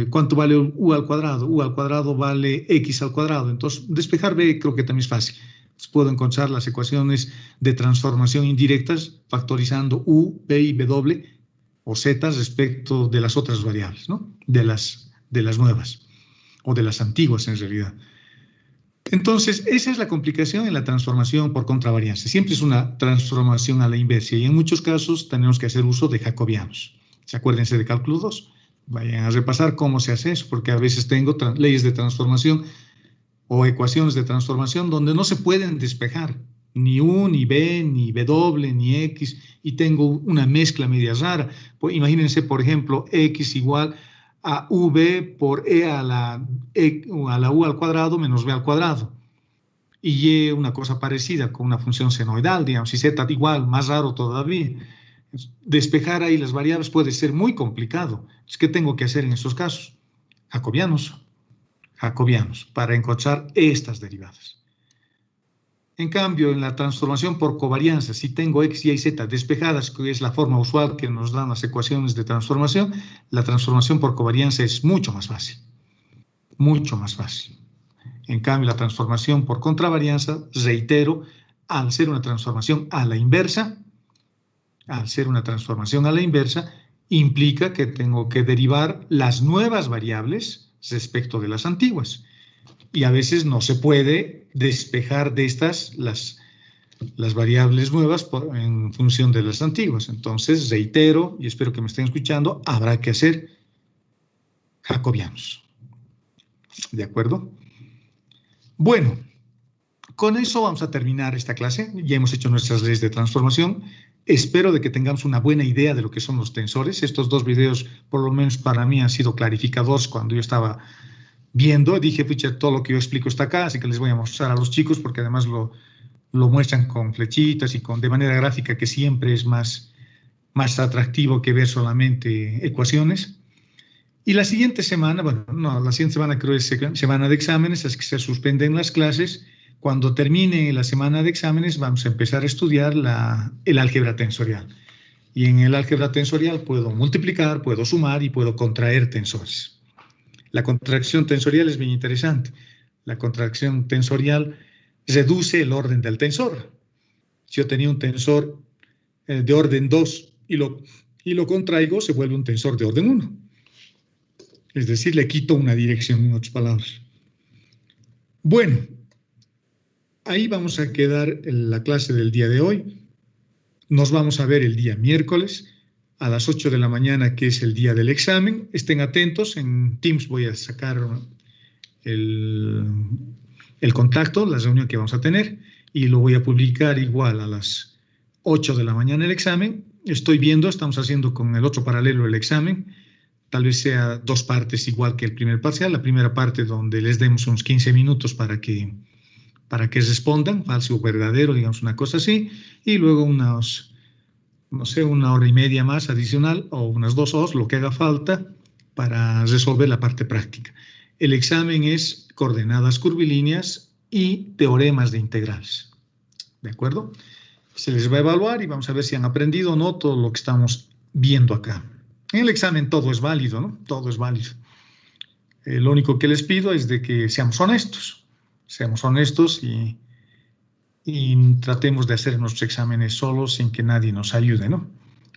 ¿cuánto vale u al cuadrado? U al cuadrado vale x al cuadrado, entonces despejar b creo que también es fácil. Puedo encontrar las ecuaciones de transformación indirectas factorizando u, b y w o z respecto de las otras variables, ¿no? De las nuevas o de las antiguas en realidad. Entonces, esa es la complicación en la transformación por contravarianza. Siempre es una transformación a la inversa y en muchos casos tenemos que hacer uso de jacobianos. Acuérdense de cálculo 2. Vayan a repasar cómo se hace eso, porque a veces tengo leyes de transformación o ecuaciones de transformación donde no se pueden despejar ni U, ni B, ni W, ni X, y tengo una mezcla media rara. Pues imagínense, por ejemplo, X igual a V por a la U al cuadrado menos B al cuadrado. y Y una cosa parecida con una función senoidal, digamos, y Z igual, más raro todavía. Despejar ahí las variables puede ser muy complicado. ¿Qué tengo que hacer en estos casos? Jacobianos, para encontrar estas derivadas. En cambio, en la transformación por covarianza, si tengo x, y, z despejadas, que es la forma usual que nos dan las ecuaciones de transformación, la transformación por covarianza es mucho más fácil. Mucho más fácil. En cambio, la transformación por contravarianza, reitero, al ser una transformación a la inversa, implica que tengo que derivar las nuevas variables respecto de las antiguas. Y a veces no se puede despejar de estas las variables nuevas en función de las antiguas. Entonces, reitero, y espero que me estén escuchando, habrá que hacer jacobianos. ¿De acuerdo? Bueno, con eso vamos a terminar esta clase. Ya hemos hecho nuestras leyes de transformación. Espero de que tengamos una buena idea de lo que son los tensores. Estos dos videos, por lo menos para mí, han sido clarificadores cuando yo estaba viendo. Dije, pucha, todo lo que yo explico está acá, así que les voy a mostrar a los chicos porque además lo muestran con flechitas y de manera gráfica, que siempre es más atractivo que ver solamente ecuaciones. Y la siguiente semana, bueno, no, la siguiente semana creo es semana de exámenes, así que se suspenden las clases. Cuando termine la semana de exámenes vamos a empezar a estudiar el álgebra tensorial. Y en el álgebra tensorial puedo multiplicar, puedo sumar y puedo contraer tensores. La contracción tensorial es bien interesante. La contracción tensorial reduce el orden del tensor. Si yo tenía un tensor de orden 2 y lo contraigo, se vuelve un tensor de orden 1. Es decir, le quito una dirección, en otras palabras. Bueno, ahí vamos a quedar en la clase del día de hoy. Nos vamos a ver el día miércoles a las 8 de la mañana, que es el día del examen. Estén atentos, en Teams voy a sacar el contacto, la reunión que vamos a tener, y lo voy a publicar igual a las 8 de la mañana el examen. Estoy viendo, estamos haciendo con el otro paralelo el examen. Tal vez sea 2 partes igual que el primer parcial. La primera parte donde les demos unos 15 minutos para que respondan, falso o verdadero, digamos una cosa así, y luego unos, no sé, 1 hora y media más adicional o unas 2 horas, lo que haga falta para resolver la parte práctica. El examen es coordenadas curvilíneas y teoremas de integrales. ¿De acuerdo? Se les va a evaluar y vamos a ver si han aprendido o no todo lo que estamos viendo acá. En el examen todo es válido, ¿no? Todo es válido. Lo único que les pido es de que seamos honestos. Seamos honestos y tratemos de hacer nuestros exámenes solos sin que nadie nos ayude, ¿no?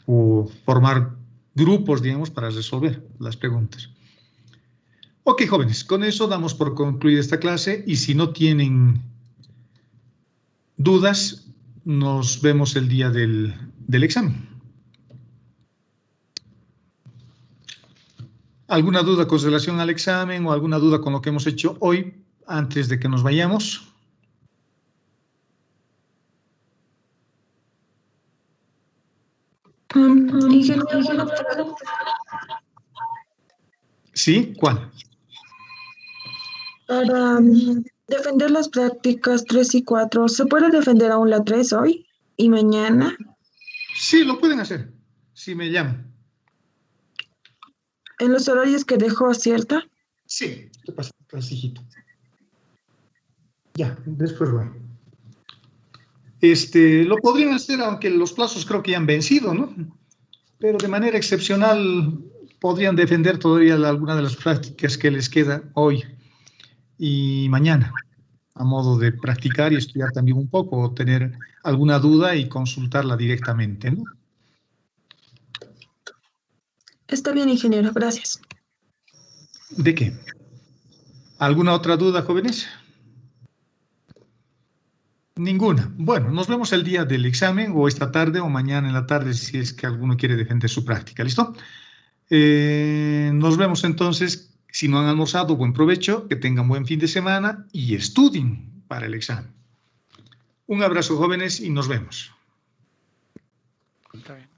O formar grupos, digamos, para resolver las preguntas. Ok, jóvenes, con eso damos por concluida esta clase y si no tienen dudas, nos vemos el día del examen. ¿Alguna duda con relación al examen o alguna duda con lo que hemos hecho hoy antes de que nos vayamos? ¿Sí? ¿Cuál? Para defender las prácticas 3 y 4, ¿se puede defender aún la 3 hoy y mañana? Sí, lo pueden hacer, si me llaman. ¿En los horarios que dejó, cierto? Sí, te pasa hijito. Ya, después bueno. Lo podrían hacer, aunque los plazos creo que ya han vencido, ¿no? Pero de manera excepcional podrían defender todavía alguna de las prácticas que les queda hoy y mañana, a modo de practicar y estudiar también un poco, o tener alguna duda y consultarla directamente, ¿no? Está bien, ingeniero, gracias. ¿De qué? ¿Alguna otra duda, jóvenes? Ninguna. Bueno, nos vemos el día del examen, o esta tarde, o mañana en la tarde, si es que alguno quiere defender su práctica. ¿Listo? Nos vemos entonces. Si no han almorzado, buen provecho, que tengan buen fin de semana y estudien para el examen. Un abrazo, jóvenes, y nos vemos. Está bien.